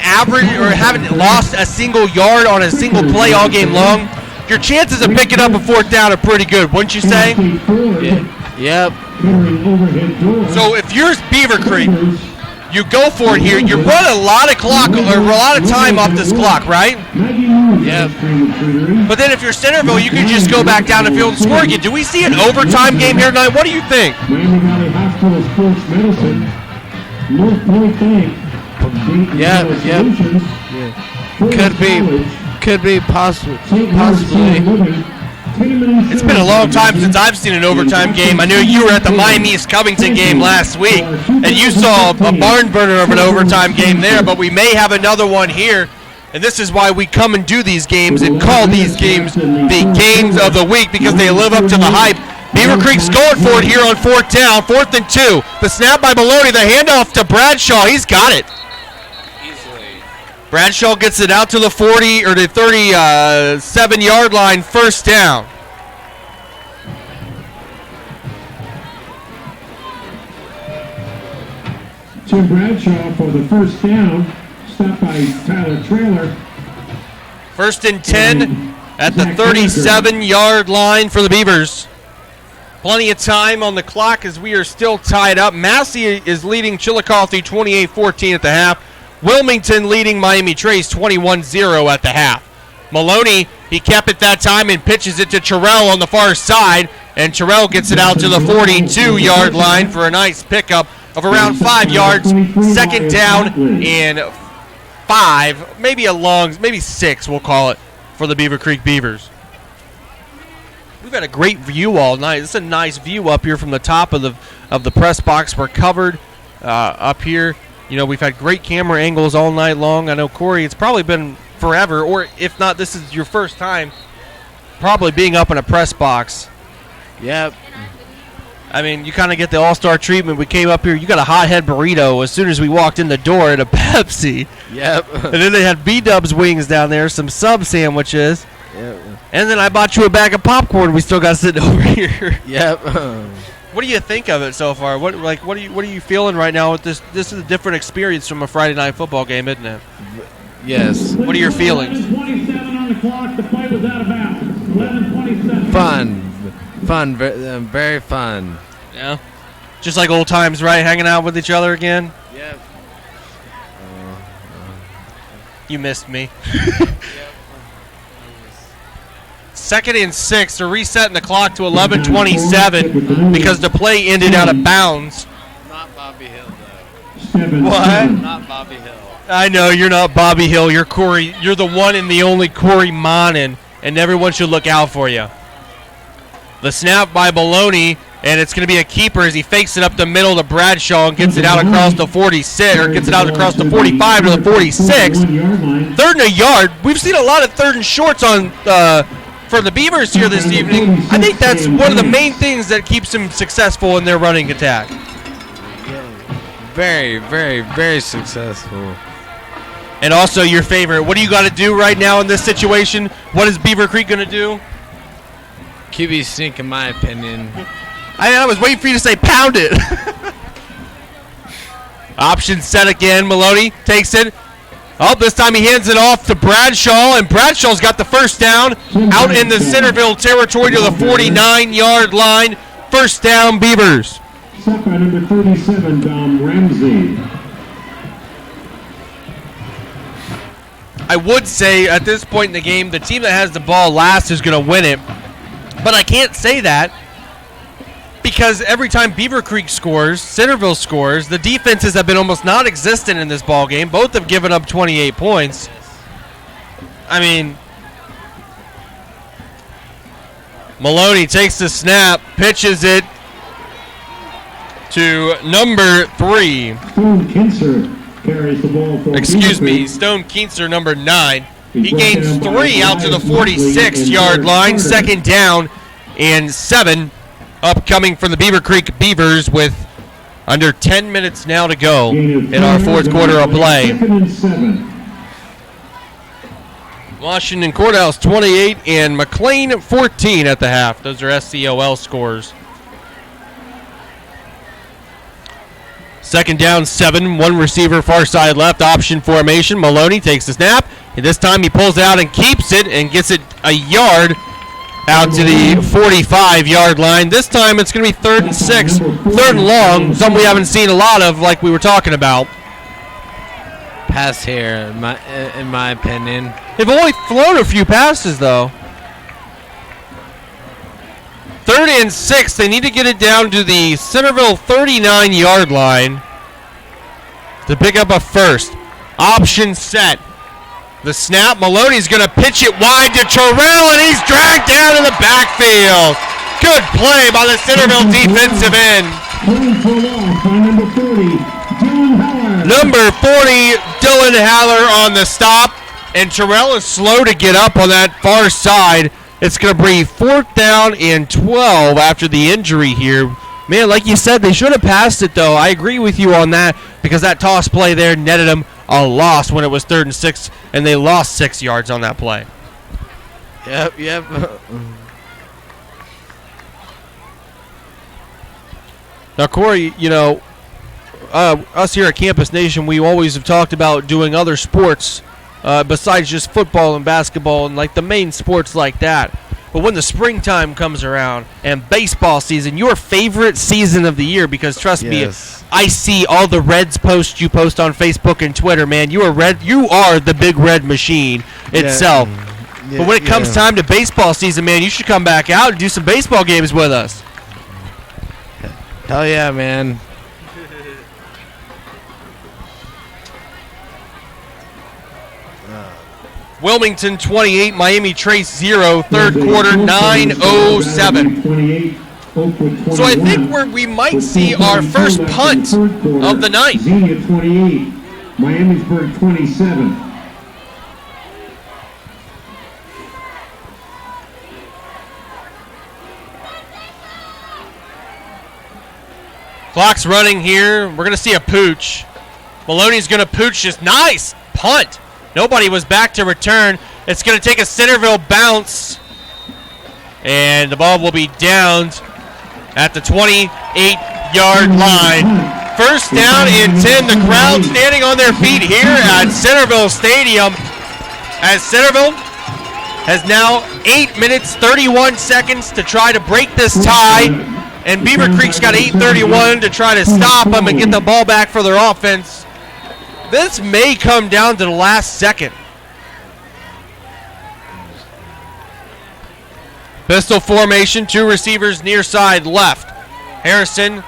lost a single yard on a single play all game long, your chances of picking up a 4th down are pretty good, wouldn't you say? Yep. So if you're Beavercreek, You go for it here. You run a lot of clock or a lot of time off this clock, right? Yeah. But then if you're Centerville, you can just go back down the field and score again. Do we see an overtime game here tonight? What do you think? Miami Valley Hospital Sports Medicine, North Point Bank, Yeah. Could be possibly. It's been a long time since I've seen an overtime game. I know you were at the Miami East Covington game last week, and you saw a barn burner of an overtime game there, but we may have another one here. And this is why we come and do these games and call these games the games of the week, because they live up to the hype. Beavercreek's going for it here on 4th down, 4th and 2. The snap by Maloney, the handoff to Bradshaw. He's got it. Bradshaw gets it out to the 40 or the 37-yard line, 1st down. Tim Bradshaw for the 1st down, stopped by Tyler Trailer. 1st and 10 at the 37-yard line for the Beavers. Plenty of time on the clock as we are still tied up. Massey is leading Chillicothe 28-14 at the half. Wilmington leading Miami Trace 21-0 at the half. Maloney, he kept it that time and pitches it to Terrell on the far side, and Terrell gets it out to the 42-yard line for a nice pickup of around 5 yards. 2nd down and 5, maybe 6 we'll call it, for the Beavercreek Beavers. We've had a great view all night. This is a nice view up here from the top of the press box. We're covered up here. You know, we've had great camera angles all night long. I know, Corey, it's probably been forever, or if not, this is your first time probably being up in a press box. Yep. I mean, you kind of get the all-star treatment. We came up here, you got a hothead burrito as soon as we walked in the door and a Pepsi. Yep. And then they had B-Dubs wings down there, some sub sandwiches. Yep. And then I bought you a bag of popcorn we still got sitting over here. Yep. What do you think of it so far? What are you feeling right now with this? This is a different experience from a Friday night football game, isn't it? Yes. What are your feelings? 11:27 on the clock. The play was out of bounds. 11:27. Fun, very fun. Yeah. Just like old times, right? Hanging out with each other again. Yep. You missed me. 2nd and 6. They're resetting the clock to 11:27 because the play ended out of bounds. Not Bobby Hill, though. What? Not Bobby Hill. I know, you're not Bobby Hill. You're Corey. You're the one and the only Corey Monin, and everyone should look out for you. The snap by Maloney, and it's going to be a keeper as he fakes it up the middle to Bradshaw and gets it out across the 46, or gets it out across the 45 to the 46. 3rd and a yard. We've seen a lot of 3rd and shorts on for the Beavers here this evening. I think that's one of the main things that keeps them successful in their running attack. Very, very, very successful. And also your favorite. What do you got to do right now in this situation? What is Beavercreek going to do? QB sneak, in my opinion. I was waiting for you to say pound it. Option set again. Maloney takes it. Oh, this time he hands it off to Bradshaw, and Bradshaw's got the 1st down out in the Centerville territory to the 49-yard line. 1st down, Beavers. Set by number 37, Dom Ramsey. I would say at this point in the game, the team that has the ball last is going to win it. But I can't say that because every time Beavercreek scores, Centerville scores, the defenses have been almost non-existent in this ball game. Both have given up 28 points. I mean, Maloney takes the snap, pitches it to number 3. Stone Kinser carries the ball for Stone Keenser, number 9. He gains 3 out to the 46-yard line. 2nd down and 7 upcoming from the Beavercreek Beavers with under 10 minutes now to go in our 4th quarter of play. Washington Courthouse 28 and McLean 14 at the half. Those are SCOL scores. 2nd down, 7. One receiver far side left, option formation. Maloney takes the snap, and this time he pulls it out and keeps it and gets it a yard out to the 45-yard line. This time it's going to be 3rd and 6, 3rd and long, something we haven't seen a lot of like we were talking about. pass here, in my opinion. They've only flown a few passes, though. 3rd and 6. They need to get it down to the Centerville 39-yard line to pick up a first. Option set. The snap. Maloney's going to pitch it wide to Terrell, and he's dragged down in the backfield. Good play by the Centerville defensive end. Number 40, Dylan Haller on the stop. And Terrell is slow to get up on that far side. It's going to be 4th down and 12 after the injury here. Man, like you said, they should have passed it, though. I agree with you on that because that toss play there netted them a loss when it was 3rd and 6, and they lost 6 yards on that play. Yep. Now, Corey, you know, us here at Campus Nation, we always have talked about doing other sports besides just football and basketball and like the main sports like that. But when the springtime comes around and baseball season, your favorite season of the year, because trust me, I see all the Reds posts you post on Facebook and Twitter, man. You are the big red machine itself. Yeah, but when it comes time to baseball season, man, you should come back out and do some baseball games with us. Hell yeah, man. Wilmington 28, Miami Trace 0, 3rd quarter 9:07. So I think we might see our first punt of the night. Xenia 28, Miamisburg 27. Clock's running here. We're going to see a pooch. Maloney's going to pooch this nice punt. Nobody was back to return. It's going to take a Centerville bounce. And the ball will be downed at the 28-yard line. 1st down and 10. The crowd standing on their feet here at Centerville Stadium. As Centerville has now 8 minutes, 31 seconds to try to break this tie. And Beavercreek's got 8:31 to try to stop them and get the ball back for their offense. This may come down to the last second. Pistol formation, 2 receivers near side left. Harrison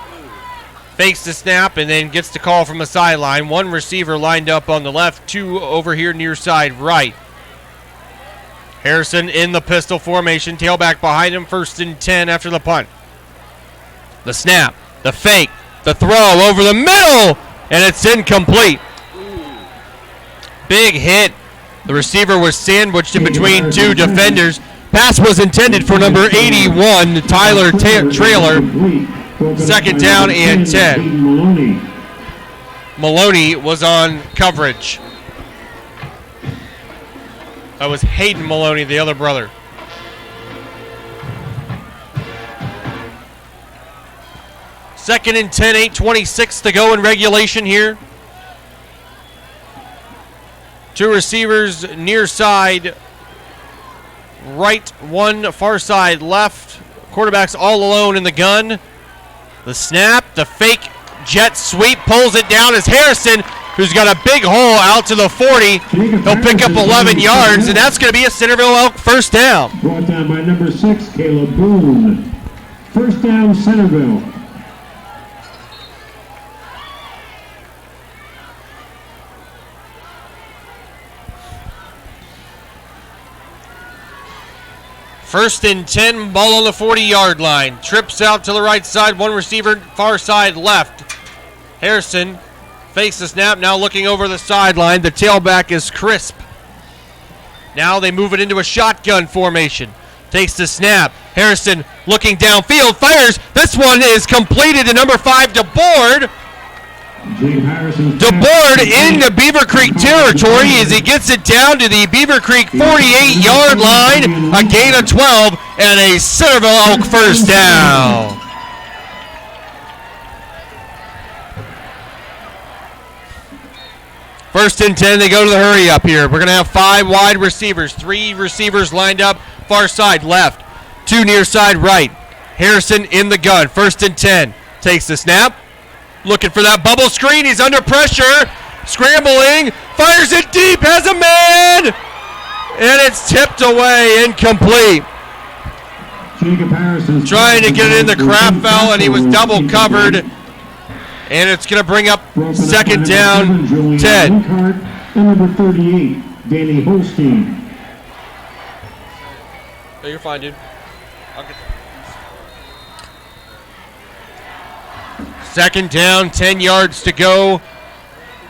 fakes the snap and then gets the call from the sideline. 1 receiver lined up on the left, 2 over here near side right. Harrison in the pistol formation, tailback behind him, 1st and 10 after the punt. The snap, the fake, the throw over the middle, and it's incomplete. Big hit. The receiver was sandwiched in between 2 defenders. Pass was intended for number 81, Tyler Trailer. 2nd down and 10. Maloney was on coverage. That was Hayden Maloney, the other brother. Second and 10, 8:26 to go in regulation here. 2 receivers near side right, 1 far side left. Quarterback's all alone in the gun. The snap, the fake jet sweep, pulls it down as Harrison, who's got a big hole out to the 40. He'll pick up 11 yards, and that's going to be a Centerville Elk 1st down. Brought down by number 6, Caleb Boone. 1st down, Centerville. First and 10, ball on the 40-yard line. Trips out to the right side, 1 receiver, far side left. Harrison fakes the snap, now looking over the sideline. The tailback is Crisp. Now they move it into a shotgun formation. Takes the snap. Harrison looking downfield, fires. This one is completed to number 5, DeBoard. DeBoard into Beavercreek territory as he gets it down to the Beavercreek 48-yard line. A gain of 12 and a Centerville Elk 1st down. First and 10, they go to the hurry up here. We're going to have 5 wide receivers, 3 receivers lined up, far side left, 2 near side right. Harrison in the gun, 1st and 10. Takes the snap. Looking for that bubble screen. He's under pressure. Scrambling. Fires it deep, has a man! And it's tipped away, incomplete. Jacob Harrison Trying to get it in the crap foul, and he was double covered. And it's going to bring up second down, 10. And number 38, Danny Holstein. Oh, you're fine, dude. Second down, 10 yards to go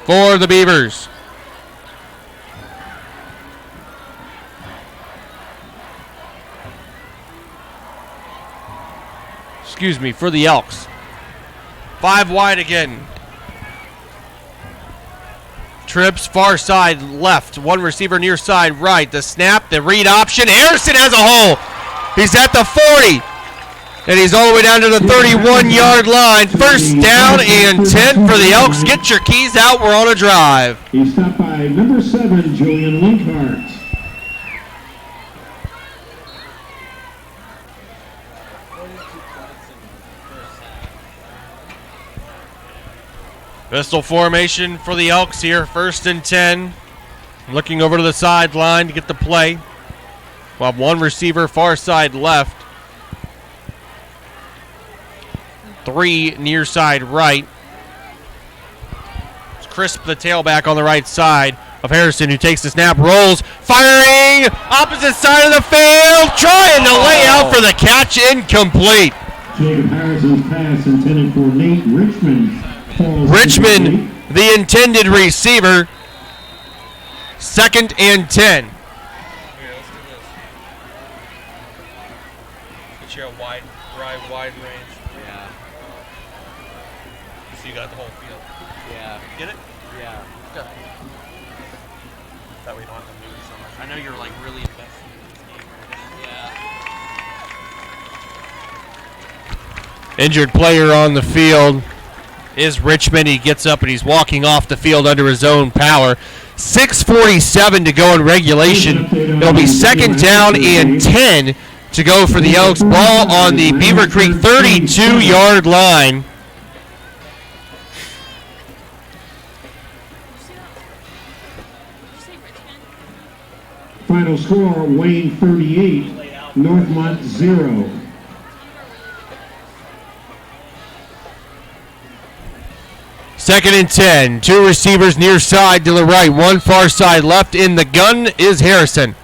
for the Beavers. Excuse me, for the Elks. 5 wide again. Trips far side left. One receiver near side right. The snap, the read option. Harrison has a hole. He's at the 40. And he's all the way down to the 31-yard line. First down and 10 for the Elks. Get your keys out. We're on a drive. He's stopped by number 7, Julian Linkhart. Pistol formation for the Elks here. First and 10. Looking over to the sideline to get the play. We'll have one receiver far side left. 3 near side right. It's Crisp, the tailback on the right side of Harrison, who takes the snap, rolls, firing, opposite side of the field, trying to lay out for the catch, incomplete. Jacob Harrison's pass intended for Nate Richmond. Richmond, the intended receiver. Second and 10. Get you a wide range. Yeah. So you got the whole field. Yeah. Get it? Yeah. Good. That way you don't have to move so much. I know you're like really invested in this game right now. Yeah. Injured player on the field is Richmond. He gets up and he's walking off the field under his own power. 6:47 to go in regulation. It'll be second down and 10 to go for the Elks. Ball on the Beavercreek 32-yard line. Final score, Wayne 38, Northmont 0. Second and 10. 2 receivers near side to the right. 1 far side left. In the gun is Harrison.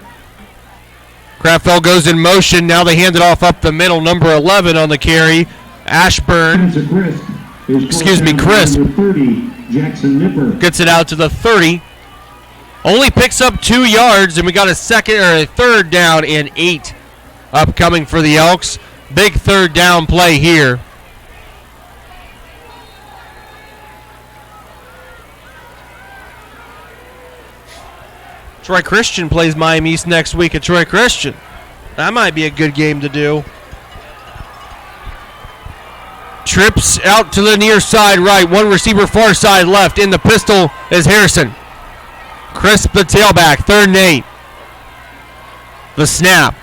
Kraftfeld goes in motion. Now they hand it off up the middle. Number 11 on the carry. Ashburn. Crisp. Number 30, Jackson Nipper. Gets it out to the 30. Only picks up 2 yards, and we got a third down and 8 upcoming for the Elks. Big third down play here. Troy Christian plays Miami East next week at Troy Christian. That might be a good game to do. Trips out to the near side right. 1 receiver far side left. In the pistol is Harrison. Crisp, the tailback. 3rd and 8. The snap.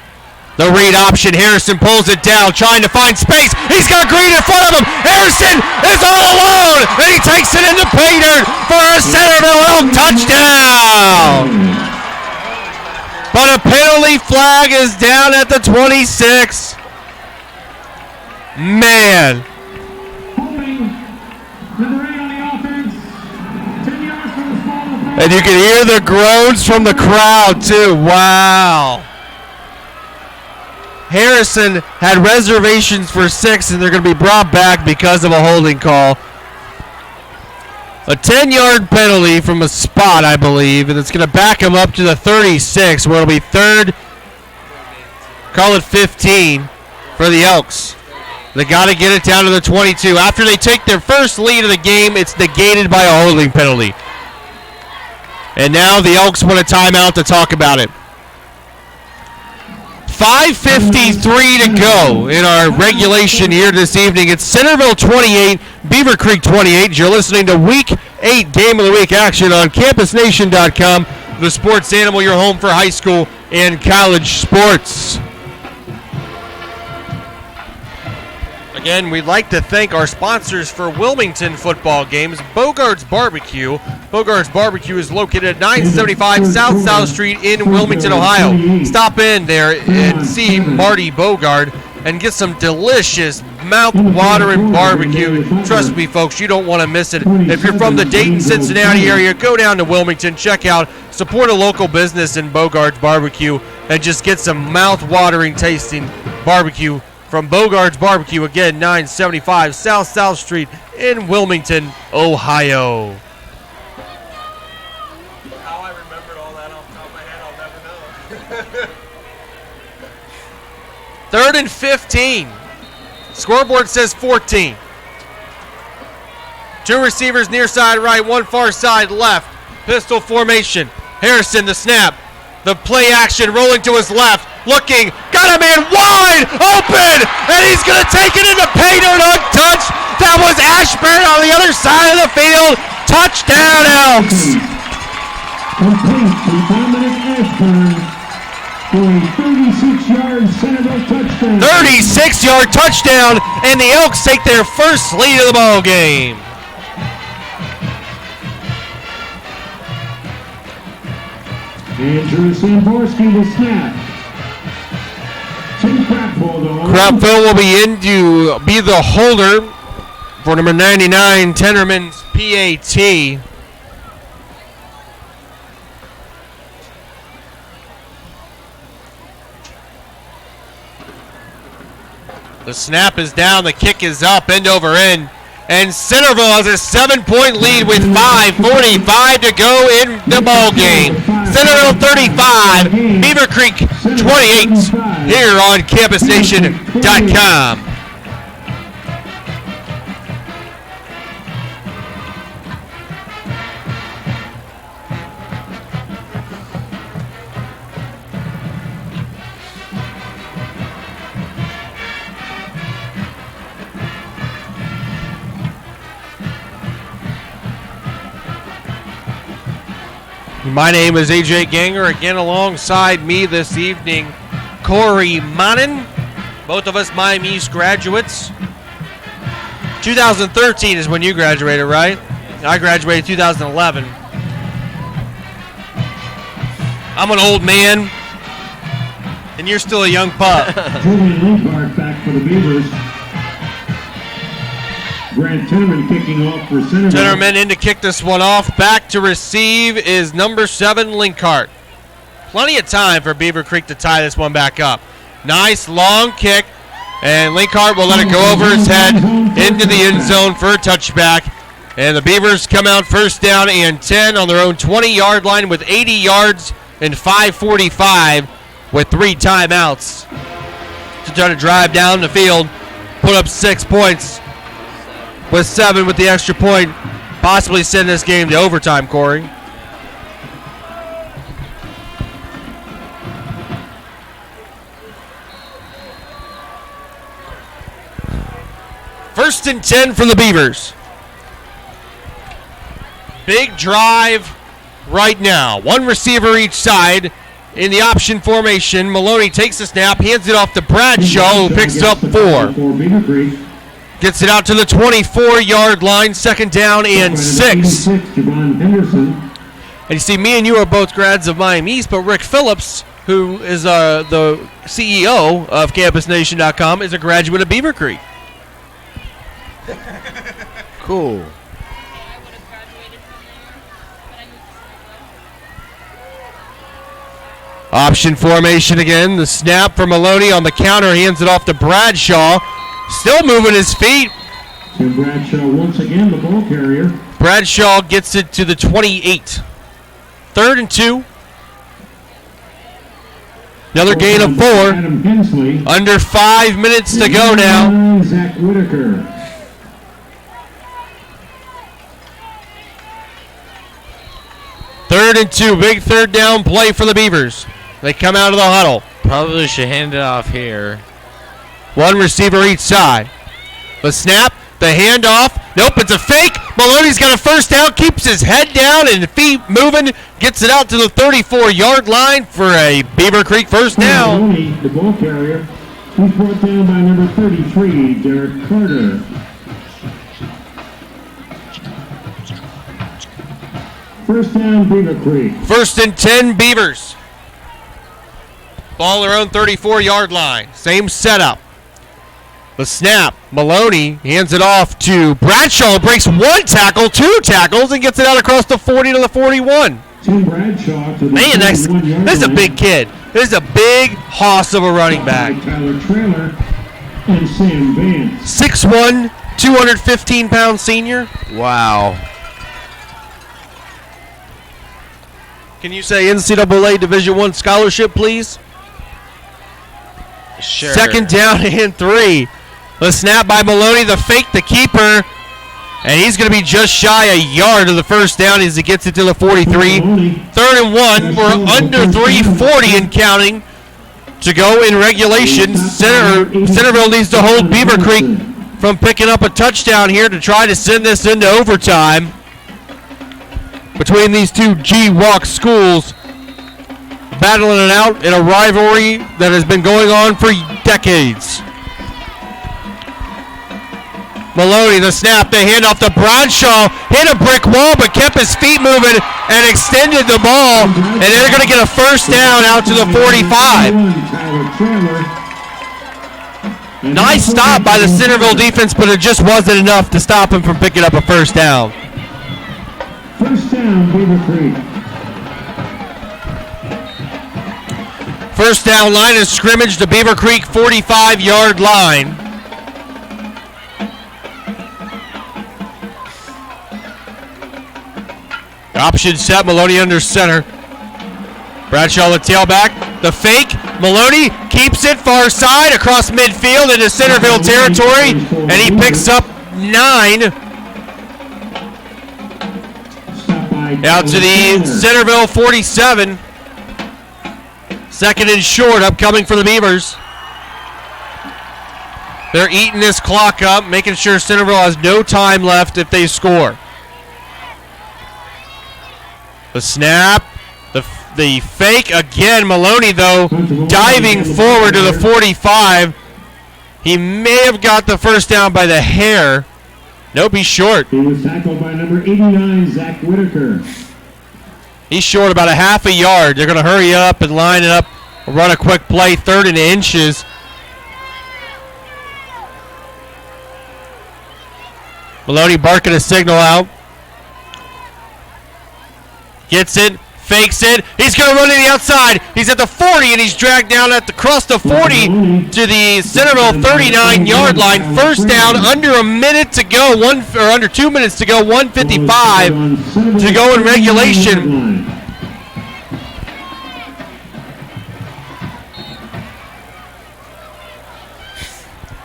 The read option. Harrison pulls it down, trying to find space. He's got Green in front of him. Harrison is all alone, and he takes it into pay dirt for a Centerville Elk touchdown. But a penalty flag is down at the 26. Man. Holding, number 8 on the offense. 10 yards from the spot of the And you can hear the groans from the crowd, too. Wow. Harrison had reservations for 6, and they're going to be brought back because of a holding call. A 10-yard penalty from a spot, I believe, and it's going to back him up to the 36, where it'll be 3rd, call it 15, for the Elks. They got to get it down to the 22. After they take their first lead of the game, it's negated by a holding penalty. And now the Elks want a timeout to talk about it. 5:53 to go in our regulation here this evening. It's Centerville 28, Beavercreek 28. You're listening to Week 8 Game of the Week action on CampusNation.com, the sports animal, your home for high school and college sports. Again, we'd like to thank our sponsors for Wilmington football games, Bogart's Barbecue. Bogart's Barbecue is located at 975 South South Street in Wilmington, Ohio. Stop in there and see Marty Bogart and get some delicious, mouth-watering barbecue. Trust me, folks, you don't want to miss it. If you're from the Dayton, Cincinnati area, go down to Wilmington, check out, support a local business in Bogart's Barbecue, and just get some mouth-watering tasting barbecue from Bogart's Barbecue. Again, 975 South South Street in Wilmington, Ohio. How I remembered all that off the top of my head, I'll never know. 3rd and 15. Scoreboard says 14. 2 receivers near side right, 1 far side left. Pistol formation. Harrison, the snap. The play action rolling to his left. Looking. Got a man wide open. And he's going to take it into paint and untouched. That was Ashburn on the other side of the field. Touchdown, Elks. Complete to Dominic Ashburn for a 36-yard Centerville touchdown. 36-yard touchdown, and the Elks take their first lead of the ball game. Andrew Samborski will snap. Tim Crapfield on. Crapfield will be in to be the holder for number 99, Tenderman's PAT. The snap is down, the kick is up, end over end. And Centerville has a 7-point lead with 5:45 to go in the ball game. Centerville 35, Beavercreek 28 here on CampusNation.com. My name is AJ Ganger. Again, alongside me this evening, Corey Manin. Both of us Miami East graduates. 2013 is when you graduated, right? I graduated 2011. I'm an old man, and you're still a young pup. Julian Linkard back for the Beavers. Grant Tenderman kicking off for Centerville. Tenderman in to kick this one off. Back to receive is number 7, Linkard. Plenty of time for Beavercreek to tie this one back up. Nice long kick, and Linkard will let it go over his head into the end zone for a touchback. And the Beavers come out first down and 10 on their own 20-yard line with 80 yards and 5:45 with 3 timeouts to try to drive down the field, put up 6 points. With 7 with the extra point, possibly send this game to overtime, Corey. First and 10 for the Beavers. Big drive right now. 1 receiver each side in the option formation. Maloney takes the snap, hands it off to Bradshaw, who picks up 4. Gets it out to the 24-yard line, 2nd down and 6. And you see, me and you are both grads of Miami East, but Rick Phillips, who is the CEO of CampusNation.com, is a graduate of Beavercreek. Cool. Option formation again. The snap for Maloney on the counter, hands it off to Bradshaw. Still moving his feet. Tim Bradshaw once again the ball carrier. Bradshaw gets it to the 28. 3rd and 2. Another gain of 4. Adam Hensley. Under 5 minutes to go now. Zach Whitaker. Third and 2. Big 3rd down play for the Beavers. They come out of the huddle. Probably should hand it off here. 1 receiver each side. The snap, the handoff. Nope, it's a fake. Maloney's got a first down, keeps his head down and feet moving. Gets it out to the 34-yard line for a Beavercreek first down. Maloney, the ball carrier. He's brought down by number 33, Derek Carter. First down, Beavercreek. First and 10, Beavers. Ball their own 34-yard line. Same setup. The snap. Maloney hands it off to Bradshaw. Breaks one tackle, two tackles, and gets it out across the 40 to the 41. Tim Bradshaw to the Man, this is a big kid. This is a big hoss of a running back. Tyler Trailer and Sam Vance. 6'1", 215-pound senior. Wow. Can you say NCAA Division I scholarship, please? Sure. Second down and 3. The snap by Maloney, the fake, the keeper. And he's going to be just shy a yard of the first down as he gets it to the 43. Third and 1. We're under 3:40 and counting to go in regulation. Centerville needs to hold Beavercreek from picking up a touchdown here to try to send this into overtime. Between these two G-Walk schools, battling it out in a rivalry that has been going on for decades. Maloney, the snap, the handoff to Bradshaw, hit a brick wall but kept his feet moving and extended the ball, and they're going to get a first down out to the 45. Nice stop by the Centerville defense, but it just wasn't enough to stop him from picking up a first down. First down, Beavercreek. First down, line of scrimmage to Beavercreek 45-yard line. Option set, Maloney under center. Bradshaw the tailback, the fake, Maloney keeps it far side across midfield into Centerville territory, and he picks up 9. Out to the Centerville 47. Second and short, upcoming for the Beavers. They're eating this clock up, making sure Centerville has no time left if they score. The snap, the fake again. Maloney, though, diving forward to the 45. He may have got the first down by the hair. Nope, he's short. He was tackled by number 89, Zach Whitaker. He's short about a half a yard. They're going to hurry up and line it up, run a quick play, 3rd and inches. Maloney barking a signal out. Gets it, fakes it. He's going to run to the outside. He's at the 40, and he's dragged down across the 40 to the Centerville 39-yard line. First down, under a minute to go, under 2 minutes to go, 1:55 to go in regulation.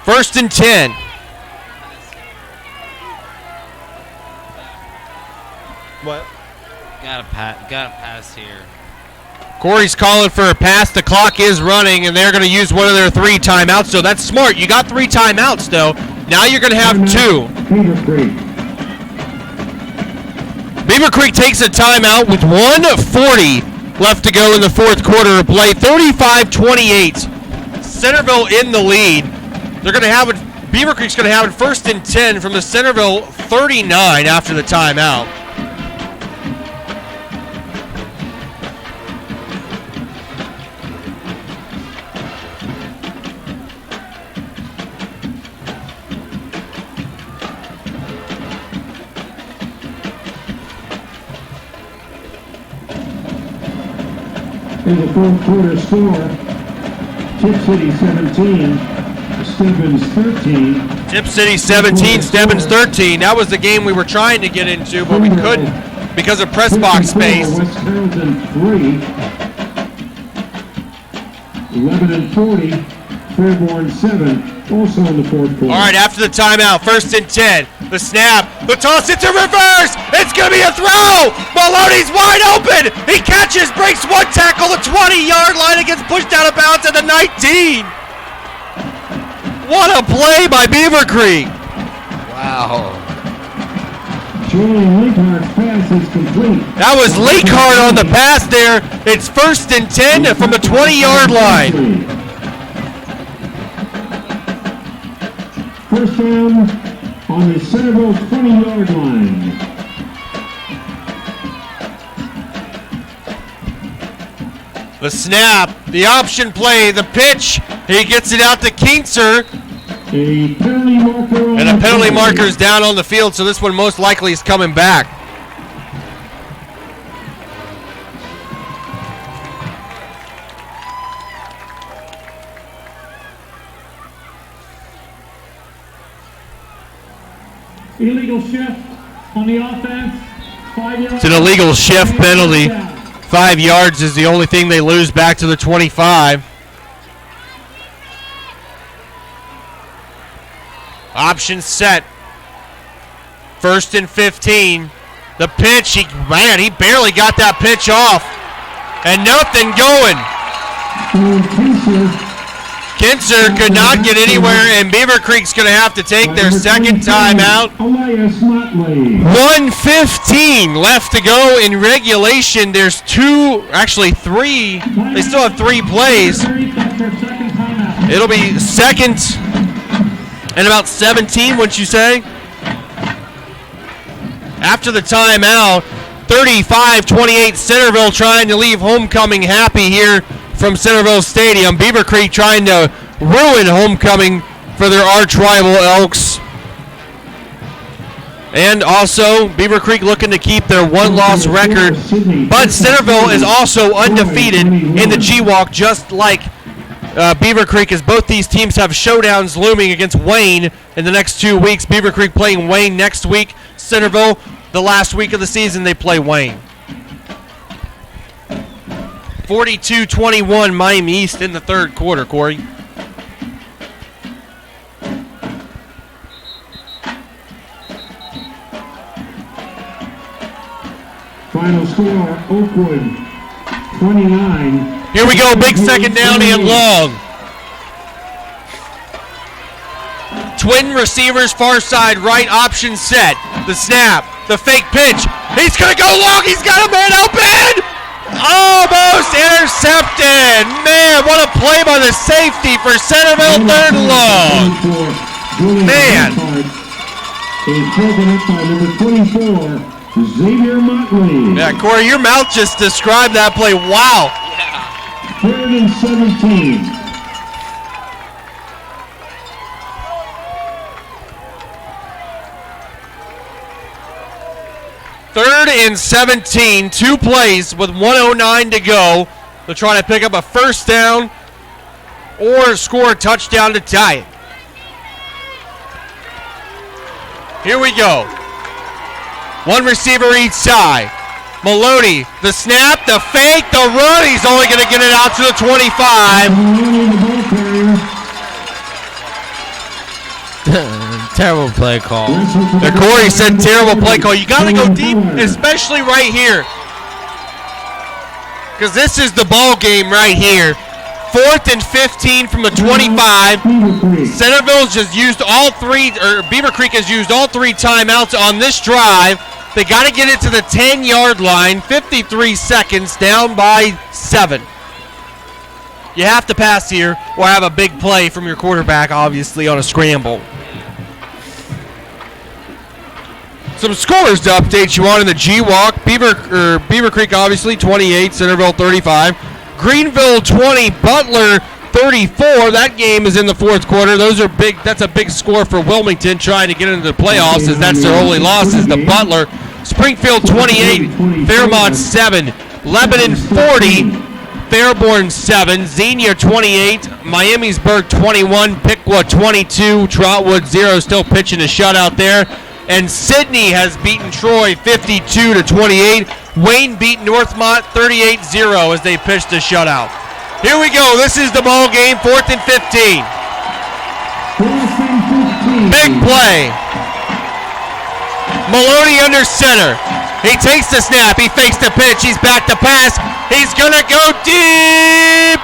First and 10. What? Got a pass here. Corey's calling for a pass. The clock is running, and they're going to use one of their 3 timeouts. So that's smart. You got 3 timeouts, though. Now you're going to have 2. Beavercreek takes a timeout with 1:40 left to go in the 4th quarter of play. 35-28. Centerville in the lead. They're going to have it. Beavercreek's going to have it 1st and 10 from the Centerville 39 after the timeout. In the 4th quarter score, Tip City 17, Stebbins 13. Tip City 17, Stebbins 13. That was the game we were trying to get into, but we couldn't because of press box space. West Carrollton 3, 11 and 40, Fairborn 7, also in the 4th quarter. All right, after the timeout, 1st and 10. The snap, the toss into reverse. It's going to be a throw. Maloney's wide open. He catches, breaks one tackle, the 20-yard line, and gets pushed out of bounds at the 19. What a play by Beavercreek. Wow. Julian Leakhardt's pass is complete. That was Leakhardt on the pass there. It's 1st and 10 from the 20-yard line. First down on the Centerville 20-yard line. The snap, the option play, the pitch. He gets it out to Kienzer. A penalty marker on And a penalty marker is down on the field, so this one most likely is coming back. Illegal shift on the offense. 5 yards. It's an illegal shift penalty. 5 yards is the only thing they lose back to the 25. Option set. 1st and 15. The pitch, he barely got that pitch off. And nothing going. Kienzer could not get anywhere, and Beavercreek's going to have to take their second timeout. 1:15 left to go in regulation. There's three. They still have 3 plays. It'll be second and about 17, wouldn't you say? After the timeout, 35-28 Centerville trying to leave homecoming happy here from Centerville Stadium. Beavercreek trying to ruin homecoming for their arch rival Elks. And also, Beavercreek looking to keep their one-loss record. But Centerville is also undefeated in the G-Walk, just like Beavercreek, as both these teams have showdowns looming against Wayne in the next 2 weeks. Beavercreek playing Wayne next week. Centerville, the last week of the season, they play Wayne. 42-21 Miami East in the third quarter, Corey. Final score, Oakwood 29. Here we go, big second down and long. Twin receivers, far side, right option set. The snap, the fake pitch. He's going to go long. He's got a man open. Almost intercepted. Man, what a play by the safety for Centerville, third and long. Man. Is broken up by number 24, Xavier Motley. Yeah, Corey, your mouth just described that play. Wow. 3rd and 17. Third and 17, 2 plays with 1:09 to go. They're trying to pick up a first down or score a touchdown to tie it. Here we go. One receiver each side. Maloney, the snap, the fake, the run. He's only going to get it out to the 25. Terrible play call. Corey said terrible play call. You got to go deep, especially right here. Because this is the ball game right here. 4th and 15 from the 25. Centerville's just used all 3, or Beavercreek has used all 3 timeouts on this drive. They got to get it to the 10-yard line. 53 seconds, down by 7. You have to pass here or have a big play from your quarterback, obviously, on a scramble. Some scores to update you on in the G-Walk. Beavercreek, obviously, 28. Centerville, 35. Greenville, 20. Butler, 34. That game is in the 4th quarter. Those are big. That's a big score for Wilmington trying to get into the playoffs, as that's their only loss is to Butler. Springfield, 28. Fairmont, 7. Lebanon, 40. Fairborn, 7. Xenia, 28. Miamisburg, 21. Piqua, 22. Trotwood, 0. Still pitching a shutout there. And Sydney has beaten Troy 52-28. Wayne beat Northmont 38-0 as they pitched a shutout. Here we go. This is the ball game. 4th and 15. Big play. Maloney under center. He takes the snap. He fakes the pitch. He's back to pass. He's going to go deep.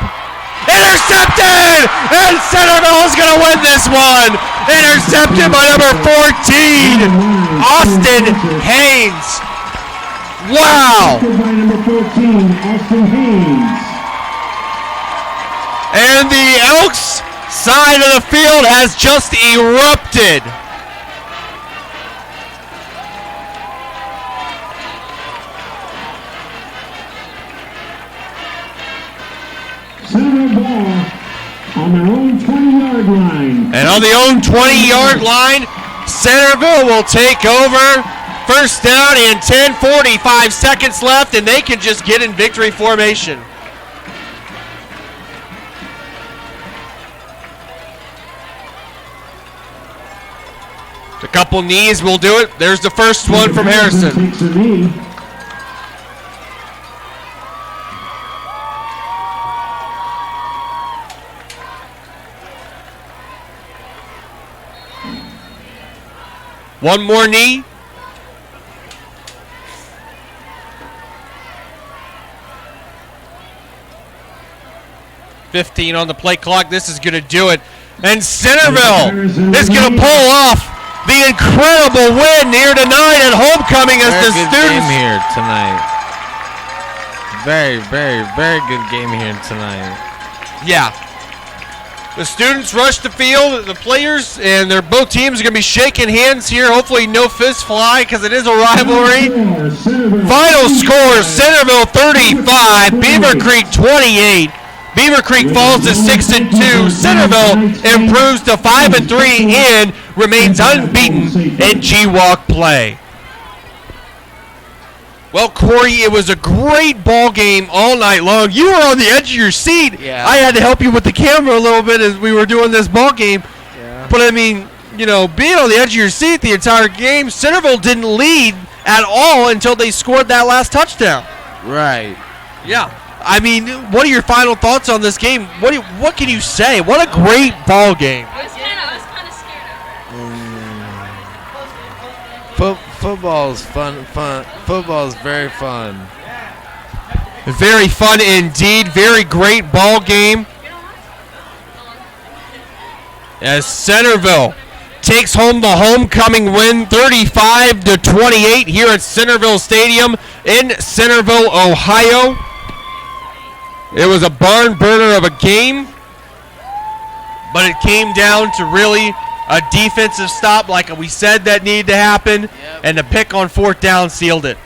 Intercepted! And Centerville is going to win this one. Intercepted by number 14, Austin Haynes. Wow. By number 14, Austin Haynes. And the Elks side of the field has just erupted. Centerville ball on their own 20-yard line. And on the own 20-yard line, Centerville will take over. First down and 10, 45 seconds left, and they can just get in victory formation. A couple knees will do it. There's the first one from Harrison. Takes a knee. One more knee. $15 on the play clock. This is going to do it. And Centerville is going to pull off the incredible win here tonight at homecoming as the good students. game here tonight. Very, very, very good game here tonight. Yeah. The students rush the field, the players, and both teams are going to be shaking hands here. Hopefully no fists fly because it is a rivalry. Final score, Centerville 35, Beavercreek 28. Beavercreek falls to 6-2. Centerville improves to 5-3 and remains unbeaten in GWalk play. Well, Corey, it was a great ball game all night long. You were on the edge of your seat. Yeah. I had to help you with the camera a little bit as we were doing this ball game. Yeah. But I mean, being on the edge of your seat the entire game, Centerville didn't lead at all until they scored that last touchdown. Right. Yeah. I mean, what are your final thoughts on this game? What can you say? What a great ball game. I was kind of scared of it. Football's fun. Football's very fun. Very fun indeed. Very great ball game. As Centerville takes home the homecoming win 35-28 here at Centerville Stadium in Centerville, Ohio. It was a barn burner of a game, but it came down to really a defensive stop like we said that needed to happen, and the pick on fourth down sealed it.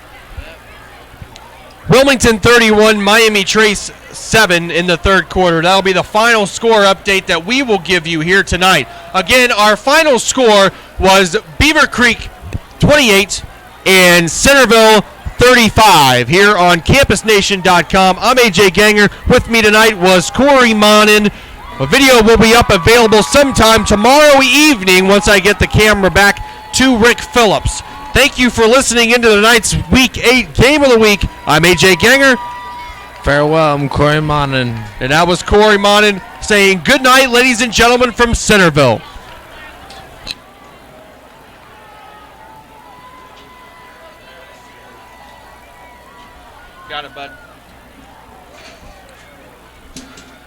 Wilmington 31, Miami Trace 7 in the third quarter. That'll be the final score update that we will give you here tonight. Again, our final score was Beavercreek 28 and Centerville 35 here on CampusNation.com. I'm AJ Ganger. With me tonight was Corey Monin. A video will be up available sometime tomorrow evening once I get the camera back to Rick Phillips. Thank you for listening into tonight's Week 8 Game of the Week. I'm AJ Ganger. Farewell, I'm Corey Monin. And that was Corey Monin saying good night, ladies and gentlemen, from Centerville. Got it, bud.